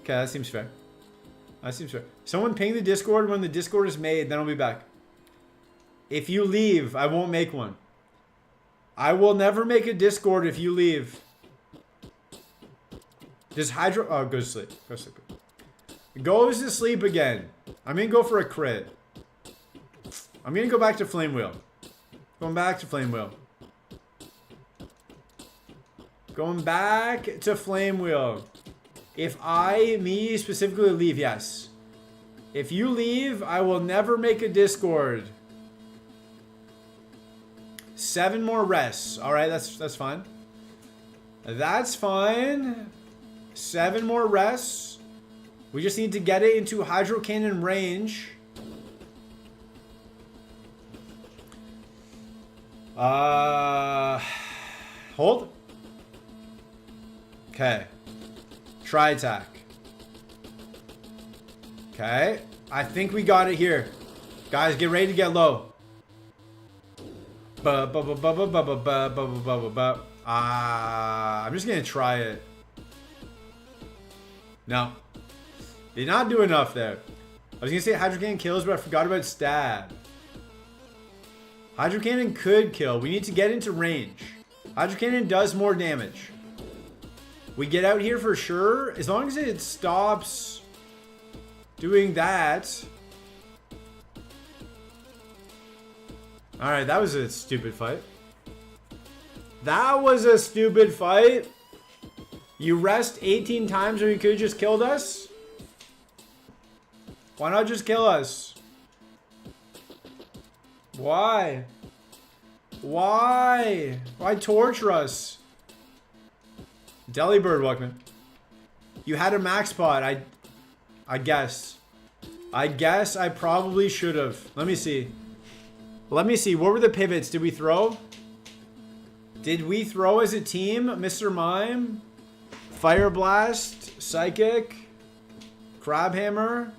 Okay, that seems fair. That seems fair. Someone ping the Discord when the Discord is made, then I'll be back. If you leave, I won't make one. I will never make a Discord if you leave. Does Hydro... Oh, go to sleep. Go to sleep. Goes to sleep again. I'm going to go for a crit. I'm going to go back to Flame Wheel. Going back to Flame Wheel. Going back to Flame Wheel. If me specifically leave, yes. If you leave, I will never make a Discord. 7 more rests. Alright, that's fine. That's fine. 7 more rests. We just need to get it into Hydro Cannon range. Hold. Okay. Try attack. Okay. I think we got it here. Guys, get ready to get low. I'm just gonna try it. No. Did not do enough there. I was gonna say Hydro Cannon kills, but I forgot about stab. Hydro Cannon could kill. We need to get into range. Hydro Cannon does more damage. We get out here for sure. As long as it stops doing that. Alright, that was a stupid fight. That was a stupid fight. You rest 18 times or you could have just killed us? Why not just kill us? Why? Why? Why torture us? Delibird, welcome. You had a max pot. I guess. I guess I probably should have. Let me see. Let me see. What were the pivots? Did we throw? Did we throw as a team? Mr. Mime? Fire Blast? Psychic? Crabhammer?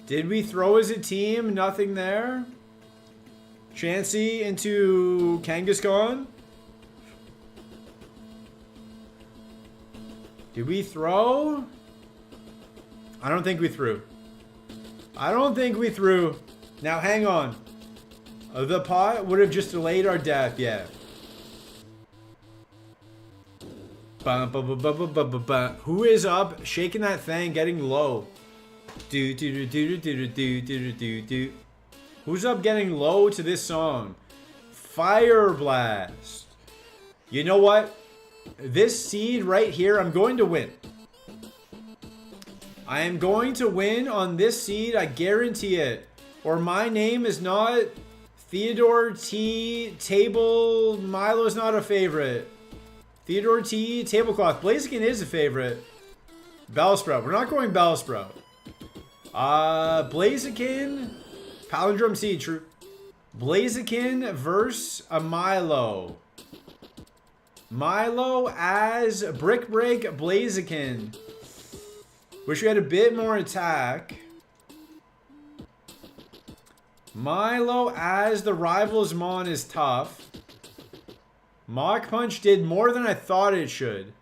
Did we throw as a team? Nothing there. Chansey into Kangaskhan? Did we throw? I don't think we threw. I don't think we threw. Now hang on. The pot would have just delayed our death, yeah. Who is up? Shaking that thing, getting low. Who Who's up getting low to this song? Fire Blast. You know what? This seed right here, I'm going to win. I am going to win on this seed. I guarantee it. Or my name is not Theodore T. Table. Milo's not a favorite. Theodore T. Tablecloth. Blaziken is a favorite. Bellsprout. We're not going Bellsprout. Blaziken. Palindrome Seed. True. Blaziken versus a Milo. Milo as Brick Break Blaziken. Wish we had a bit more attack. Milo as the Rivals Mon is tough. Mach Punch did more than I thought it should.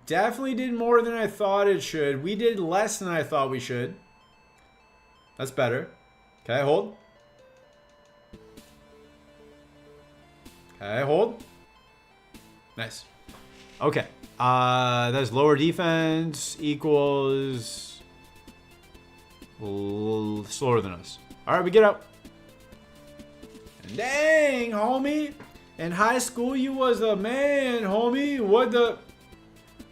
Definitely did more than I thought it should. We did less than I thought we should. That's better. Okay, hold. Okay, hold. Nice. Okay. That's lower defense equals slower than us. All right, we get out. And dang, homie. In high school, you was a man, homie. What the?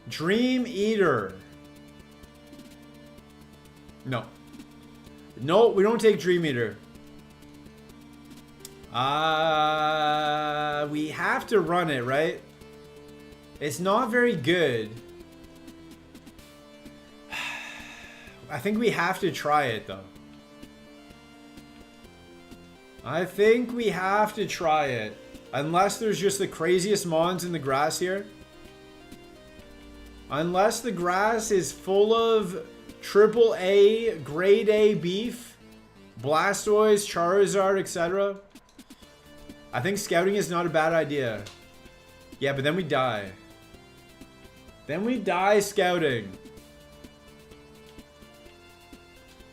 Dream Eater. No. No, we don't take Dream Eater. We have to run it, right? It's not very good. I think we have to try it, though. I think we have to try it. Unless there's just the craziest mons in the grass here. Unless the grass is full of AAA, grade A beef, Blastoise, Charizard, etc. I think scouting is not a bad idea. Yeah, but then we die. Then we die scouting.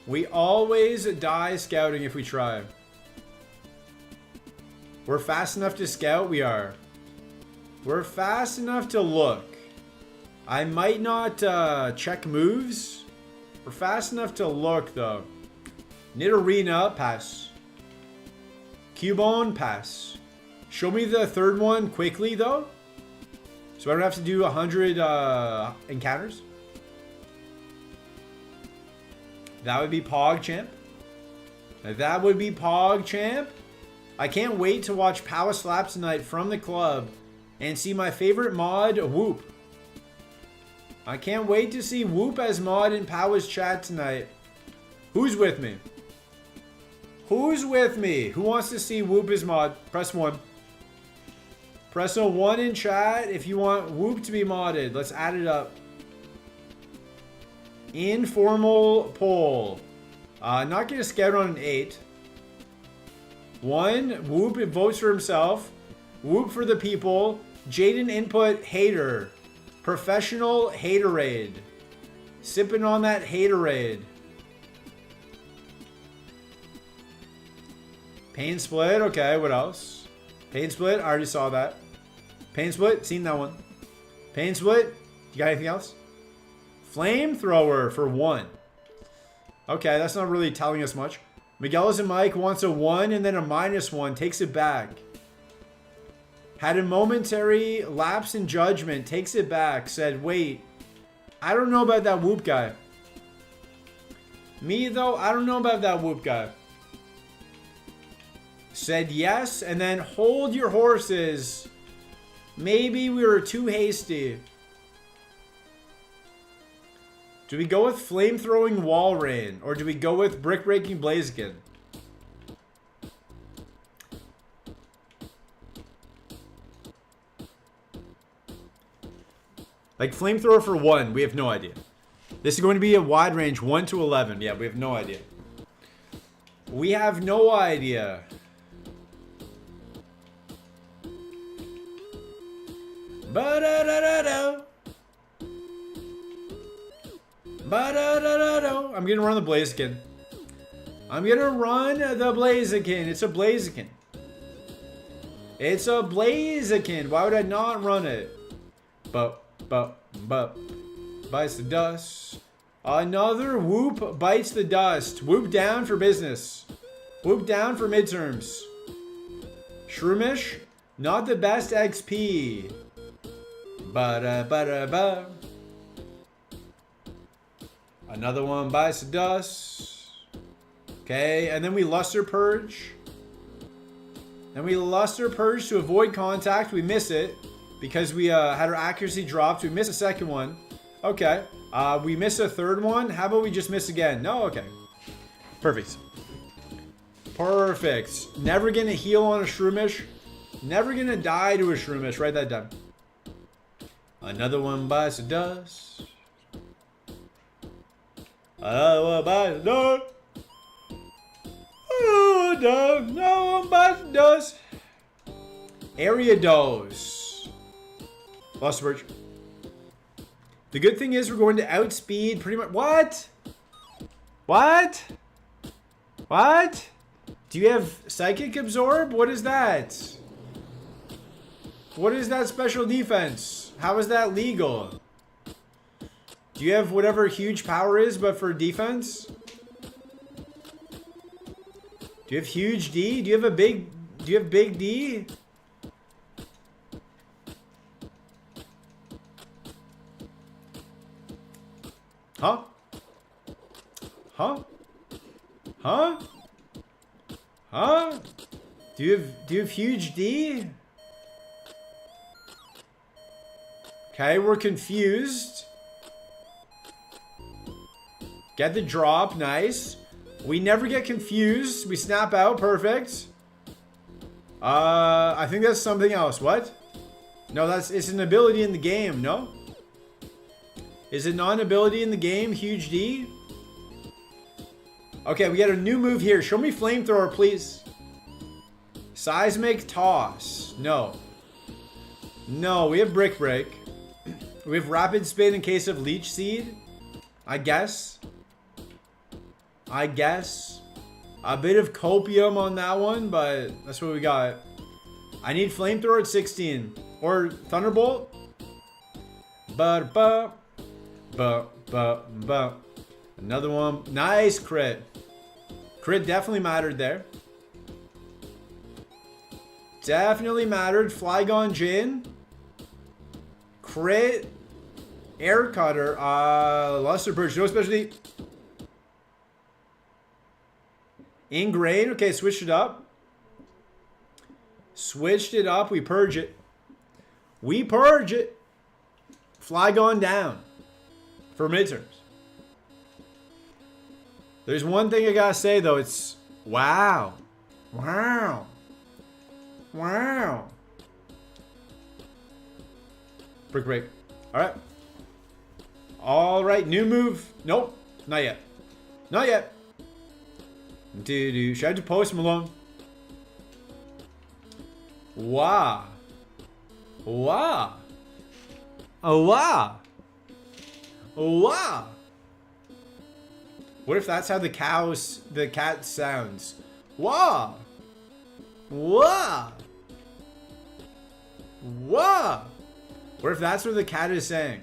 We always die scouting if we try. We're fast enough to scout, we are. We're fast enough to look. I might not check moves. We're fast enough to look, though. Nidorina, pass. Cubone, pass. Show me the third one quickly, though. So I don't have to do 100 encounters. That would be PogChamp. That would be PogChamp. I can't wait to watch Power Slap tonight from the club and see my favorite mod, Whoop. I can't wait to see Whoop as mod in Power's chat tonight. Who's with me? Who's with me? Who wants to see Whoop as mod? Press 1. Press a 1 in chat if you want Whoop to be modded. Let's add it up. Informal poll. Not gonna scout on an 8. 1. Whoop votes for himself. Whoop for the people. Jaden input hater. Professional haterade. Sipping on that haterade. Pain Split. Okay, what else? Pain Split. I already saw that. Pain Split. Seen that one. Pain Split. You got anything else? Flamethrower for 1. Okay, that's not really telling us much. Miguel's and Mike wants a 1 and then a -1. Takes it back. Had a momentary lapse in judgment. Takes it back. Said, wait. I don't know about that Whoop guy. Me, though, I don't know about that Whoop guy. Said yes, and then hold your horses. Maybe we were too hasty. Do we go with Flamethrowing Walrein? Or do we go with Brick Breaking Blaziken? Like Flamethrower for 1, we have no idea. This is going to be a wide range, 1 to 11. Yeah, we have no idea. We have no idea. Ba-da-da-da-da. Ba-da-da-da-da. I'm gonna run the Blaziken. I'm gonna run the Blaziken. It's a Blaziken. It's a Blaziken. Why would I not run it? But. Bites the dust. Another Whoop bites the dust. Whoop down for business. Whoop down for midterms. Shroomish, not the best XP. Ba-da-ba-da-ba. Another one bites the dust. Okay, and then we Luster Purge. And we Luster Purge to avoid contact. We miss it because we had our accuracy dropped. We missed a second one. Okay. We missed a third one. How about we just miss again? No? Okay. Perfect. Perfect. Never gonna heal on a Shroomish. Never gonna die to a Shroomish. Write that down. Another one bites the dust. Another one bites the dust. Oh, no one bites the dust. Area dose. Lost Birch. The good thing is we're going to outspeed pretty much. What? What? What? Do you have Psychic Absorb? What is that? What is that special defense? How is that legal? Do you have whatever huge power is but for defense? Do you have huge D? Do you have big D? Huh? Huh? Huh? Huh? Do you have huge D? Okay, we're confused. Get the drop, nice. We never get confused. We snap out, perfect. I think that's something else. What? No, it's an ability in the game, no? Is it not an ability in the game? Huge D? Okay, we got a new move here. Show me Flamethrower, please. Seismic Toss. No. No, we have Brick Break. We have Rapid Spin in case of Leech Seed. I guess. A bit of Copium on that one, but that's what we got. I need Flamethrower at 16. Or Thunderbolt. Ba-ba. Ba-ba-ba. Another one. Nice crit. Crit definitely mattered there. Definitely mattered. Flygon Jin. Crit. Air Cutter. Luster Purge. No specialty. Ingrain. Okay, switched it up. Switched it up. We purge it. We purge it. Flygon down. For midterms. There's one thing I gotta say though. It's wow. Wow. Wow. Brick break. Alright. Alright, new move. Nope. Not yet. Not yet. Shout out to Post Malone. Wow. Wow. Oh wow. Oh wow. What if that's how the cat sounds? Wow. Wow. Wow. What if that's what the cat is saying?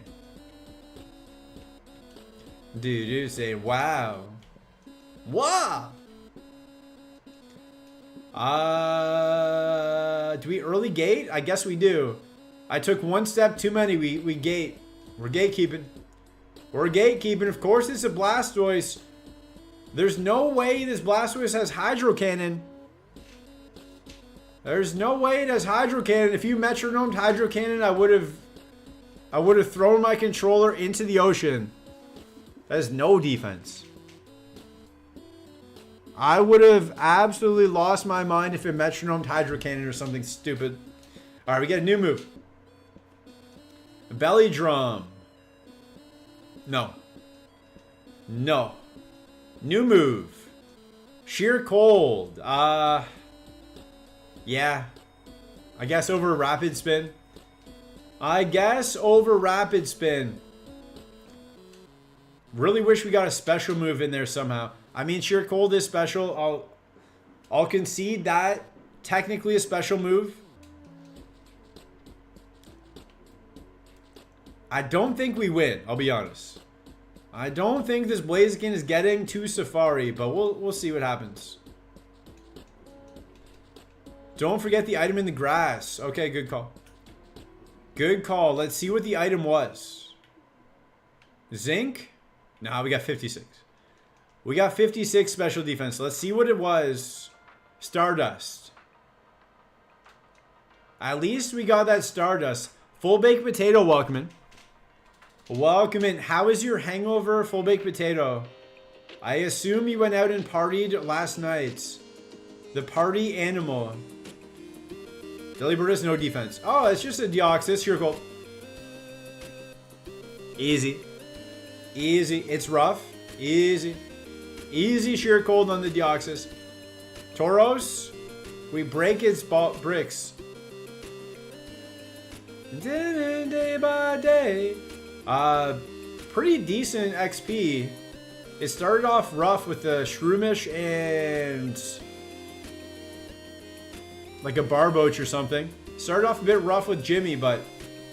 Say wow. Wow. Do we early gate? I guess we do. I took one step too many. We gate. We're gatekeeping. We're gatekeeping. Of course, it's a Blastoise. There's no way this Blastoise has Hydro Cannon. There's no way it has Hydro Cannon. If you metronomed Hydro Cannon, I would have thrown my controller into the ocean. That has no defense. I would have absolutely lost my mind if it metronomed Hydro Cannon or something stupid. Alright, we get a new move. Belly Drum. No. No. New move. Sheer Cold. Yeah. I guess over Rapid Spin. Really wish we got a special move in there somehow. I mean, Sheer Cold is special. I'll concede that. Technically a special move. I don't think we win, I'll be honest. I don't think this Blaziken is getting to Safari, but we'll see what happens. Don't forget the item in the grass. Okay, good call. Good call. Let's see what the item was. Zinc? Nah, we got 56. We got 56 special defense. Let's see what it was. Stardust. At least we got that Stardust. Full baked potato, welcome in. Welcome in. How is your hangover, full baked potato? I assume you went out and partied last night. The party animal. Delibird no defense. Oh, it's just a Deoxys. You're cool. Easy. Easy. It's rough. Easy. Easy sheer cold on the Deoxys. Tauros. We break its bricks. Day by day. Pretty decent XP. It started off rough with the Shroomish and like a Barboach or something. Started off a bit rough with Jimmy, but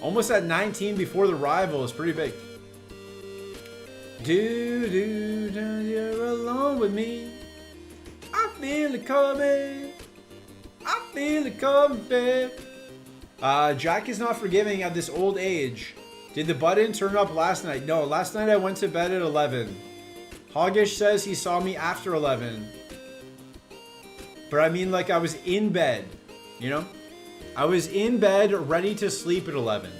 almost at 19 before the rival is pretty big. You're alone with me. I feel it coming. I feel it coming, babe. Jack is not forgiving at this old age. Did the button turn up last night? No, last night I went to bed at 11. Hoggish says he saw me after 11. But I mean, like, I was in bed, you know? I was in bed ready to sleep at 11.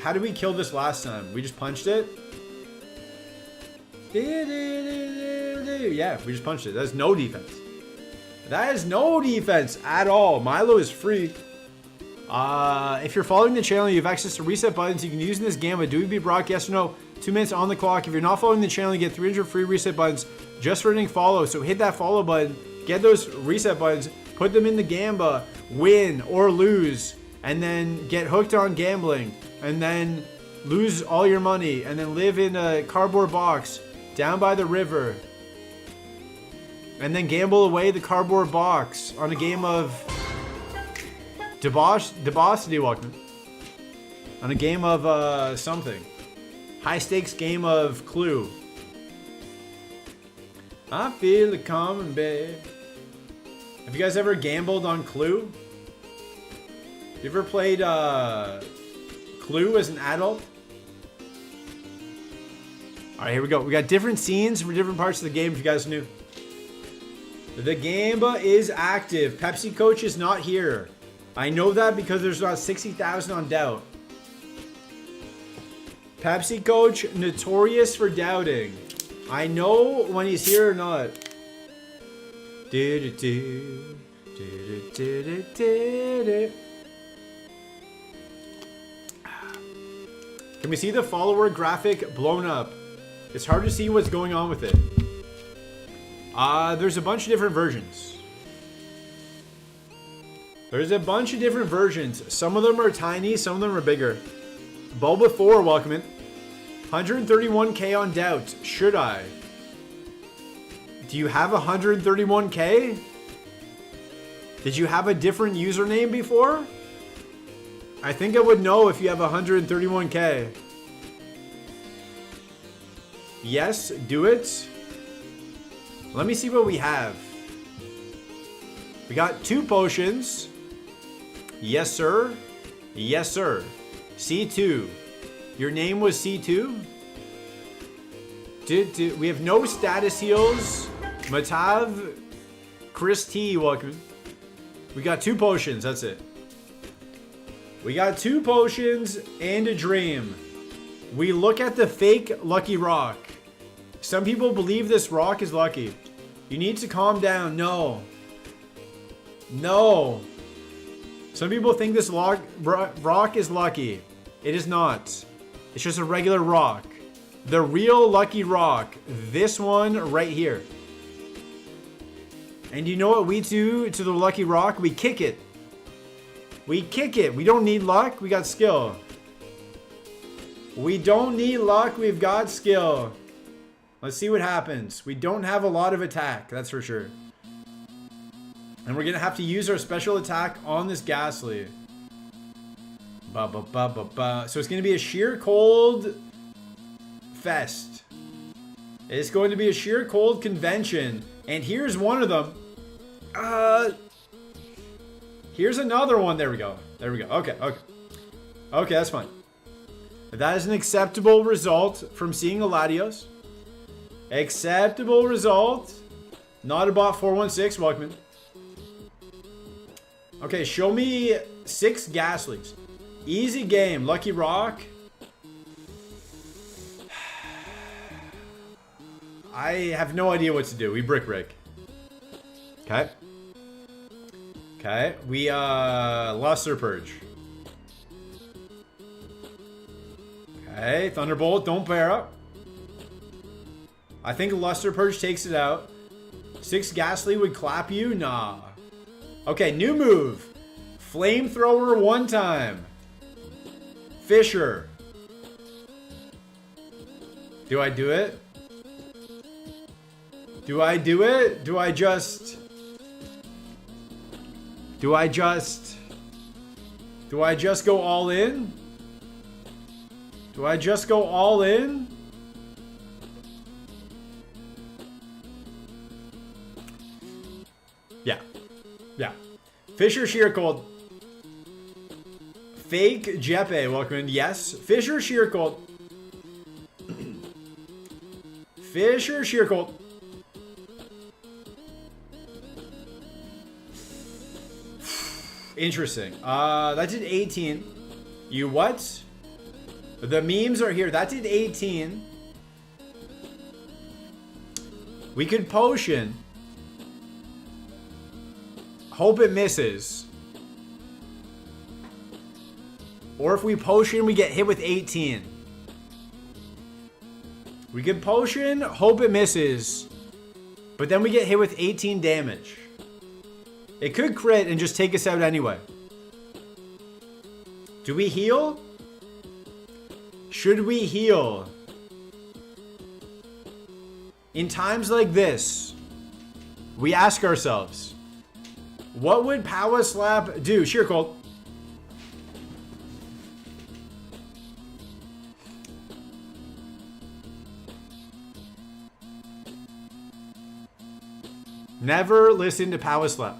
How did we kill this last time? We just punched it? Yeah, we just punched it. That's no defense. That is no defense at all. Milo is free. If you're following the channel, you have access to reset buttons you can use in this game. But do we beat Brock? Yes or no? 2 minutes on the clock. If you're not following the channel, you get 300 free reset buttons just for hitting follow. So hit that follow button. Get those reset buttons. Put them in the Gamba. Win or lose. And then get hooked on gambling. And then lose all your money. And then live in a cardboard box down by the river. And then gamble away the cardboard box on a game of Debosity, welcome. On a game of something. High stakes game of Clue. I feel it coming, babe. Have you guys ever gambled on Clue? You ever played Clue as an adult? Alright, here we go. We got different scenes for different parts of the game if you guys knew. The Gamba is active. Pepsi Coach is not here. I know that because there's not 60,000 on doubt. Pepsi Coach, notorious for doubting. I know when he's here or not. Can we see the follower graphic blown up? It's hard to see what's going on with it. There's a bunch of different versions. There's a bunch of different versions. Some of them are tiny, some of them are bigger. Bulba 4, welcome in. 131k on doubt. Should I? Do you have 131k? Did you have a different username before? I think I would know if you have 131k. Yes, do it. Let me see what we have. We got 2 potions. Yes, sir. Yes, sir. C2. Your name was C2? We have no status heals. Matav. Chris T, welcome. We got 2 potions, that's it. We got 2 potions and a dream. We look at the fake lucky rock. Some people believe this rock is lucky. You need to calm down. No. No. Some people think this rock is lucky. It is not. It's just a regular rock. The real lucky rock. This one right here. And you know what we do to the lucky rock? We kick it. We kick it. We don't need luck. We got skill. We don't need luck. We've got skill. Let's see what happens. We don't have a lot of attack. That's for sure. And we're going to have to use our special attack on this Ghastly. So it's going to be a sheer cold fest. It's going to be a sheer cold convention. And here's one of them. Here's another one. There we go. There we go. Okay, okay. Okay, that's fine. That is an acceptable result from seeing Eladios. Acceptable result. Not about 416, Walkman. Okay, show me 6 gas leaks. Easy game. Lucky Rock. I have no idea what to do. We brick. Okay. Okay. We, Luster Purge. Okay. Thunderbolt. Don't pair up. I think Luster Purge takes it out. 6 Ghastly would clap you? Nah. Okay, new move. Flamethrower 1 time. Fisher. Do I do it? Do I do it? Do I just go all in? Do I just go all in? Yeah. Yeah. Fisher Sheer Cold. Fake Jeppe, welcome in. Yes. Fisher Sheer Cold. Fisher Sheer Cold. Interesting. That did 18. You what? The memes are here. That did 18. We could potion. Hope it misses. Or if we potion, we get hit with 18. We could potion, hope it misses. But then we get hit with 18 damage. It could crit and just take us out anyway. Do we heal? Should we heal? In times like this, we ask ourselves, what would Power Slap do? Sheer Cold. Never listen to Power Slap.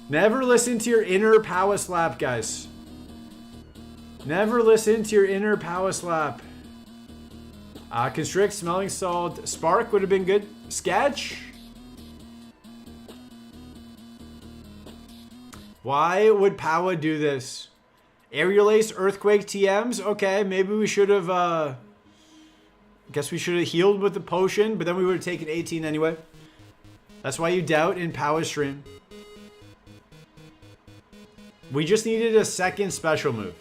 Never listen to your inner Power Slap, guys. Never listen to your inner Power Slap. Constrict, Smelling Salt. Spark would have been good. Sketch. Why would Power do this? Aerial Ace, Earthquake, TMs. Okay, maybe we should have, guess we should have healed with the potion, but then we would have taken 18 anyway. That's why you doubt in Power Stream. We just needed a second special move.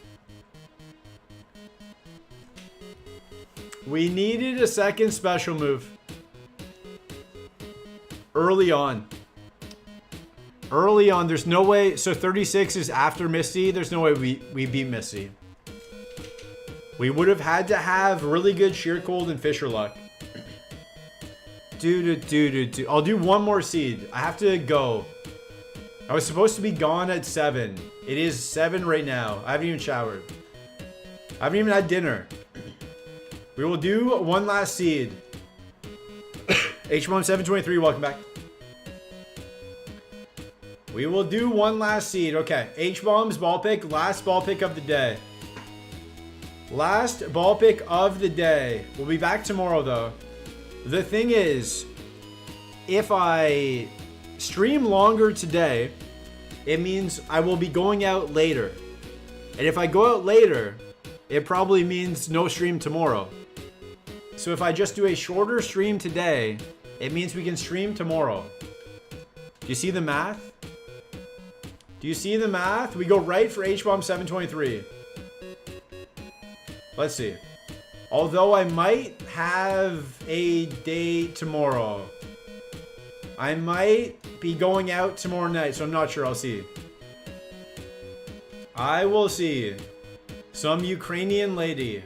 We needed a second special move. Early on. Early on, there's no way. So 36 is after Misty. There's no way we beat Misty. We would have had to have really good Sheer Cold and Fisher luck. I'll do one more seed. I have to go. I was supposed to be gone at 7. It is 7 right now. I haven't even showered. I haven't even had dinner. We will do one last seed. H-Mom 723, welcome back. We will do one last seed. Okay, H-Bomb's ball pick. Last ball pick of the day. Last ball pick of the day. We'll be back tomorrow, though. The thing is, if I stream longer today, it means I will be going out later. And if I go out later, it probably means no stream tomorrow. So if I just do a shorter stream today, it means we can stream tomorrow. Do you see the math? Do you see the math? We go right for H-Bomb 723. Let's see. Although I might have a day tomorrow. I might be going out tomorrow night, so I'm not sure. I'll see. I will see. Some Ukrainian lady.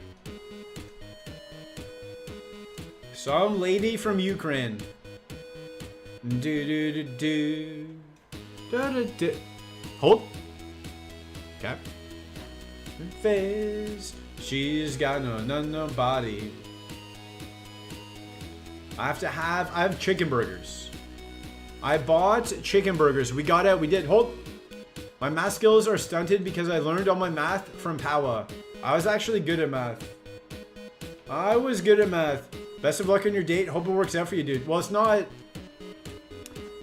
Some lady from Ukraine. Hold. Okay. Face. She's got no body. I have chicken burgers. I bought chicken burgers. We got out. We did. Hold. My math skills are stunted because I learned all my math from Powa. I was actually good at math. I was good at math. Best of luck on your date. Hope it works out for you, dude. Well, it's not.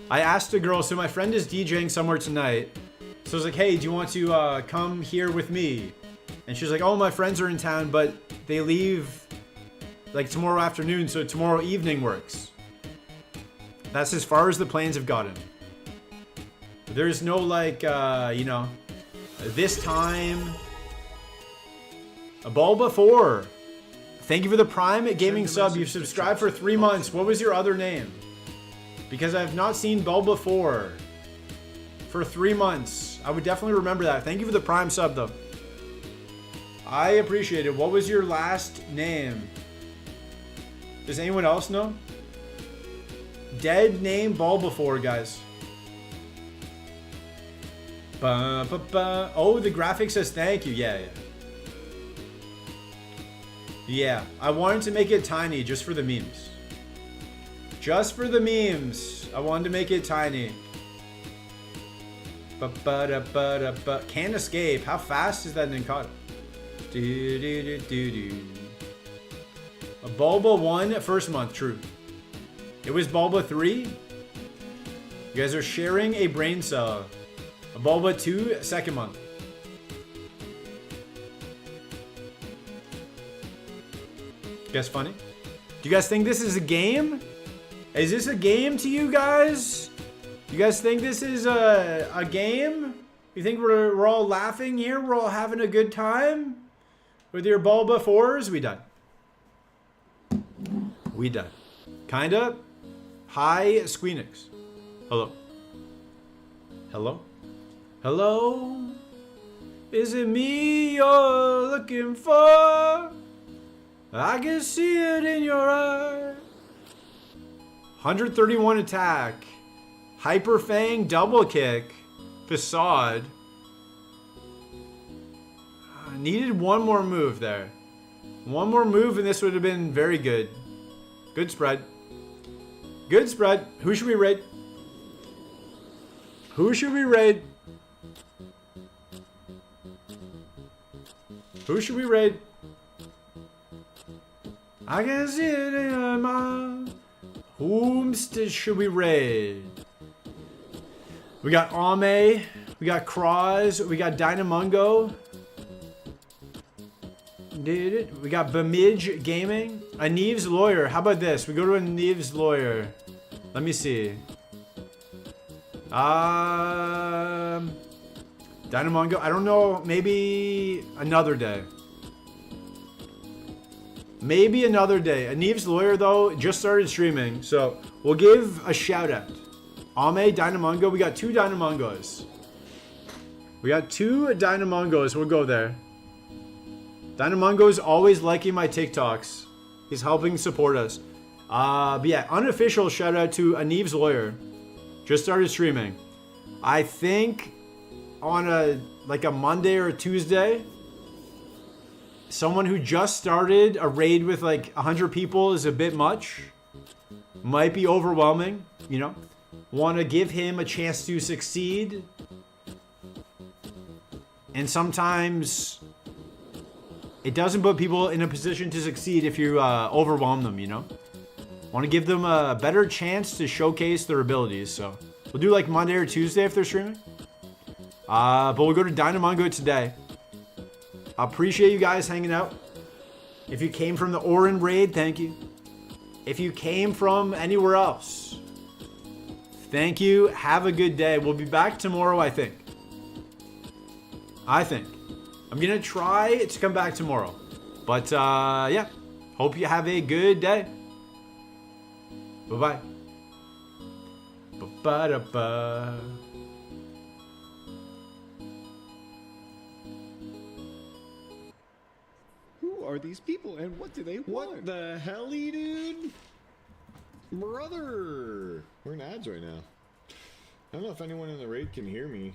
I asked a girl, so my friend is DJing somewhere tonight. So I was like, hey, do you want to come here with me? And she's like, oh, my friends are in town, but they leave like tomorrow afternoon, so tomorrow evening works. That's as far as the plans have gotten. There's no like, you know, this time. A Bulba 4. Thank you for the Prime Gaming sub. You've subscribed for 3 months. What was your other name? Because I've not seen Bulba 4 for 3 months. I would definitely remember that. Thank you for the Prime sub, though. I appreciate it. What was your last name? Does anyone else know? Dead name Bulba 4, guys. Ba, ba, ba. Oh, the graphic says thank you. Yeah, yeah. Yeah, I wanted to make it tiny just for the memes. Just for the memes. I wanted to make it tiny. Ba, ba, da, ba, da, ba. Can't escape. How fast is that Ninkata? Do, do, do, do, do. A Bulba 1 first month, true. It was Bulba 3. You guys are sharing a brain cell. A Bulba 2 second month. You guys funny? Do you guys think this is a game? Is this a game to you guys? You guys think this is a game? You think we're all laughing here? We're all having a good time? With your Bulba 4s? We done. We done. Kinda. Hi, Squeenix. Hello. Hello? Hello? Is it me you're looking for? I can see it in your eye. 131 attack. Hyper Fang double kick. Facade. I needed one more move there. One more move and this would have been very good. Good spread. Good spread. Who should we raid? Who should we raid? Who should we raid? I can see it in your mind. Whom should we raid? We got Ame. We got Cross. We got Dynamungo. We got Bamidge Gaming. A Neves Lawyer. How about this? We go to a Neves Lawyer. Let me see. Dynamungo. I don't know. Maybe another day. Maybe another day. A Neves Lawyer, though, just started streaming. So we'll give a shout out. Ame, Dynamungo. We got 2 Dynamungos. We got 2 Dynamungos. We'll go there. Dynamungo's always liking my TikToks. He's helping support us. But yeah, unofficial shout out to a Neves Lawyer. Just started streaming. I think on a Monday or a Tuesday, someone who just started a raid with like 100 people is a bit much. Might be overwhelming, you know. Want to give him a chance to succeed. And sometimes it doesn't put people in a position to succeed if you overwhelm them, you know. Want to give them a better chance to showcase their abilities. So we'll do like Monday or Tuesday if they're streaming. But we'll go to Dynamungo today. I appreciate you guys hanging out. If you came from the Orin raid, thank you. If you came from anywhere else, thank you. Have a good day. We'll be back tomorrow, I think. I'm going to try to come back tomorrow. But, yeah. Hope you have a good day. Bye-bye. Ba-ba-da-ba. Who are these people and what do they want? What the helly, dude? Brother! We're in ads right now. I don't know if anyone in the raid can hear me.